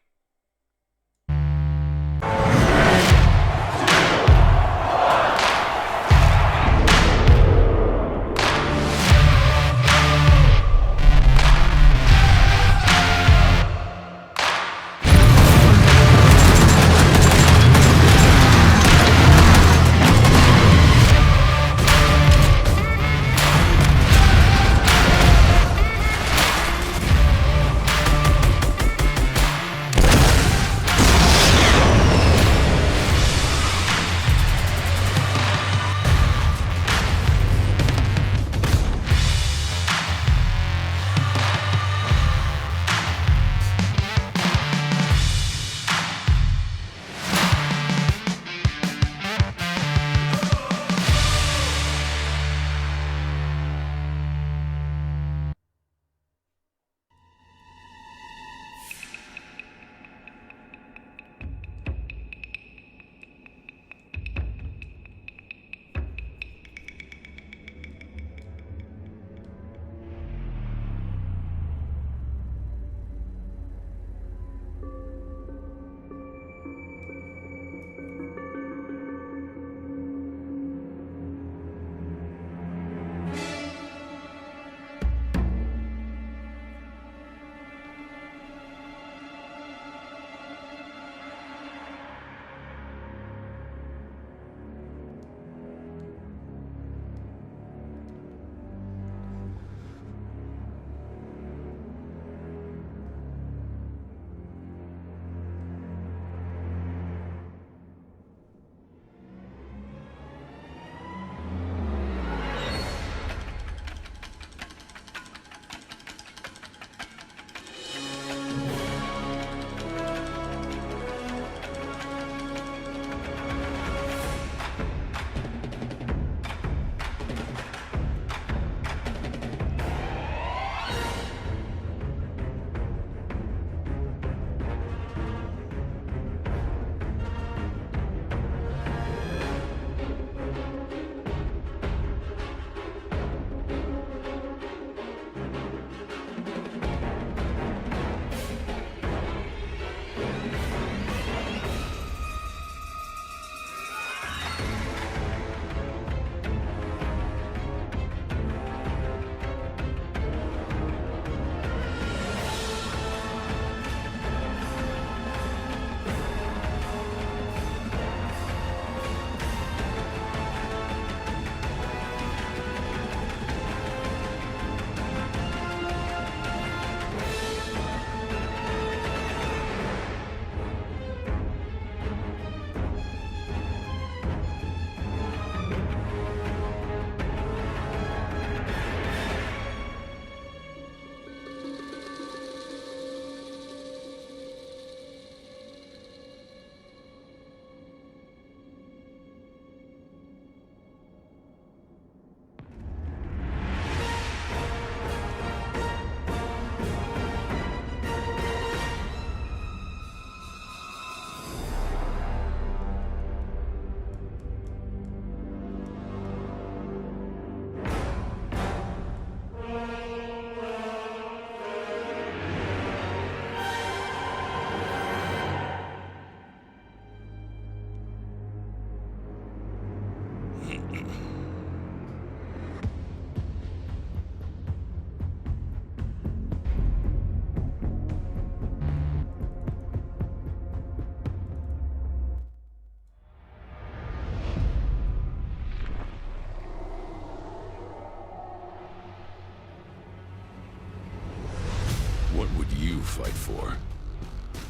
S6: fight for?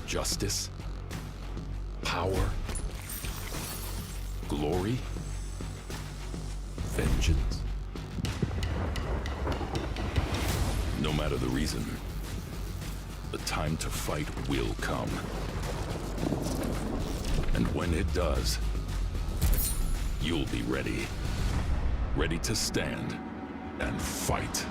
S6: Justice? Power? Glory? Vengeance? No matter the reason, the time to fight will come. And when it does, you'll be ready. Ready to stand and fight.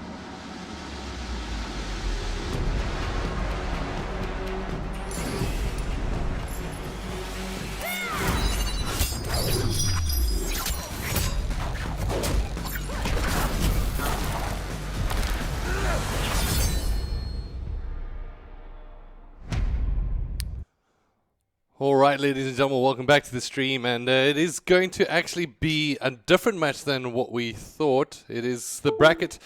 S7: Alright, ladies and gentlemen, welcome back to the stream, and it is going to actually be a different match than what we thought. It is the bracket.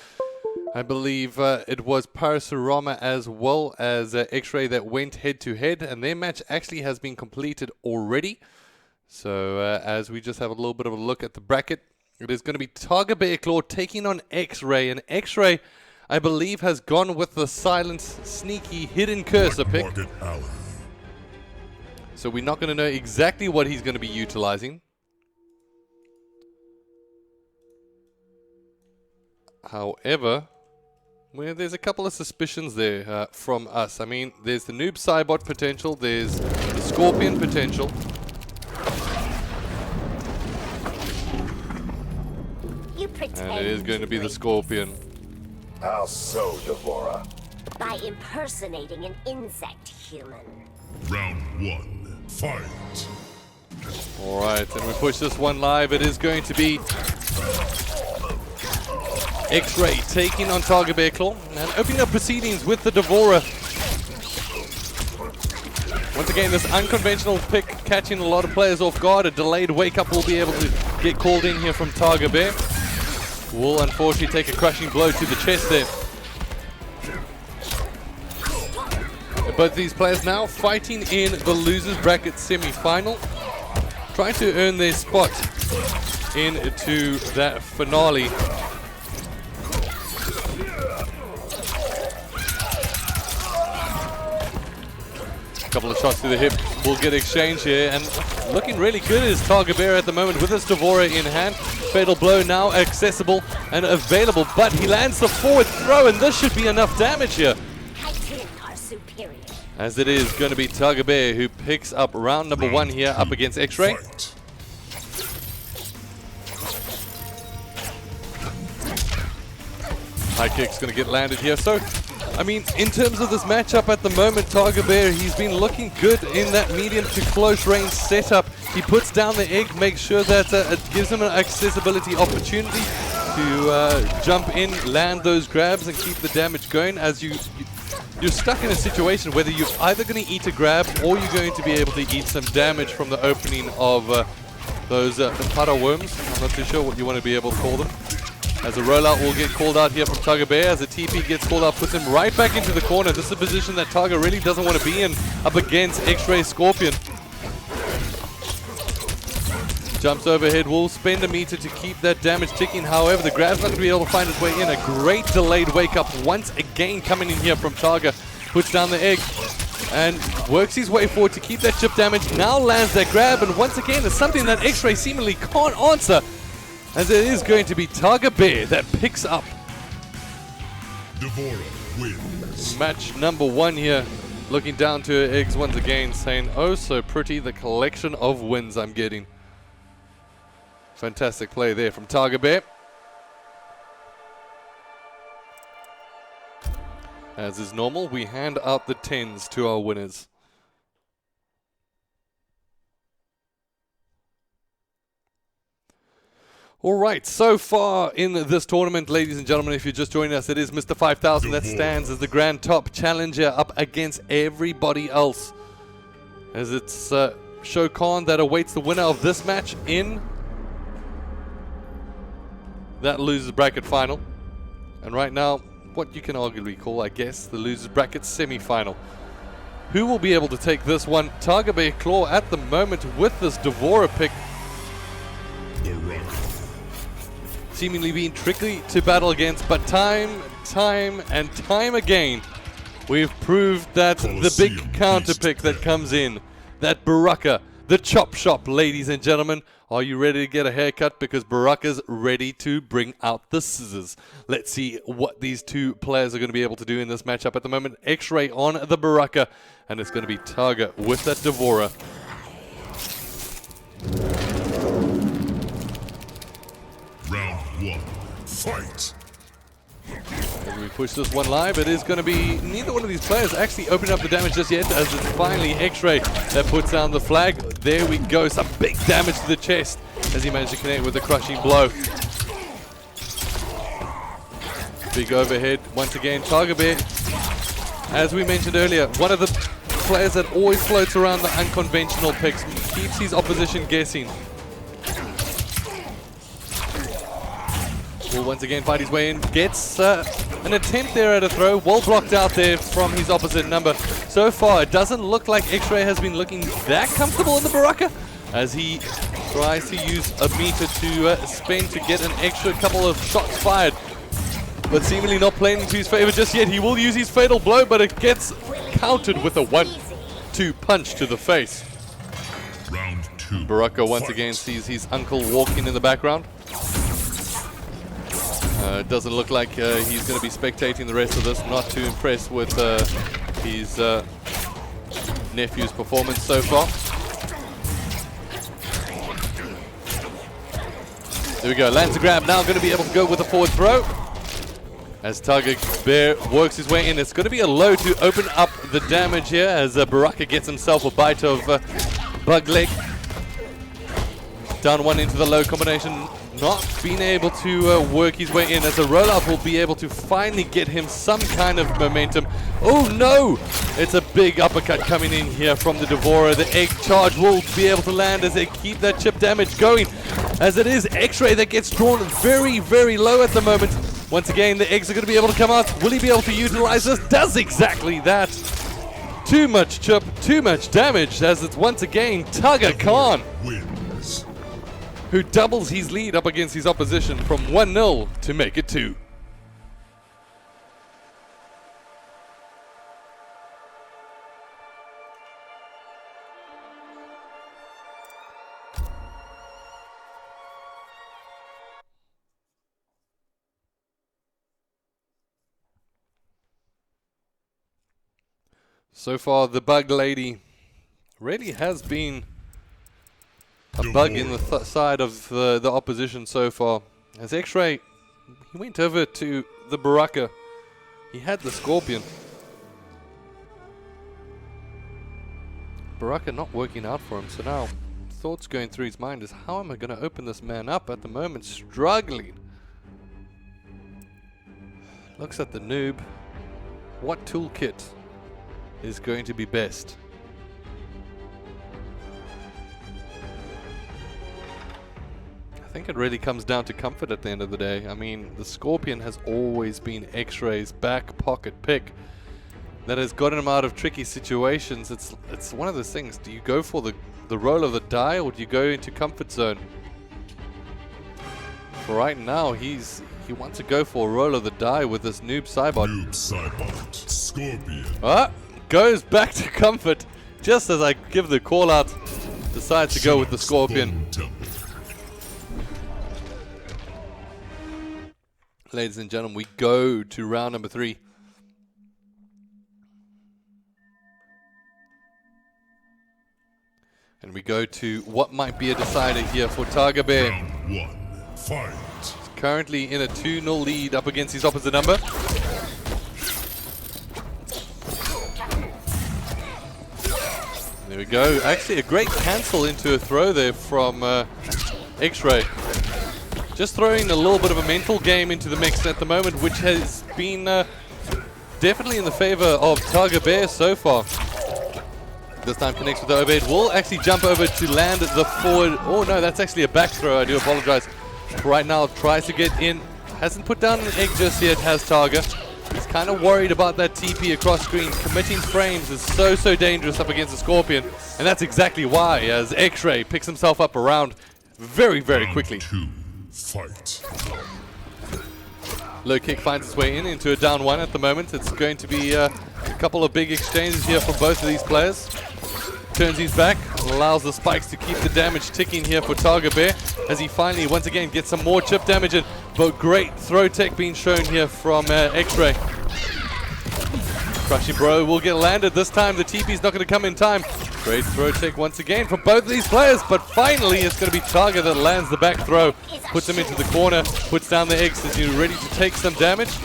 S7: I believe it was Parasurama as well as X-Ray that went head-to-head, and their match actually has been completed already. So as we just have a little bit of a look at the bracket, it is going to be Tiger Bear Claw taking on X-Ray, and X-Ray, I believe, has gone with the silent, sneaky, hidden cursor pick. So we're not going to know exactly what he's going to be utilizing. However, well, there's a couple of suspicions there from us. I mean, there's the Noob Cybot potential, there's the Scorpion potential.
S13: You pretend
S7: And it is going to be the Scorpion.
S1: How so, Devora?
S13: by impersonating an insect human.
S1: Round 1, fight.
S7: Alright, and we push this one live. It is going to be X-Ray taking on Tiger Bear Claw and opening up proceedings with the Devora. Once again, this unconventional pick catching a lot of players off guard. A delayed wake-up will be able to get called in here from Tiger Bear. Will unfortunately take a crushing blow to the chest there. Both these players now fighting in the losers bracket semi-final, trying to earn their spot into that finale. A couple of shots to the hip will get exchanged here, and looking really good is Tiger Bear at the moment with his Devora in hand. Fatal blow now accessible and available, but he lands the forward throw, and this should be enough damage here. As it is going to be Tiger Bear who picks up round number 1 here up against X-Ray. High kick's going to get landed here. So, I mean, in terms of this matchup at the moment, Tiger Bear, he's been looking good in that medium to close range setup. He puts down the egg, makes sure that it gives him an accessibility opportunity to jump in, land those grabs, and keep the damage going as you're stuck in a situation whether you're either going to eat a grab or you're going to be able to eat some damage from the opening of those para worms. I'm not too sure what you want to be able to call them. As a rollout will get called out here from Tiger Bear. As the TP gets called out, puts him right back into the corner. This is a position that Tiger really doesn't want to be in up against X-Ray Scorpion. Jumps overhead, will spend a meter to keep that damage ticking. However, the grab's not going to be able to find his way in. A great delayed wake up once again coming in here from Tiger. Puts down the egg and works his way forward to keep that chip damage. Now lands that grab, and once again, it's something that X-Ray seemingly can't answer, as it is going to be Tiger Bear that picks up
S1: Devora wins.
S7: match number 1 here. Looking down to her eggs once again, saying, oh so pretty, the collection of wins I'm getting. Fantastic play there from Tiger Bear. As is normal, we hand out the 10s to our winners. Alright, so far in this tournament, ladies and gentlemen, if you're just joining us, it is Mr. 5000 that stands as the grand top challenger up against everybody else. As it's Shao Kahn that awaits the winner of this match in that losers bracket final. And right now, what you can arguably call, I guess, the losers bracket semi-final. Who will be able to take this one? Tiger Bear Claw at the moment with this Devora pick. Seemingly being tricky to battle against, but time and time again, We've proved that the big counter pick that comes in, that Baraka, the chop shop, ladies and gentlemen. Are you ready to get a haircut? Because Baraka's ready to bring out the scissors. Let's see what these two players are going to be able to do in this matchup. At the moment, X-Ray on the Baraka, and it's going to be Targa with that Devourer.
S1: Round 1. Fight!
S7: As we push this one live, it is going to be neither one of these players actually opening up the damage just yet, as it's finally X-Ray that puts down the flag. There we go, some big damage to the chest as he managed to connect with a crushing blow. Big overhead once again. Targa Bear, as we mentioned earlier, one of the players that always floats around the unconventional picks, keeps his opposition guessing. Will once again fight his way in, gets an attempt there at a throw, well blocked out there from his opposite number. So far, it doesn't look like X-Ray has been looking that comfortable in the Baraka, as he tries to use a meter to spend to get an extra couple of shots fired. But seemingly not playing into his favor just yet. He will use his fatal blow, but it gets countered with a 1-2 punch to the face.
S1: Round 2.
S7: Baraka once again sees his uncle walking in the background. It doesn't look like he's going to be spectating the rest of this. Not too impressed with his nephew's performance so far. There we go, lands a grab, now going to be able to go with a forward throw. As Targa Bear works his way in, it's going to be a low to open up the damage here, as Baraka gets himself a bite of Bug Leg. Down one into the low combination, not being able to work his way in, as a rollout will be able to finally get him some kind of momentum. Oh no! It's a big uppercut coming in here from the Devourer. The egg charge will be able to land as they keep that chip damage going, as it is X-Ray that gets drawn very, very low at the moment. Once again, the eggs are going to be able to come out. Will he be able to utilize this? Does exactly that. Too much chip, too much damage, as it's once again Targa Khan who doubles his lead up against his opposition from 1-0 to make it 2. So far, the Bug Lady really has been a bug in the side of the opposition so far. As X-Ray, he went over to the Baraka. He had the Scorpion. Baraka not working out for him, so now thoughts going through his mind is, how am I going to open this man up? At the moment, struggling. Looks at the noob. What toolkit is going to be best? I think it really comes down to comfort at the end of the day. I mean, the Scorpion has always been X-Ray's back pocket pick that has gotten him out of tricky situations. It's one of those things. Do you go for the roll of the die, or do you go into comfort zone? For right now, he wants to go for a roll of the die with this noob Cybot.
S1: Noob Cybot. Scorpion.
S7: Goes back to comfort just as I give the call out. Decides to go with the Scorpion. Ladies and gentlemen, we go to round number 3. And we go to what might be a decider here for Targa Bear.
S1: Round 1. Fight.
S7: He's currently in a 2-0 lead up against his opposite number. There we go. Actually, a great cancel into a throw there from X-Ray. Just throwing a little bit of a mental game into the mix at the moment, which has been definitely in the favor of Targa Bear so far. This time connects with the overhead. Will actually jump over to land the forward. Oh no, that's actually a back throw. I do apologize. Right now tries to get in. Hasn't put down an egg just yet, has Targa. He's kind of worried about that TP across screen. Committing frames is so dangerous up against the Scorpion. And that's exactly why, as X-Ray picks himself up around very quickly.
S1: Round 2. Fight.
S7: Low kick finds its way into a down 1 at the moment. It's going to be Couple of big exchanges here from both of these players. Turns his back, allows the spikes to keep the damage ticking here for Targa Bear as he finally once again gets some more chip damage in. But great throw tech being shown here from X-Ray. Crushing Bro will get landed this time. The TP's not going to come in time. Great throw tech once again from both of these players, but finally it's going to be Targa that lands the back throw, puts him into the corner, puts down the X as he's ready to take some damage.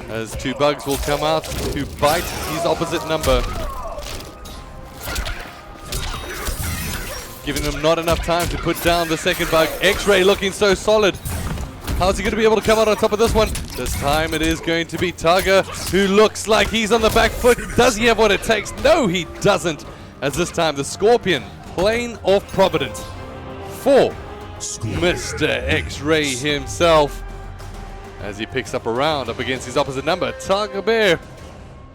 S7: As two bugs will come out to bite his opposite number. Giving him not enough time to put down the second bug. X-Ray looking so solid. How's he going to be able to come out on top of this one? This time it is going to be Targa, who looks like he's on the back foot. Does he have what it takes? No, he doesn't. As this time the Scorpion playing off Providence for Mr. X-Ray himself. As he picks up a round up against his opposite number, Targa Bear.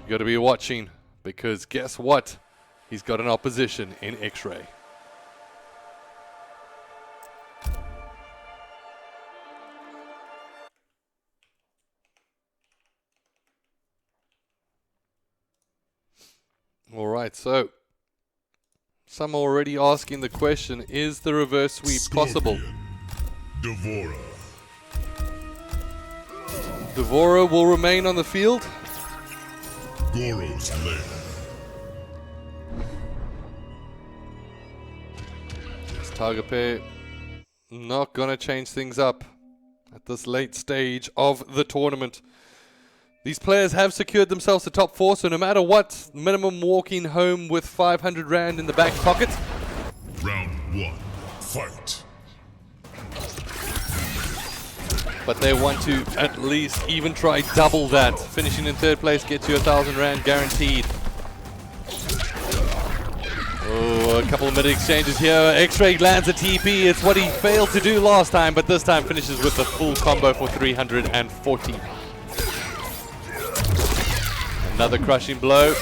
S7: You got to be watching, because guess what? He's got an opposition in X-Ray. All right, so some are already asking the question, is the reverse sweep possible?
S1: Devora.
S7: Devora will remain on the field.
S1: Goro's lair.
S7: Targa Bear not going to change things up at this late stage of the tournament. These players have secured themselves the top 4, so no matter what, minimum walking home with 500 Rand in the back pocket.
S1: Round 1, fight.
S7: But they want to at least even try double that. Finishing in 3rd place gets you 1,000 Rand guaranteed. Oh, a couple of mid exchanges here. X-Ray lands a TP. It's what he failed to do last time, but this time finishes with the full combo for 340. Another crushing blow.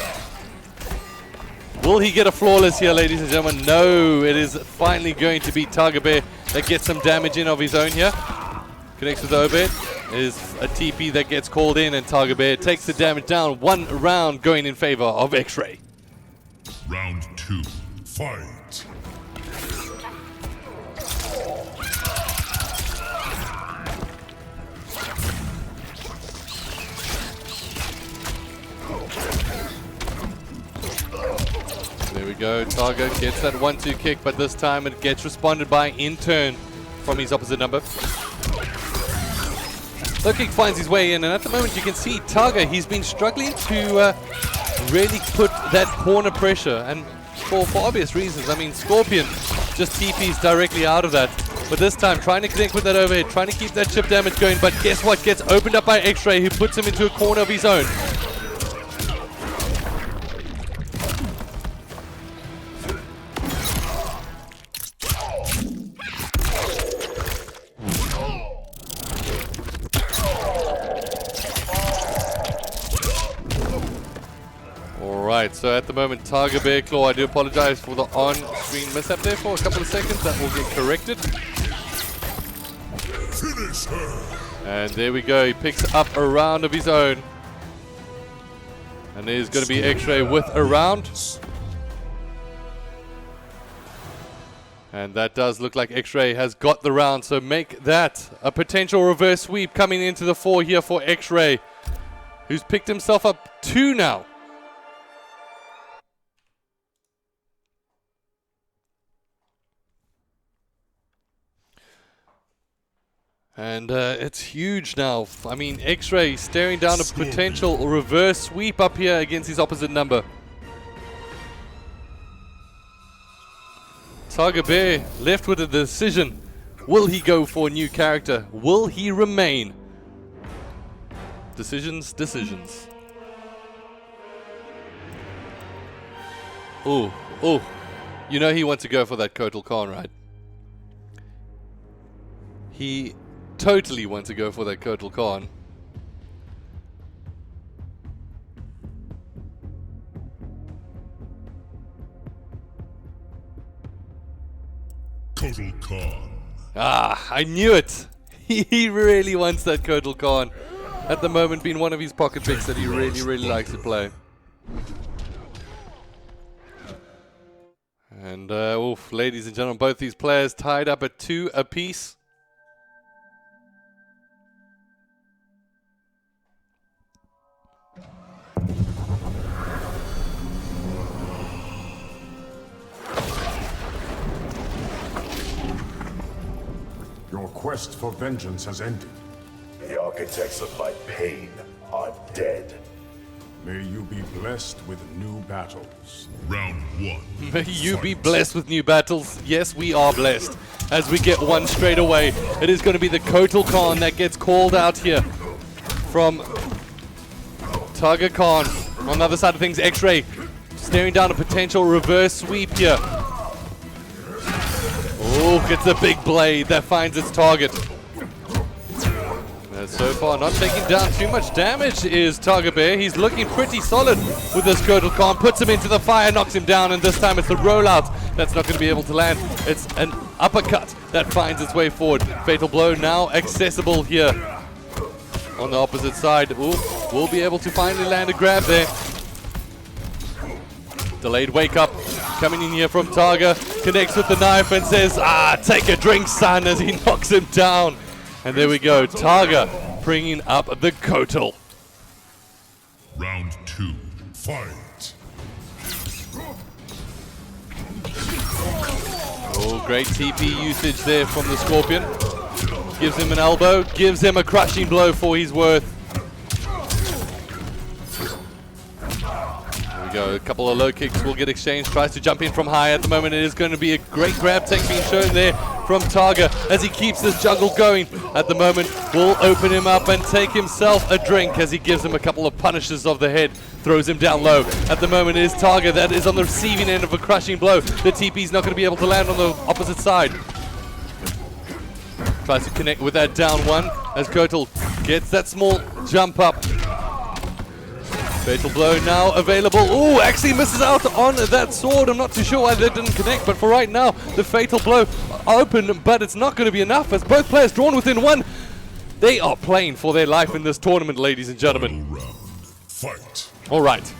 S7: Will he get a flawless here, ladies and gentlemen? No, it is finally going to be Targa Bear that gets some damage in of his own here. Connects with Obed. Is a TP that gets called in, and Targa Bear takes the damage down. 1 round going in favor of X-Ray.
S1: Round 2, fight.
S7: There we go. Targa gets that 1-2 kick, but this time it gets responded by in turn from his opposite number. Low kick finds his way in, and at the moment you can see Targa, he's been struggling to really put that corner pressure, and for obvious reasons. I mean, Scorpion just TPs directly out of that. But this time, trying to connect with that overhead, trying to keep that chip damage going, but guess what? Gets opened up by X-Ray, who puts him into a corner of his own. Alright, so at the moment, Targa Bear Claw, I do apologize for the on-screen mishap there for a couple of seconds. That will get corrected.
S1: Finish her.
S7: And there we go. He picks up a round of his own. And there's going to be X-Ray with a round. And that does look like X-Ray has got the round. So make that a potential reverse sweep coming into the 4 here for X-Ray, who's picked himself up 2 now. And it's huge now. I mean, X-Ray staring down a potential reverse sweep up here against his opposite number. Targa Bear left with a decision. Will he go for a new character? Will he remain? Decisions, decisions. Oh, oh. You know he wants to go for that Kotal Khan, right? He totally want to go for that Kotal Khan.
S1: Kotal Khan.
S7: Ah, I knew it. He really wants that Kotal Khan. At the moment, being one of his pocket picks that he really likes to play. And, oof, ladies and gentlemen, both these players tied up at 2 apiece.
S1: Your quest for vengeance has ended.
S14: The architects of my pain are dead.
S1: May you be blessed with new battles.
S6: Round 1.
S7: May you be blessed with new battles. Yes, we are blessed. As we get one straight away, it is going to be the Kotal Khan that gets called out here from Targa Khan. On the other side of things, X-Ray staring down a potential reverse sweep here. Oh, it's a big blade that finds its target. So far, not taking down too much damage is Targa Bear. He's looking pretty solid with this Kotal Khan. Puts him into the fire, knocks him down, and this time it's the rollout that's not going to be able to land. It's an uppercut that finds its way forward. Fatal Blow now accessible here on the opposite side. Ooh, will be able to finally land a grab there. Delayed wake up coming in here from Targa. Connects with the knife and says, take a drink, son, as he knocks him down. And there we go, Targa bringing up the Kotal.
S6: Round 2, fight.
S7: Oh, great TP usage there from the Scorpion. Gives him an elbow, gives him a crushing blow for his worth. There we go, a couple of low kicks will get exchanged. Tries to jump in from high. At the moment it is going to be a great grab tech being shown there from Targa as he keeps this juggle going. At the moment will open him up and take himself a drink as he gives him a couple of punishes of the head. Throws him down low. At the moment it is Targa that is on the receiving end of a crushing blow. The TP's not going to be able to land on the opposite side. Tries to connect with that down one as Kotal gets that small jump up. Fatal Blow now available. Ooh, actually misses out on that sword. I'm not too sure why that didn't connect, but for right now, the Fatal Blow open, but it's not going to be enough as both players drawn within one. They are playing for their life in this tournament, ladies and gentlemen.
S6: Fight.
S7: All right.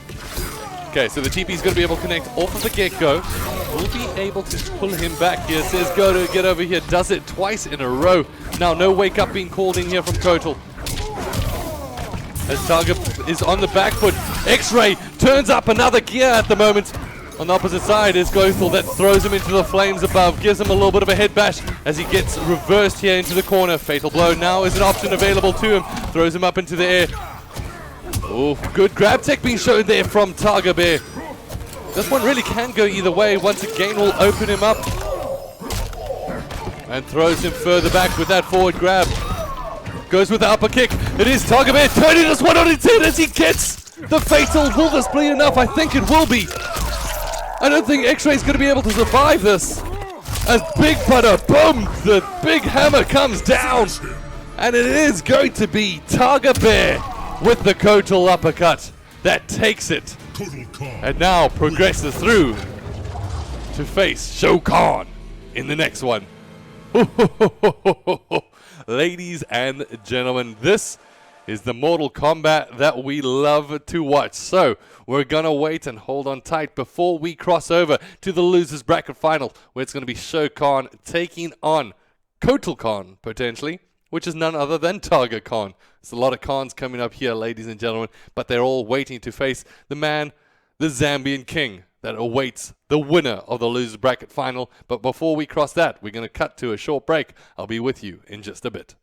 S7: Okay, so the TP is going to be able to connect off of the get-go. Will be able to pull him back here. Says go to get over here. Does it twice in a row. Now, no wake-up being called in here from Kotal. As Targa is on the back foot. X-Ray turns up another gear at the moment. On the opposite side is Gothel that throws him into the flames above. Gives him a little bit of a head bash as he gets reversed here into the corner. Fatal Blow now is an option available to him. Throws him up into the air. Oh, good grab tech being shown there from Targa Bear. This one really can go either way. Once again will open him up. And throws him further back with that forward grab. Goes with the upper kick. It is Targa Bear turning this one on its head as he gets the fatal. Will this bleed enough? I think it will be. I don't think X-Ray's going to be able to survive this. As Big Butter, boom, the big hammer comes down. And it is going to be Targa Bear with the Kotal uppercut that takes it. And now progresses through to face Shao Kahn in the next one. Ladies and gentlemen, this is the Mortal Kombat that we love to watch. So we're going to wait and hold on tight before we cross over to the losers bracket final, where it's going to be Shao Kahn taking on Kotal Khan, potentially, which is none other than Targa Khan. There's a lot of Khans coming up here, ladies and gentlemen, but they're all waiting to face the man, the Zambian king, that awaits the winner of the losers bracket final. But before we cross that, we're going to cut to a short break. I'll be with you in just a bit.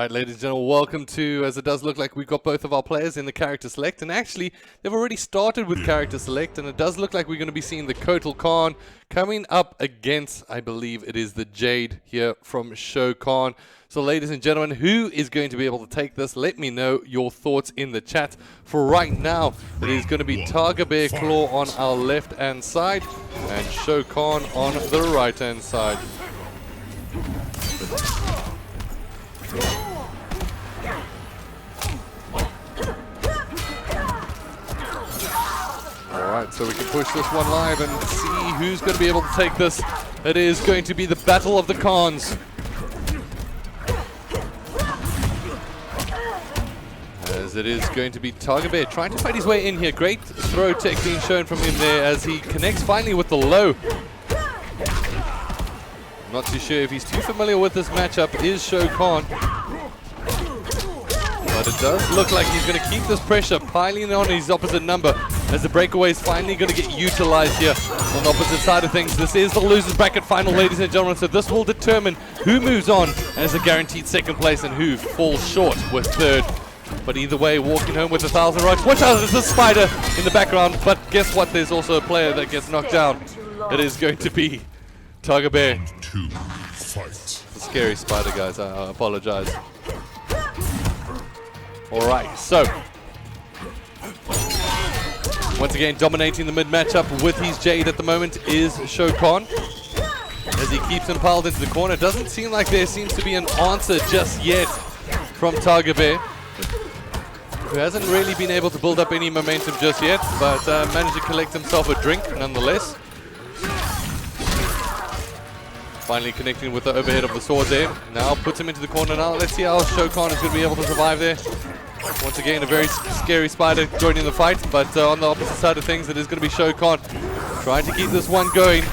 S7: Alright, ladies and gentlemen, welcome to, as it does look like we've got both of our players in the character select, and actually, they've already started with character select, and it does look like we're going to be seeing the Kotal Khan coming up against, I believe it is the Jade here from Shokan. So ladies and gentlemen, who is going to be able to take this? Let me know your thoughts in the chat. For right now, it is going to be Tiger Bear Claw on our left-hand side, and Shokan on the right-hand side. Alright, so we can push this one live and see who's going to be able to take this. It is going to be the Battle of the Khans. As it is going to be Tiger Bear trying to fight his way in here. Great throw tech being shown from him there as he connects finally with the low. Not too sure if he's too familiar with this matchup, is Shokan. But it does look like he's going to keep this pressure piling on his opposite number as the breakaway is finally going to get utilized here on the opposite side of things. This is the losers bracket final, ladies and gentlemen, so this will determine who moves on as a guaranteed second place and who falls short with third. But either way, walking home with 1,000 rocks. Watch out, there's a spider in the background, but guess what? There's also a player that gets knocked down. It is going to be Tiger Bear. It's a scary spider, guys. I apologize. Alright, so once again, dominating the mid matchup with his Jade at the moment is Shokan. As he keeps him piled into the corner. Doesn't seem like there seems to be an answer just yet from Tiger Bear, who hasn't really been able to build up any momentum just yet, but managed to collect himself a drink nonetheless. Finally connecting with the overhead of the sword there. Now puts him into the corner now. Let's see how Shokan is going to be able to survive there. Once again, a very scary spider joining the fight, but on the opposite side of things, it is going to be Shokan trying to keep this one going.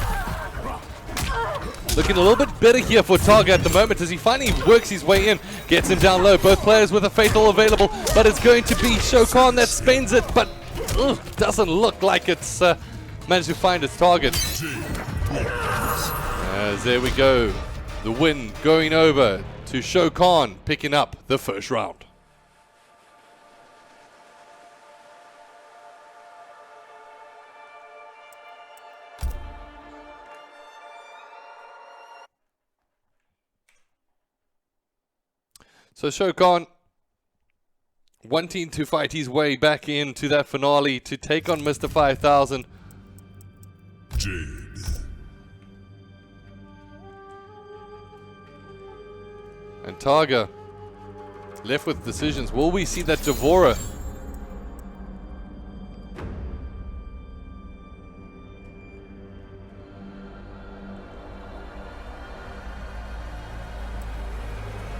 S7: Looking a little bit better here for Tiger at the moment as he finally works his way in, gets him down low. Both players with a fatal available, but it's going to be Shokan that spends it, but doesn't look like it's managed to find its target. As there we go, the win going over to Shokan, picking up the first round. So Shokan wanting to fight his way back into that finale to take on Mr. 5000.
S1: Jade.
S7: And Tiger left with decisions. Will we see that Devora?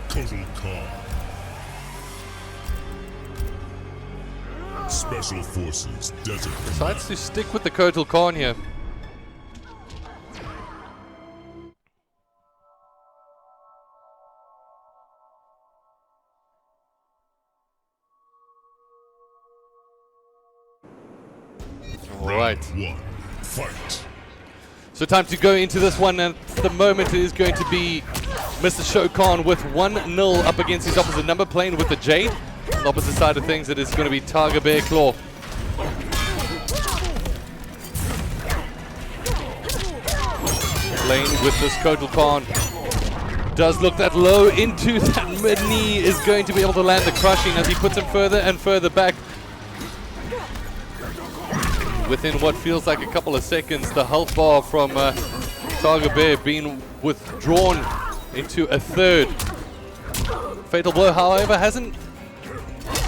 S1: Kotal Khan. Special Forces Desert.
S7: Decides to stick with the Kotal Khan here. Alright.
S1: Fight.
S7: So time to go into this one, and at the moment it is going to be Mr. Shokan with 1-0 up against his opposite number, playing with the Jade. On the opposite side of things, it is going to be Tiger Bear Claw. Playing with this Kotal Khan. Does look that low into that mid knee, is going to be able to land the crushing as he puts him further and further back. Within what feels like a couple of seconds, the health bar from Tiger Bear being withdrawn into a third. Fatal blow, however, hasn't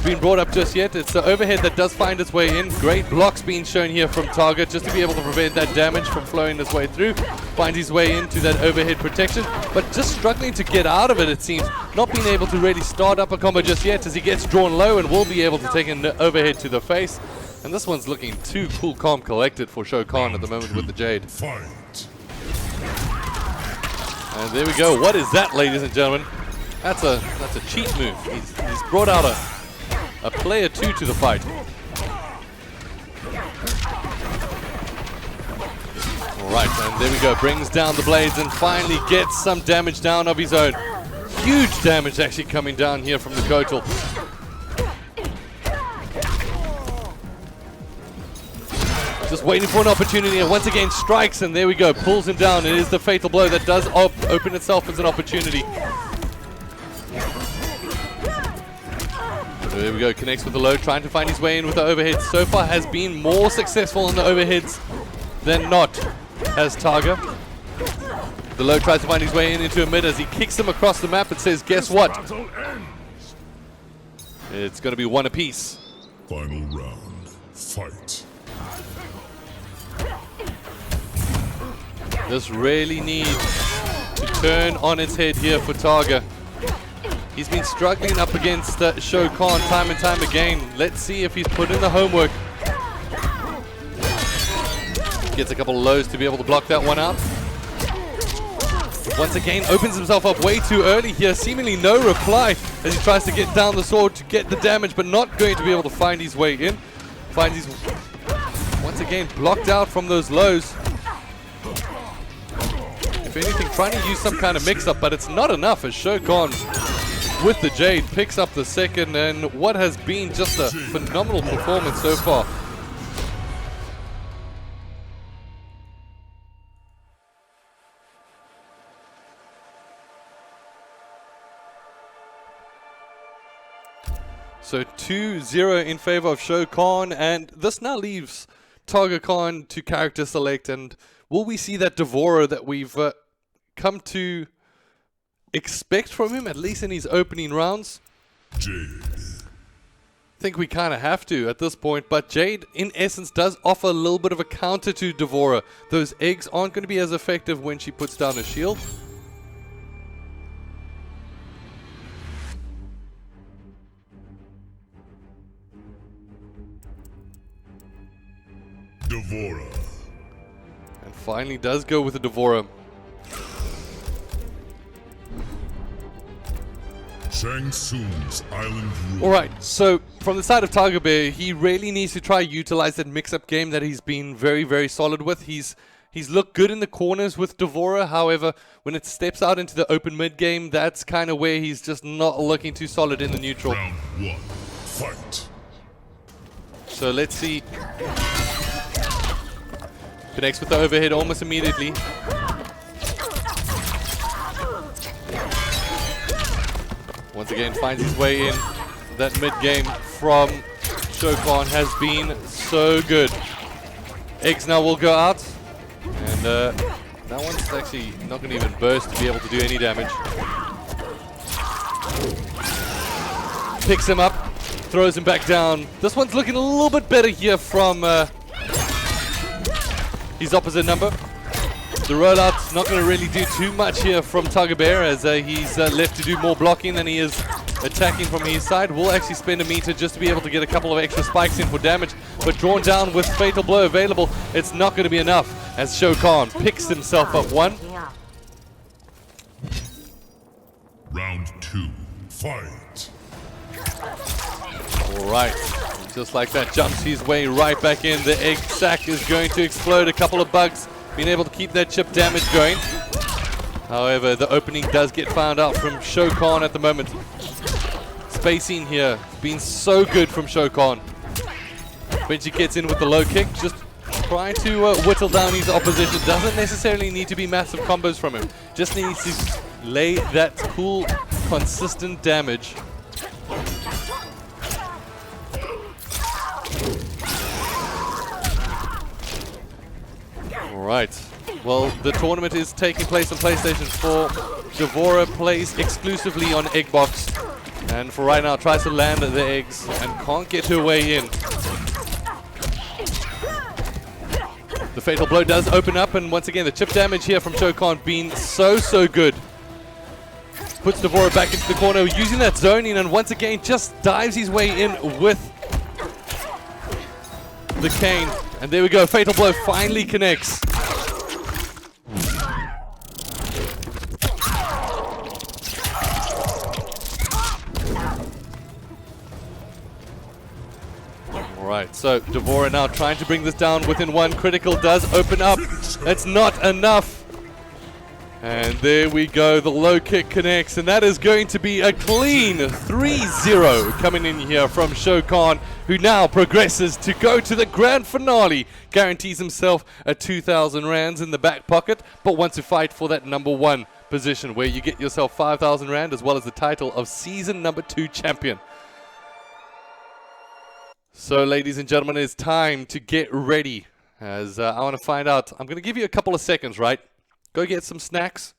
S7: been brought up just yet. It's the overhead that does find its way in. Great blocks being shown here from Tiger just to be able to prevent that damage from flowing its way through. Finds his way into that overhead protection, but just struggling to get out of it, it seems. Not being able to really start up a combo just yet as he gets drawn low and will be able to take an overhead to the face. And this one's looking too cool, calm, collected for Shokan at the moment with the Jade.
S1: Fight.
S7: And there we go. What is that, ladies and gentlemen? That's a cheat move. He's brought out a player 2 to the fight. Alright, and there we go. Brings down the blades and finally gets some damage down of his own. huge damage actually coming down here from the Kotal. Just waiting for an opportunity, and once again strikes, and there we go, pulls him down. It is the fatal blow that does open itself as an opportunity. So there we go, connects with the low, trying to find his way in with the overheads. So far has been more successful in the overheads than not, as Targa. The low tries to find his way in into a mid as he kicks him across the map and says, guess what? It's going to be one apiece.
S1: Final round. Fight.
S7: This really needs to turn on its head here for Targa. He's been struggling up against Shao Kahn time and time again. Let's see if he's put in the homework. Gets a couple of lows to be able to block that one out. Once again, opens himself up way too early here. Seemingly no reply as he tries to get down the sword to get the damage, but not going to be able to find his way in. Finds his... Once again, blocked out from those lows. If anything, trying to use some kind of mix-up, but it's not enough as Shao Kahn with the Jade picks up the second, and what has been just a phenomenal performance so far. So 2-0 in favor of Shao Kahn, and this now leaves Targa Khan to character select. And will we see that Devourer that we've come to expect from him, at least in his opening rounds?
S1: Jade.
S7: I think we kind of have to at this point, but Jade in essence does offer a little bit of a counter to Devourer. Those eggs aren't going to be as effective when she puts down a shield.
S1: Devourer.
S7: And finally does go with the Devourer.
S1: Shang Tsung's Island Rule.
S7: Alright, so from the side of Targa Bear, he really needs to try utilize that mix-up game that he's been very, very solid with. He's looked good in the corners with Devourer. However, when it steps out into the open mid game, that's kind of where he's just not looking too solid in the neutral.
S1: Round one. Fight.
S7: So let's see. Connects with the overhead almost immediately. Once again, finds his way in. That mid-game from Shao Kahn has been so good. Eggs now will go out. And that one's actually not going to even burst to be able to do any damage. Picks him up. Throws him back down. This one's looking a little bit better here from his opposite number. The rollout's not going to really do too much here from Targa Bear, as he's left to do more blocking than he is attacking from his side. Will actually spend a meter just to be able to get a couple of extra spikes in for damage, but drawn down with Fatal Blow available, it's not going to be enough as Shao Kahn picks himself up one.
S1: Round two. Fight.
S7: Alright, just like that, jumps his way right back in. The egg sack is going to explode. A couple of bugs being able to keep that chip damage going. However, the opening does get found out from Shao Kahn at the moment. Spacing here, been so good from Shao Kahn. Benji gets in with the low kick, just trying to whittle down his opposition. Doesn't necessarily need to be massive combos from him. Just needs to lay that cool, consistent damage. Alright, well, the tournament is taking place on PlayStation 4. Devourer plays exclusively on Eggbox, and for right now tries to land the eggs and can't get her way in. The Fatal Blow does open up, and once again the chip damage here from Shao Kahn being so good. Puts Devourer back into the corner using that zoning, and once again just dives his way in with the cane. And there we go, Fatal Blow finally connects. Alright, so Devourer now trying to bring this down within one. Critical does open up. That's not enough. And there we go, the low kick connects, and that is going to be a clean 3-0 coming in here from Shokan, who now progresses to go to the grand finale. Guarantees himself a 2,000 rands in the back pocket, but wants to fight for that #1 position, where you get yourself 5,000 rand as well as the title of season #2 champion. So ladies and gentlemen, it's time to get ready, as I want to find out. I'm going to give you a couple of seconds, right? Go get some snacks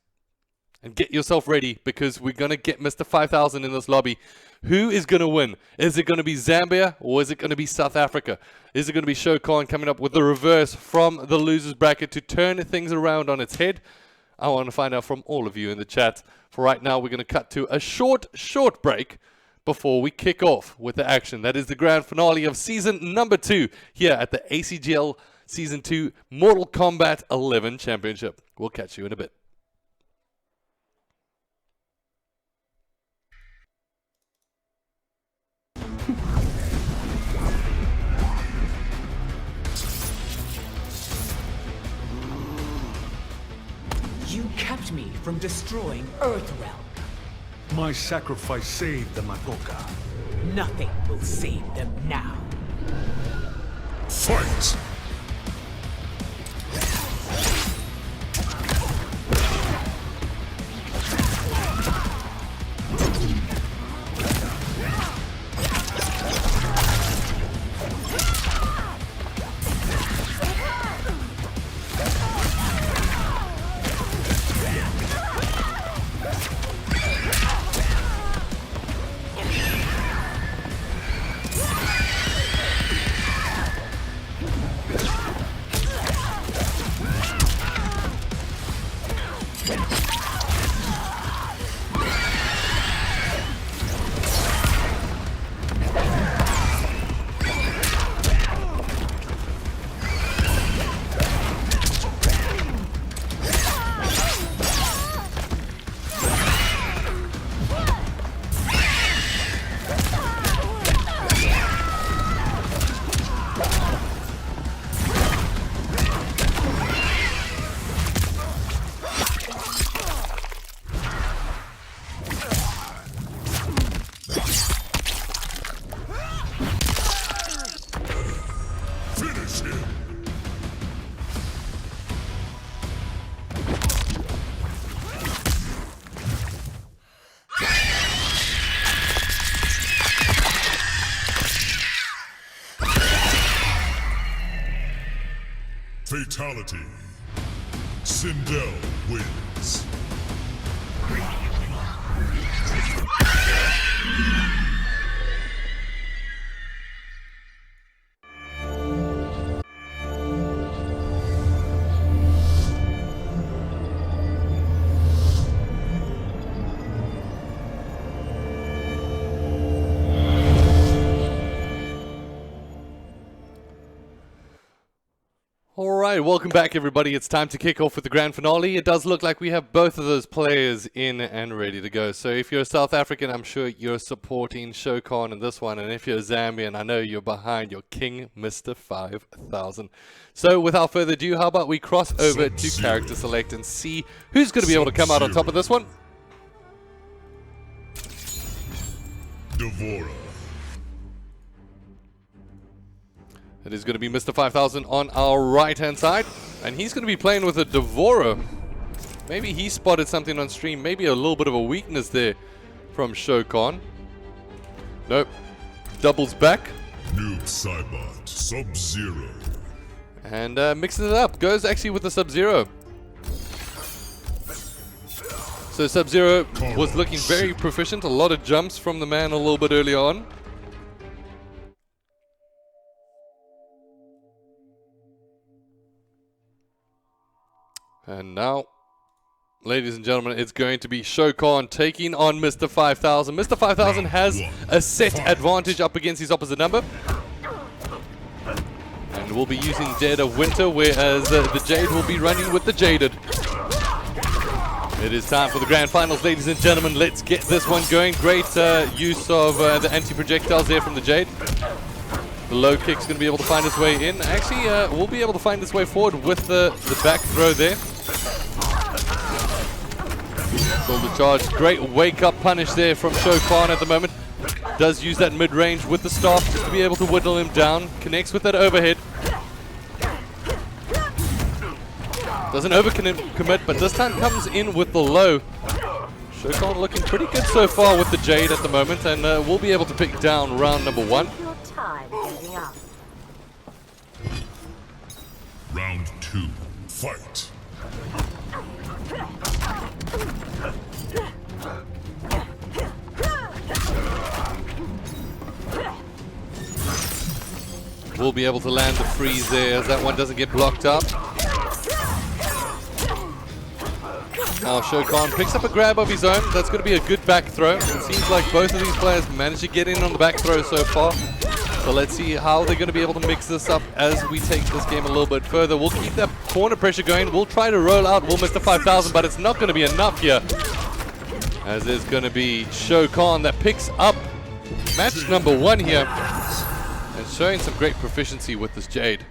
S7: and get yourself ready, because we're going to get Mr. 5000 in this lobby. Who is going to win? Is it going to be Zambia or is it going to be South Africa? Is it going to be Shokan coming up with the reverse from the losers bracket to turn things around on its head? I want to find out from all of you in the chat. For right now, we're going to cut to a short break before we kick off with the action. That is the grand finale of season #2 here at the ACGL Season 2 Mortal Kombat 11 Championship. We'll catch you in a bit.
S12: You kept me from destroying Earthrealm.
S1: My sacrifice saved the Makoka.
S12: Nothing will save them now.
S1: Fight! Fatality. Sindel wins.
S7: Alright, welcome back everybody. It's time to kick off with the grand finale. It does look like we have both of those players in and ready to go. So if you're a South African, I'm sure you're supporting Shokan in this one. And if you're a Zambian, I know you're behind your king, Mr. 5000. So without further ado, how about we cross over to character select and see who's going to be able to come out on top of this one?
S1: Devora.
S7: It is going to be Mr. 5000 on our right-hand side. And he's going to be playing with a Devora. Maybe he spotted something on stream. Maybe a little bit of a weakness there from Shokan. Nope. Doubles back.
S1: Noob Cybot. Sub-Zero.
S7: And mixes it up. Goes actually with the Sub-Zero. So Sub-Zero was looking very proficient. A lot of jumps from the man a little bit early on. And now, ladies and gentlemen, it's going to be Shokan taking on Mr. 5000. Mr. 5000 has a set advantage up against his opposite number. And we'll be using Dead of Winter, whereas the Jade will be running with the Jaded. It is time for the grand finals, ladies and gentlemen. Let's get this one going. Great use of the anti-projectiles there from the Jade. The low kick's going to be able to find its way in. Actually, we'll be able to find its way forward with the back throw there. Build the charge. Great wake-up punish there from Shokan at the moment. Does use that mid-range with the staff just to be able to whittle him down. Connects with that overhead. Doesn't overcommit, but this time comes in with the low. Shokan looking pretty good so far with the Jade at the moment, and we'll be able to pick down round number 1.
S13: Your time building up.
S1: Round 2. Fight.
S7: We'll be able to land the freeze there as that one doesn't get blocked up. Now Shokan picks up a grab of his own. That's going to be a good back throw. It seems like both of these players managed to get in on the back throw so far. So let's see how they're going to be able to mix this up as we take this game a little bit further. We'll keep that corner pressure going. We'll try to roll out. We'll miss the 5,000, but it's not going to be enough here. As there's going to be Shokan that picks up match number 1 here. And showing some great proficiency with this Jade.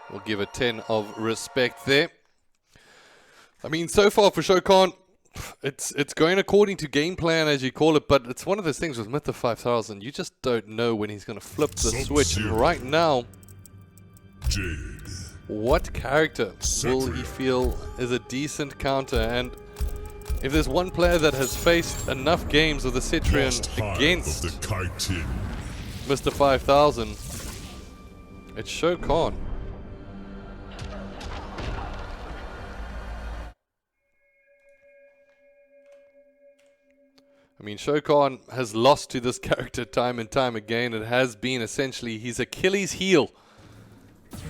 S7: We'll give a 10 of respect there. I mean, so far for Shokan, it's going according to game plan, as you call it, but it's one of those things with Myth 5000. You just don't know when he's going to flip the switch. And right now,
S1: Jade.
S7: What character will he feel is a decent counter? And if there's one player that has faced enough games with the Citrian against Mr. 5000, it's Shokan. I mean, Shokan has lost to this character time and time again. It has been essentially his Achilles heel.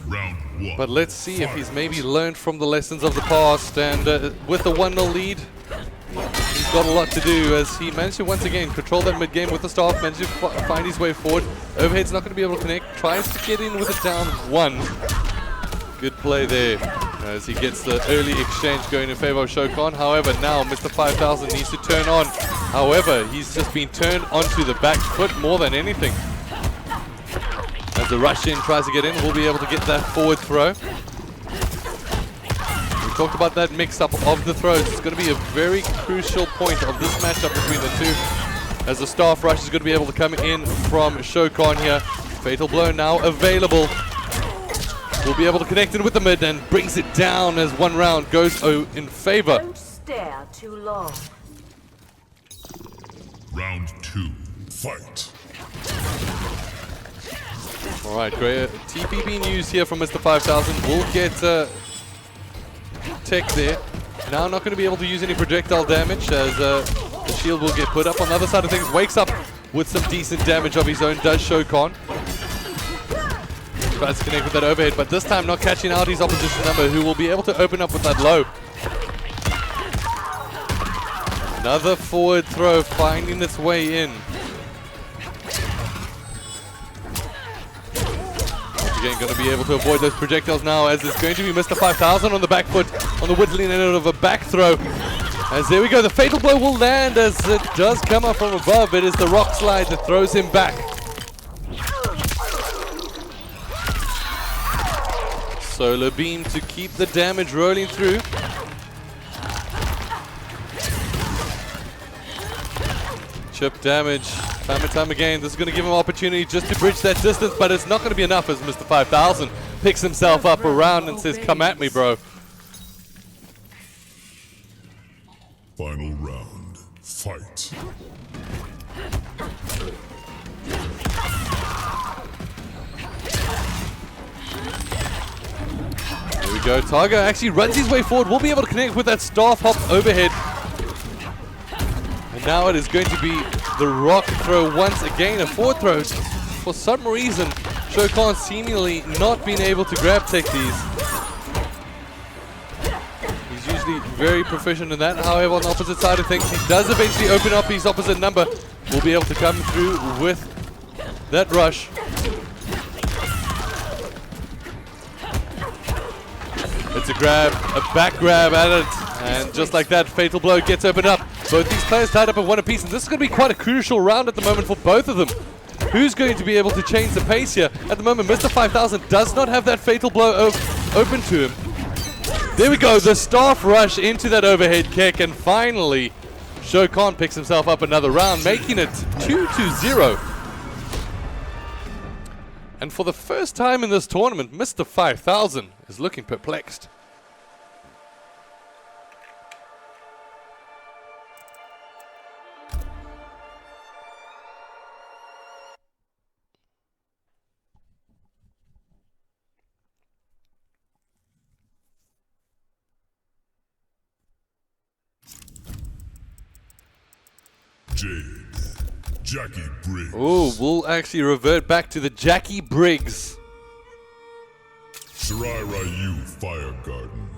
S1: Round 1.
S7: But let's see if he's maybe learned from the lessons of the past, and with the 1-0 lead, he's got a lot to do as he managed to once again control that mid game with the staff, managed to find his way forward. Overhead's not going to be able to connect, tries to get in with a down 1. Good play there as he gets the early exchange going in favor of Shokan. However, now Mr. 5000 needs to turn on. However, he's just been turned onto the back foot more than anything. As the rush in tries to get in, we'll be able to get that forward throw. We talked about that mix-up of the throws. It's going to be a very crucial point of this matchup between the two, as the staff rush is going to be able to come in from Shokan here. Fatal blow now available. We'll be able to connect it with the mid and brings it down as 1 round goes in favor.
S13: Don't stare too long.
S1: Round 2. Fight.
S7: Alright, great. TP being used here from Mr. 5000. We'll get tech there. Now not going to be able to use any projectile damage as the shield will get put up. On the other side of things, wakes up with some decent damage of his own, does Shokan. Tries to connect with that overhead, but this time not catching out his opposition number, who will be able to open up with that low. Another forward throw finding its way in. Again, going to be able to avoid those projectiles now, as it's going to be Mr. 5000 on the back foot, on the whittling end of a back throw. As there we go, the fatal blow will land as it does come up from above. It is the rock slide that throws him back. Solar beam to keep the damage rolling through. Chip damage. Time and time again, this is going to give him opportunity just to bridge that distance, but it's not going to be enough as Mr. 5000 picks himself up around and says, come at me, bro.
S1: Final round. Fight.
S7: There we go. Targa actually runs his way forward. We'll be able to connect with that staff hop overhead. And now it is going to be the rock throw once again, a forward throw. For some reason, Shokan seemingly not being able to grab tech these. He's usually very proficient in that. However, on the opposite side of things, he does eventually open up his opposite number. Will be able to come through with that rush. It's a grab, a back grab at it. And just like that, Fatal Blow gets opened up. Both these players tied up at 1 apiece, and this is going to be quite a crucial round at the moment for both of them. Who's going to be able to change the pace here? At the moment, Mr. 5000 does not have that Fatal Blow open to him. There we go, the staff rush into that overhead kick, and finally, Shokan picks himself up another round, making it 2-0. And for the first time in this tournament, Mr. 5000 is looking perplexed.
S1: Jackie Briggs.
S7: Oh, we'll actually revert back to the Jackie Briggs.
S1: Shirai Ryu Fire Garden.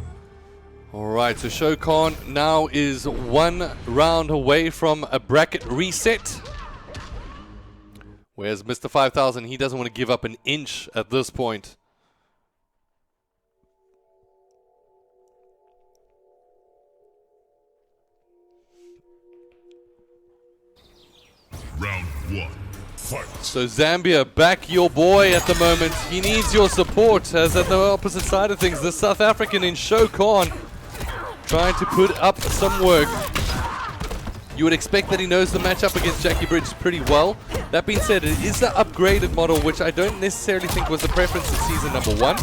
S7: Alright, so Shokan now is 1 round away from a bracket reset. Whereas Mr. 5000, he doesn't want to give up an inch at this point.
S1: Round 1. Fight.
S7: So Zambia, back your boy at the moment. He needs your support, as at the opposite side of things, the South African in Shokan trying to put up some work. You would expect that he knows the matchup against Jackie Briggs pretty well. That being said, it is the upgraded model, which I don't necessarily think was the preference in season number 1.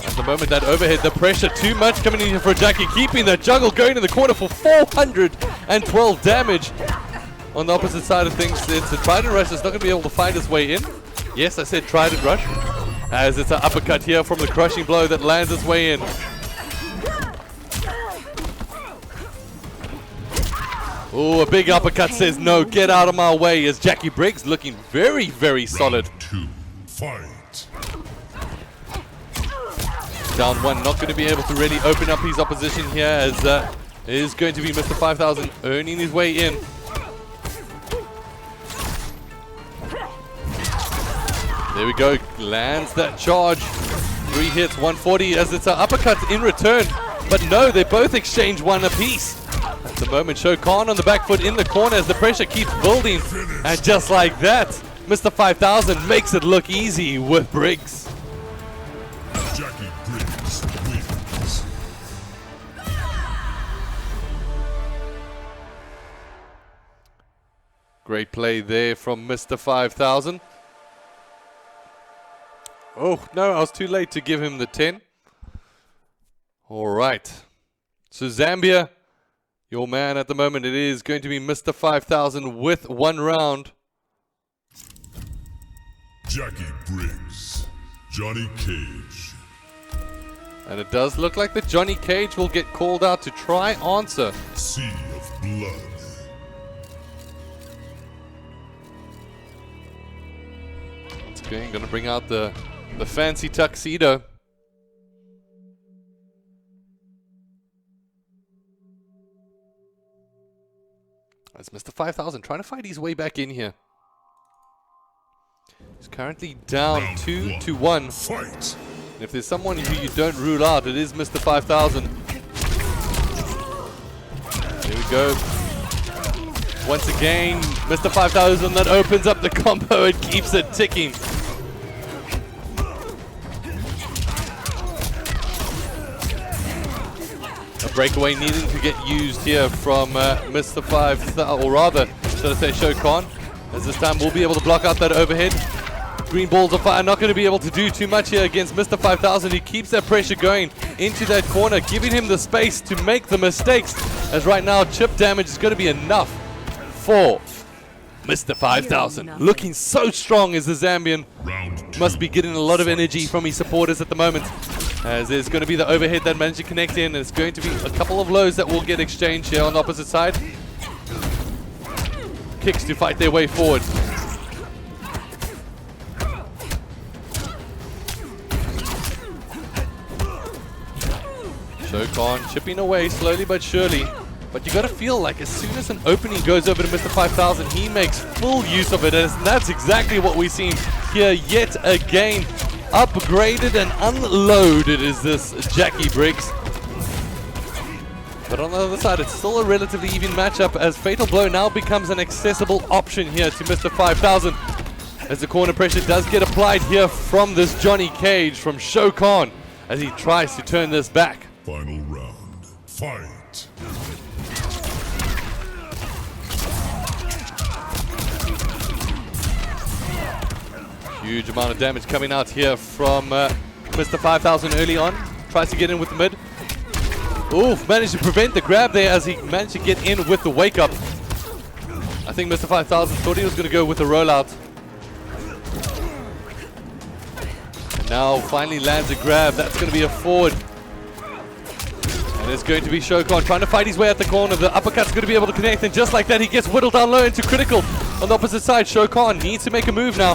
S7: At the moment, that overhead, the pressure too much coming in here for Jackie, keeping that juggle going in the corner for 412 damage. On the opposite side of things, it's a Trident Rush that's not going to be able to find its way in. Yes, I said Trident Rush, as it's an uppercut here from the crushing blow that lands its way in. Oh, a big uppercut says no, get out of my way, as Jackie Briggs looking very, very solid.
S1: Round 2. Fight.
S7: Down 1, not going to be able to really open up his opposition here, as it is going to be Mr. 5000 earning his way in. There we go, lands that charge. 3 hits, 140, as it's an uppercut in return. But no, they both exchange 1 apiece. At the moment, Shokan on the back foot in the corner as the pressure keeps building. And just like that, Mr. 5000 makes it look easy with Briggs.
S1: Jackie Briggs wins.
S7: Great play there from Mr. 5000. Oh, no, I was too late to give him the 10. All right. So Zambia, your man at the moment, it is going to be Mr. 5000 with 1 round.
S1: Jackie Briggs. Johnny Cage.
S7: And it does look like that Johnny Cage will get called out to try answer.
S1: Sea of Blood.
S7: It's going to bring out the fancy tuxedo. That's Mr. 5000 trying to fight his way back in here. He's currently down 2-1.
S1: Fight.
S7: And if there's someone who you don't rule out, it is Mr. 5000. There we go. Once again, Mr. 5000 that opens up the combo and keeps it ticking. A breakaway needing to get used here from Mr. 5000, or rather, should I say Shokan, as this time we'll be able to block out that overhead. Green balls of fire not going to be able to do too much here against Mr. 5000. He keeps that pressure going into that corner, giving him the space to make the mistakes, as right now chip damage is going to be enough for Mr. 5000. Looking so strong as the Zambian. Must be getting a lot of energy from his supporters at the moment, as there's going to be the overhead that managed to connect in, and it's going to be a couple of lows that will get exchanged here on the opposite side. Kicks to fight their way forward. Shokan chipping away slowly but surely. But you got to feel like as soon as an opening goes over to Mr. 5000, he makes full use of it. And that's exactly what we've seen here yet again. Upgraded and unloaded is this Jackie Briggs. But on the other side, it's still a relatively even matchup as Fatal Blow now becomes an accessible option here to Mr. 5000. As the corner pressure does get applied here from this Johnny Cage from Shokan as he tries to turn this back.
S1: Final round. Fight.
S7: Huge amount of damage coming out here from Mr. 5000 early on. Tries to get in with the mid. Oof, managed to prevent the grab there as he managed to get in with the wake up. I think Mr. 5000 thought he was going to go with a rollout. And now finally lands a grab. That's going to be a forward. And it's going to be Shokan trying to fight his way at the corner. The uppercut's going to be able to connect, and just like that, he gets whittled down low into critical. On the opposite side, Shokan needs to make a move now.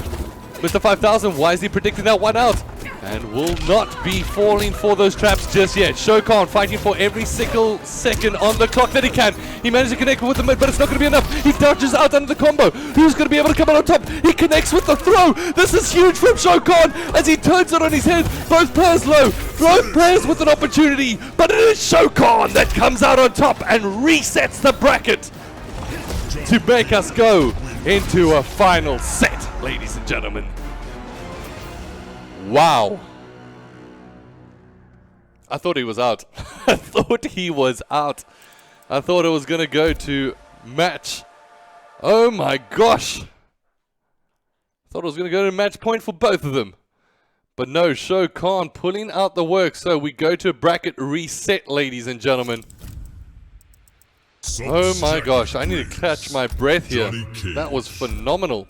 S7: Mr. 5000 wisely predicting that one out and will not be falling for those traps just yet. Shokan fighting for every single second on the clock that he can. He managed to connect with the mid, but it's not going to be enough. He dodges out under the combo. Who's going to be able to come out on top? He connects with the throw. This is huge from Shokan as he turns it on his head. Both players low. Both players with an opportunity, but it is Shokan that comes out on top and resets the bracket to make us go into a final set, ladies and gentlemen. Wow. I thought he was out. I thought he was out. I thought it was going to go to match. Oh my gosh. I thought it was going to go to match point for both of them. But no, Shokan pulling out the work. So we go to a bracket reset, ladies and gentlemen. Oh my gosh, I need to catch my breath here. That was phenomenal.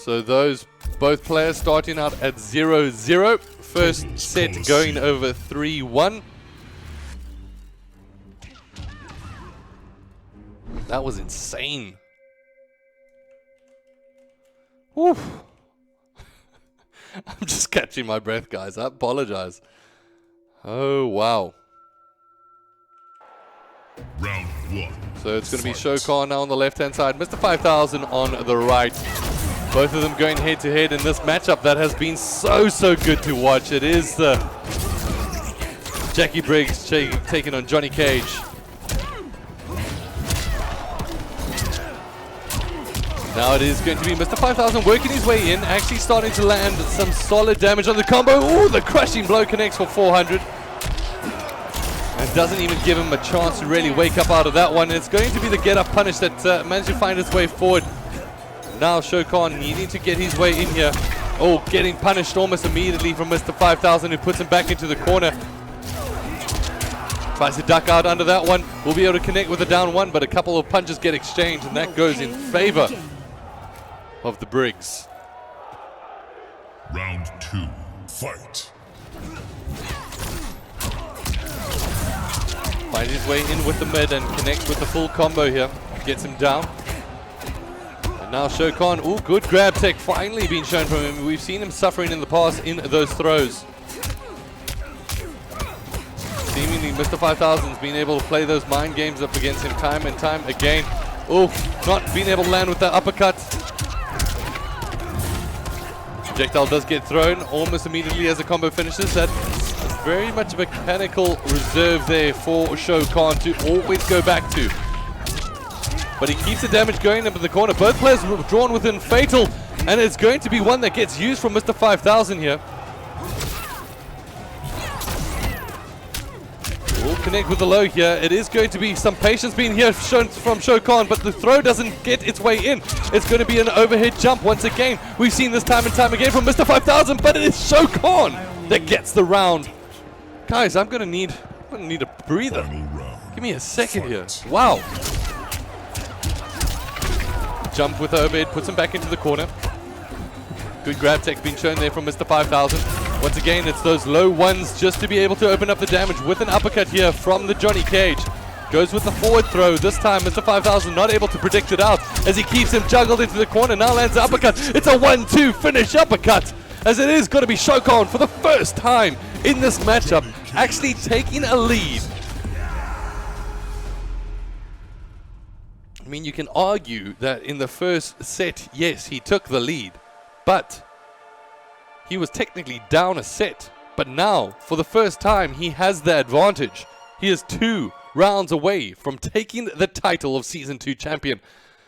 S7: So those both players starting out at 0-0. First set going over 3-1. That was insane. Woof. I'm just catching my breath, guys. I apologize. Oh, wow.
S1: Round one.
S7: So it's going to be Shokan now on the left-hand side. Mr. 5000 on the right. Both of them going head-to-head in this matchup that has been so good to watch. It is Jackie Briggs taking on Johnny Cage. Now it is going to be Mr. 5000 working his way in, actually starting to land some solid damage on the combo. Ooh, the crushing blow connects for 400. And doesn't even give him a chance to really wake up out of that one. It's going to be the get-up punish that managed to find its way forward. Now Shokan needing to get his way in here. Oh, getting punished almost immediately from Mr. 5000, who puts him back into the corner. Tries to duck out under that one. Will be able to connect with the down one, but a couple of punches get exchanged, and that goes in favor of the Briggs.
S1: Round two. Fight.
S7: Finds his way in with the mid and connects with the full combo here. Gets him down. And now Shokan, ooh, good grab tech finally being shown from him. We've seen him suffering in the past in those throws. Seemingly Mr. 5000's been able to play those mind games up against him time and time again. Ooh, not being able to land with that uppercut. Projectile does get thrown almost immediately as the combo finishes. That's very much a mechanical reserve there for Shokan to always go back to. But he keeps the damage going up in the corner. Both players drawn within Fatal, and it's going to be one that gets used from Mr. 5000 here. We'll connect with the low here. It is going to be some patience being here shown from Shokan, but the throw doesn't get its way in. It's going to be an overhead jump once again. We've seen this time and time again from Mr. 5000, but it is Shokan that gets the round. Guys, I'm going to need a breather. Give me a second here. Wow. Jump with the overhead, puts him back into the corner. Good grab tech being shown there from Mr. 5000. Once again, it's those low ones just to be able to open up the damage with an uppercut here from the Johnny Cage. Goes with the forward throw. This time, Mr. 5000 not able to predict it out as he keeps him juggled into the corner. Now lands the uppercut. It's a 1-2 finish uppercut, as it is going to be Shokan for the first time in this matchup actually taking a lead. I mean, you can argue that in the first set, yes, he took the lead, but he was technically down a set But now, for the first time, he has the advantage. He is 2 rounds away from taking the title of Season 2 champion.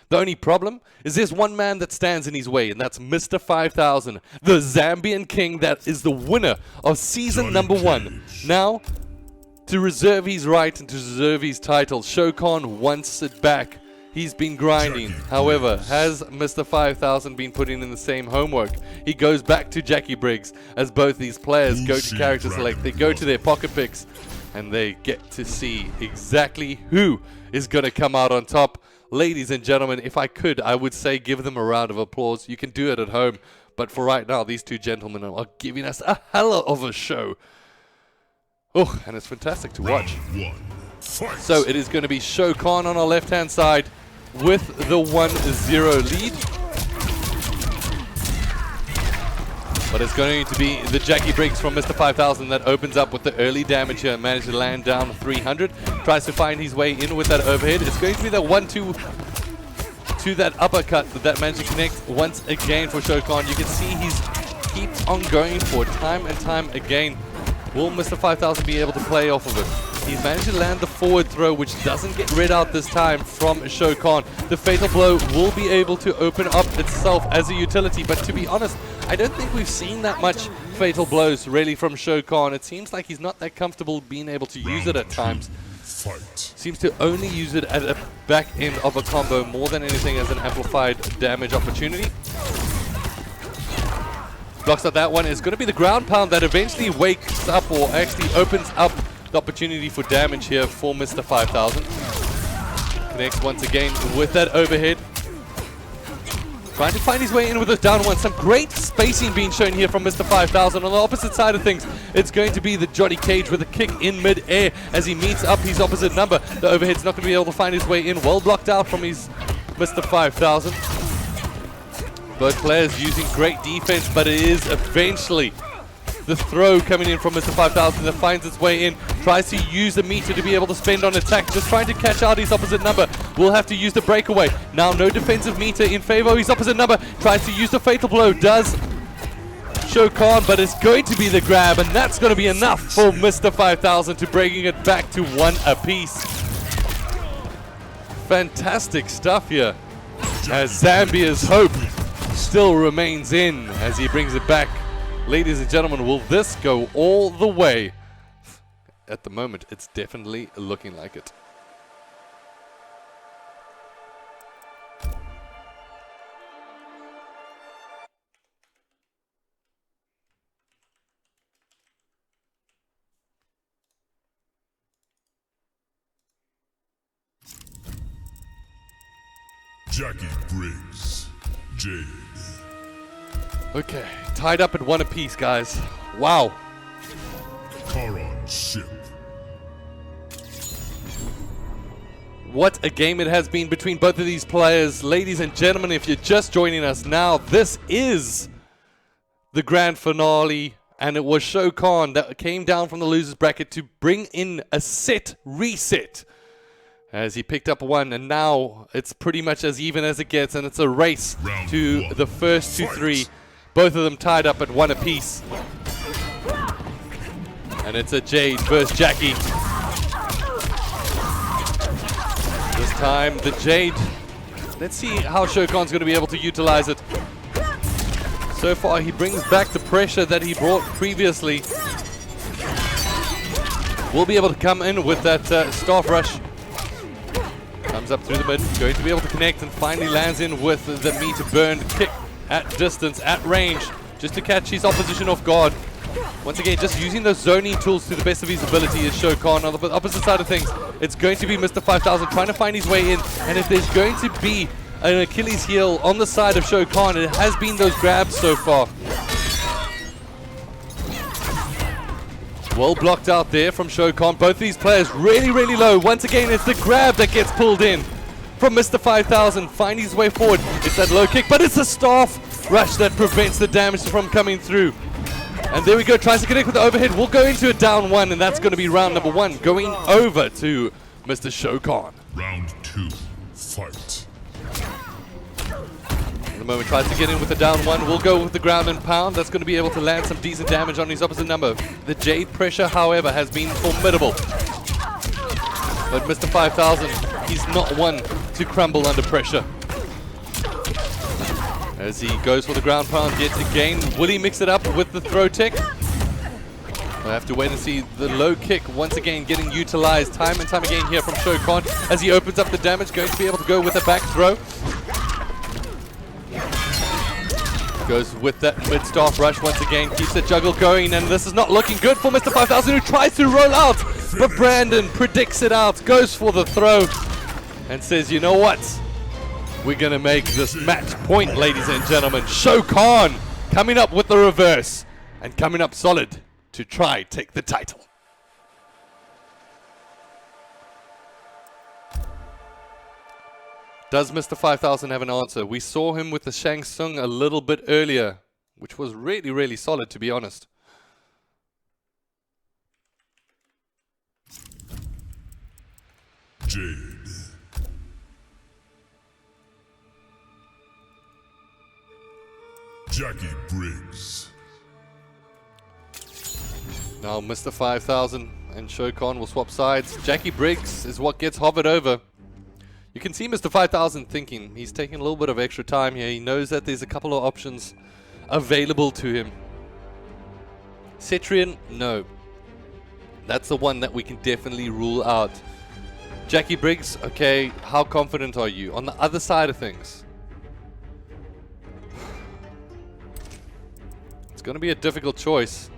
S7: The only problem is there's one man that stands in his way, and that's Mr. 5000, the Zambian king that is the winner of Season number 1. Now, to reserve his right and to reserve his title, Shokan wants it back. He's been grinding. However, has Mr. 5000 been putting in the same homework? He goes back to Jackie Briggs as both these players go to character select. They go to their pocket picks and they get to see exactly who is going to come out on top. Ladies and gentlemen, if I could, I would say give them a round of applause. You can do it at home. But for right now, these two gentlemen are giving us a hell of a show. Oh, and it's fantastic to watch. So it is going to be Shokan on our left-hand side with the 1-0 lead. But it's going to be the Jackie Briggs from Mr. 5000 that opens up with the early damage here and manages to land down 300. Tries to find his way in with that overhead. It's going to be that 1-2 to that uppercut that managed to connect once again for Shokan. You can see he's keeps on going for it time and time again. Will Mr. 5000 be able to play off of it? He's managed to land the forward throw, which doesn't get read out this time from Shokan. The fatal blow will be able to open up itself as a utility, but to be honest, I don't think we've seen that much fatal blows really from Shokan. It seems like he's not that comfortable being able to use it at times. Seems to only use it at the back end of a combo more than anything as an amplified damage opportunity. Blocks out that one. Is going to be the ground pound that eventually wakes up or actually opens up the opportunity for damage here for Mr. 5000. Connects once again with that overhead. Trying to find his way in with a down one. Some great spacing being shown here from Mr. 5000. On the opposite side of things, it's going to be the Johnny Cage with a kick in mid-air as he meets up his opposite number. The overhead's not going to be able to find his way in. Well blocked out from his Mr. 5000. Both players using great defense, but it is eventually the throw coming in from Mr. 5000 that finds its way in. Tries to use the meter to be able to spend on attack. Just trying to catch out his opposite number. Will have to use the breakaway. Now no defensive meter in favor of his opposite number. Tries to use the fatal blow. Does Shokan, but it's going to be the grab, and that's going to be enough for Mr. 5000 to bringing it back to 1 apiece. Fantastic stuff here as Zambia's hope still remains in as he brings it back. Ladies and gentlemen, will this go all the way? At the moment, it's definitely looking like it.
S1: Jackie Briggs, Jade.
S7: Okay, tied up at 1 apiece, guys. Wow.
S1: Charon ship.
S7: What a game it has been between both of these players. Ladies and gentlemen, if you're just joining us now, this is the grand finale. And it was Shokan that came down from the loser's bracket to bring in a set reset. As he picked up 1, and now it's pretty much as even as it gets, and it's a race to the first 2-3. Both of them tied up at 1 apiece. And it's a Jade versus Jackie. This time, the Jade. Let's see how Shokan's going to be able to utilize it. So far, he brings back the pressure that he brought previously. Will be able to come in with that staff rush. Comes up through the mid, going to be able to connect and finally lands in with the meter burn kick at distance, at range, just to catch his opposition off guard. Once again, just using those zoning tools to the best of his ability is Shokan. On the opposite side of things, it's going to be Mr. 5000 trying to find his way in, and if there's going to be an Achilles heel on the side of Shokan, it has been those grabs so far. Well blocked out there from Shokan. Both these players really, really low. Once again, it's the grab that gets pulled in from Mr. 5000. Find his way forward. It's that low kick, but it's a staff rush that prevents the damage from coming through. And there we go. Tries to connect with the overhead. We'll go into a down 1, and that's going to be round number 1. Going over to Mr. Shokan.
S1: Round 2, fight.
S7: At the moment, tries to get in with the down one. We'll go with the ground and pound. That's going to be able to land some decent damage on his opposite number. The Jade pressure, however, has been formidable. But Mr. 5000, he's not one to crumble under pressure. As he goes for the ground pound yet again. Will he mix it up with the throw tech? We'll have to wait and see. The low kick once again getting utilized time and time again here from Shokan as he opens up the damage. Going to be able to go with a back throw. Goes with that mid-staff rush once again, keeps the juggle going, and this is not looking good for Mr. 5000, who tries to roll out, but Brandon predicts it out, goes for the throw, and says, you know what? We're going to make this match point, ladies and gentlemen. Shokan coming up with the reverse, and coming up solid to try take the title. Does Mr. 5000 have an answer? We saw him with the Shang Tsung a little bit earlier, which was really, really solid, to be honest.
S1: Jade. Jackie Briggs.
S7: Now Mr. 5000 and Shokan will swap sides. Jackie Briggs is what gets hovered over. You can see Mr. 5000 thinking. He's taking a little bit of extra time here. He knows that there's a couple of options available to him. Cetrian, no. That's the one that we can definitely rule out. Jackie Briggs, okay, how confident are you? On the other side of things, it's going to be a difficult choice.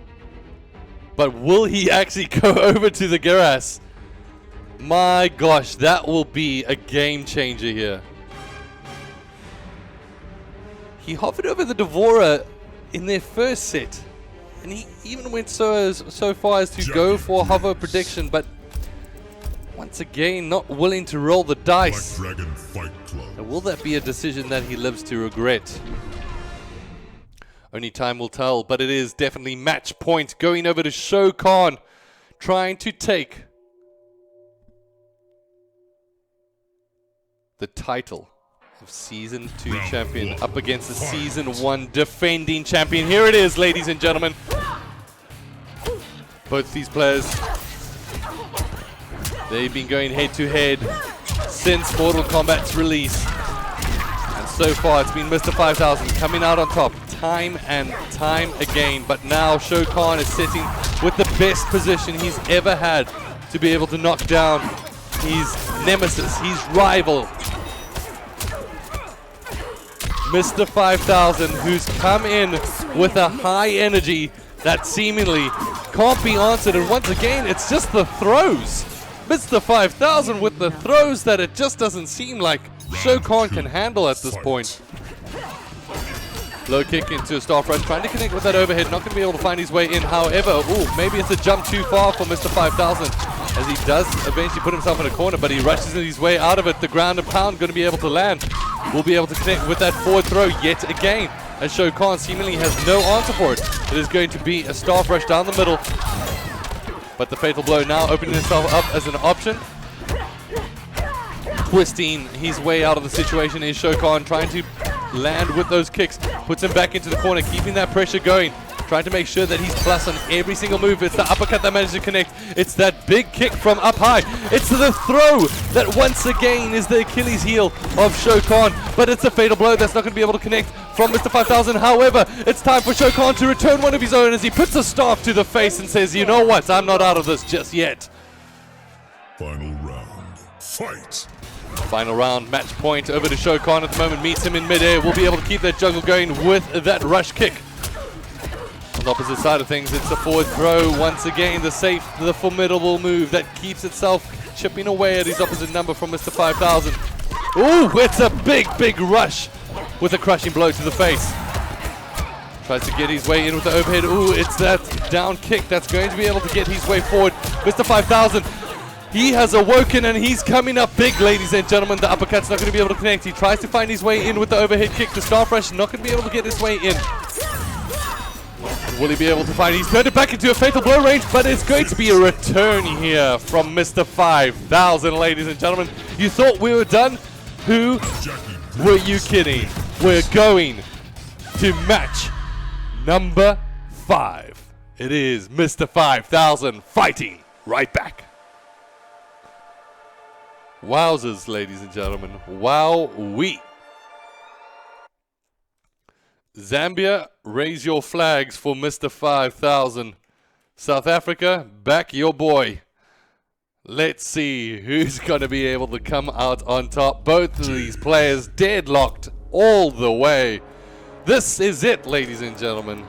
S7: But will he actually go over to the Geras? My gosh, that will be a game changer here. He hovered over the Devourer in their first set, and he even went so far as to go for hover prediction, but once again not willing to roll the dice.
S1: Black Dragon Fight Club.
S7: And will that be a decision that he lives to regret? Only time will tell, but it is definitely match point going over to Shokan, trying to take the title of Season 2 champion up against the Season 1 defending champion. Here it is, ladies and gentlemen. Both these players, they've been going head to head since Mortal Kombat's release. And so far it's been Mr. 5000 coming out on top time and time again. But now Shokan is sitting with the best position he's ever had to be able to knock down his nemesis, his rival, Mr. 5000, who's come in with a high energy that seemingly can't be answered. And once again, it's just the throws. Mr. 5000 with the throws that it just doesn't seem like Shokan can handle at this point. Low kick into a staff rush, trying to connect with that overhead, not going to be able to find his way in. However, maybe it's a jump too far for Mr. 5000, as he does eventually put himself in a corner, but he rushes his way out of it. The ground and pound going to be able to land. Will be able to connect with that forward throw yet again, as Shokan seemingly has no answer for it. It is going to be a staff rush down the middle, but the fatal blow now opening itself up as an option. Twisting his way out of the situation is Shokan, trying to land with those kicks, puts him back into the corner, keeping that pressure going, trying to make sure that he's plus on every single move. It's the uppercut that managed to connect. It's that big kick from up high. It's the throw that once again is the Achilles heel of Shokan, but it's a fatal blow that's not going to be able to connect from Mr. 5000. However, it's time for Shokan to return one of his own as he puts a staff to the face and says, you know what, I'm not out of this just yet.
S1: Final round. Fight.
S7: Final round, match point over to Shokan at the moment, meets him in midair. We'll be able to keep that juggle going with that rush kick. On the opposite side of things, it's a forward throw. Once again, the safe, the formidable move that keeps itself chipping away at his opposite number from Mr. 5000. Ooh, it's a big, big rush with a crushing blow to the face. Tries to get his way in with the overhead. Ooh, it's that down kick that's going to be able to get his way forward. Mr. 5000, he has awoken and he's coming up big, ladies and gentlemen. The uppercut's not going to be able to connect. He tries to find his way in with the overhead kick. The staff rush not going to be able to get his way in. Will he be able to find? He's turned it back into a fatal blow range, but it's going to be a return here from Mr. 5000, ladies and gentlemen. You thought we were done? Who were you kidding? we're going to match number 5. It is Mr. 5000 fighting right back. Wowzers, ladies and gentlemen. Wow-wee. Zambia, raise your flags for Mr. 5000. South Africa, back your boy. Let's see who's going to be able to come out on top. Both of these players deadlocked all the way. This is it, ladies and gentlemen.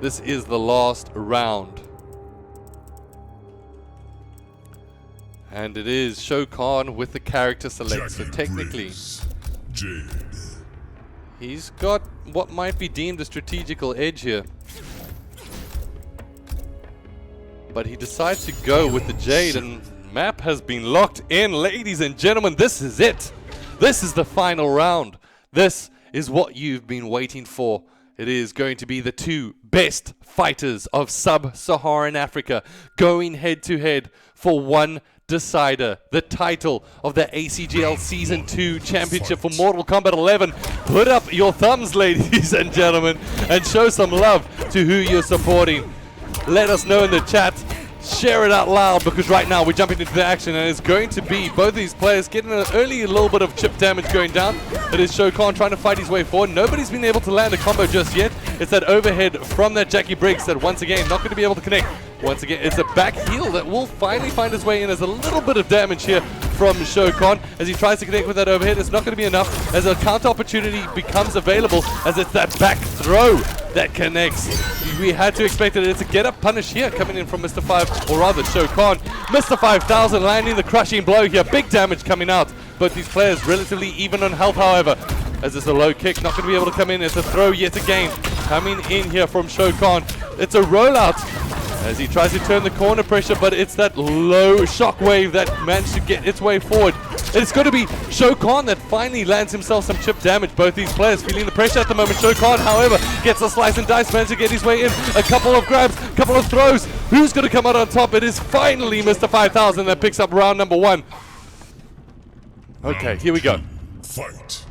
S7: This is the last round. And it is Shokan with the character select. So technically, he's got what might be deemed a strategical edge here. But he decides to go with the Jade, and map has been locked in. Ladies and gentlemen, this is it. This is the final round. This is what you've been waiting for. It is going to be the 2 best fighters of Sub-Saharan Africa going head to head for one decider, the title of the ACGL Season 2 Championship for Mortal Kombat 11. Put up your thumbs, ladies and gentlemen, and show some love to who you're supporting. Let us know in the chat. Share it out loud, because right now we're jumping into the action, and it's going to be both of these players getting an early little bit of chip damage going down. It is Shokan trying to fight his way forward. Nobody's been able to land a combo just yet. It's that overhead from that Jackie Briggs that once again not going to be able to connect. Once again, it's a back heel that will finally find its way in. There's a little bit of damage here from Shokan as he tries to connect with that overhead. It's not going to be enough as a counter opportunity becomes available, as it's that back throw that connects. We had to expect it. It's a get up punish here coming in from Mr. 5, or rather Shokan. Mr. 5000 landing the crushing blow here. Big damage coming out. Both these players relatively even on health, however, as it's a low kick, not going to be able to come in. It's a throw yet again coming in here from Shokan. It's a rollout as he tries to turn the corner pressure, but it's that low shockwave that managed to get its way forward. It's going to be Shokan that finally lands himself some chip damage. Both these players feeling the pressure at the moment. Shokan, however, gets a slice and dice, managed to get his way in. A couple of grabs, a couple of throws. Who's going to come out on top? It is finally Mr. 5000 that picks up round number 1. Okay, here we go.
S1: Fight.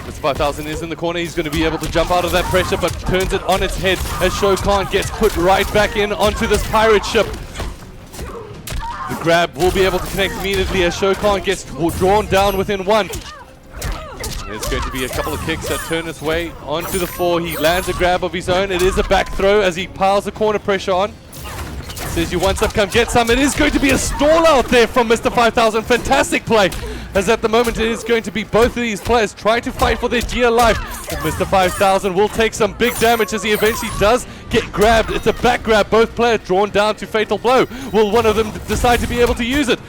S7: Mr. 5000 is in the corner. He's going to be able to jump out of that pressure, but turns it on its head as Shokan gets put right back in onto this pirate ship. The grab will be able to connect immediately as Shokan gets drawn down within 1. There's going to be a couple of kicks that turn his way onto the floor. He lands a grab of his own. It is a back throw as he piles the corner pressure on. Says you want some, come get some. It is going to be a stall out there from Mr. 5000. Fantastic play. As at the moment it is going to be both of these players trying to fight for their dear life. But Mr. 5000 will take some big damage as he eventually does get grabbed. It's a back grab. Both players drawn down to fatal blow. Will one of them decide to be able to use it?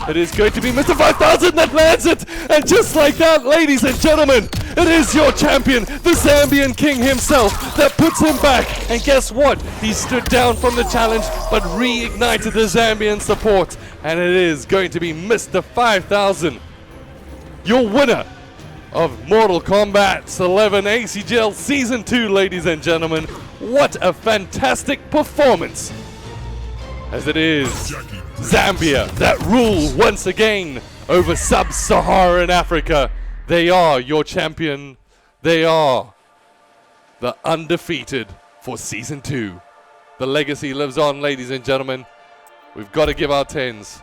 S7: It is going to be Mr. 5000 that lands it. And just like that, ladies and gentlemen, it is your champion, the Zambian king himself, that puts him back. And guess what? He stood down from the challenge, but reignited the Zambian support. And it is going to be Mr. 5000, your winner of Mortal Kombat 11 ACGL Season 2, ladies and gentlemen. What a fantastic performance. As it is Zambia that rule once again over Sub-Saharan Africa. They are your champion. They are the undefeated for Season 2. The legacy lives on, ladies and gentlemen. We've got to give our 10s.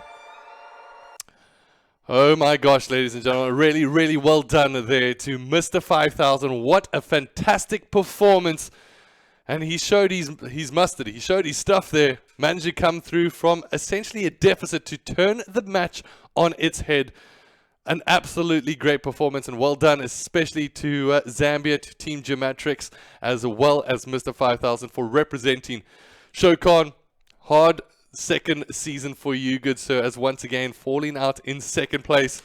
S7: Oh my gosh, ladies and gentlemen, really, really well done there to Mr. 5000. What a fantastic performance. And he showed his mustard. He showed his stuff there. Managed to come through from essentially a deficit to turn the match on its head. An absolutely great performance, and well done, especially to Zambia, to Team Geometrics, as well as Mr. 5000 for representing Shokan. Hard second season for you, good sir, as once again falling out in second place,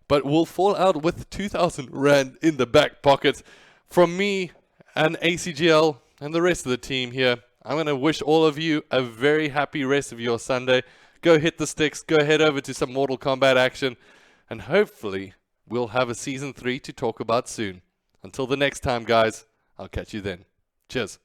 S7: but will fall out with 2,000 Rand in the back pocket. From me and ACGL and the rest of the team here, I'm going to wish all of you a very happy rest of your Sunday. Go hit the sticks, go head over to some Mortal Kombat action, and hopefully we'll have a Season 3 to talk about soon. Until the next time, guys, I'll catch you then. Cheers.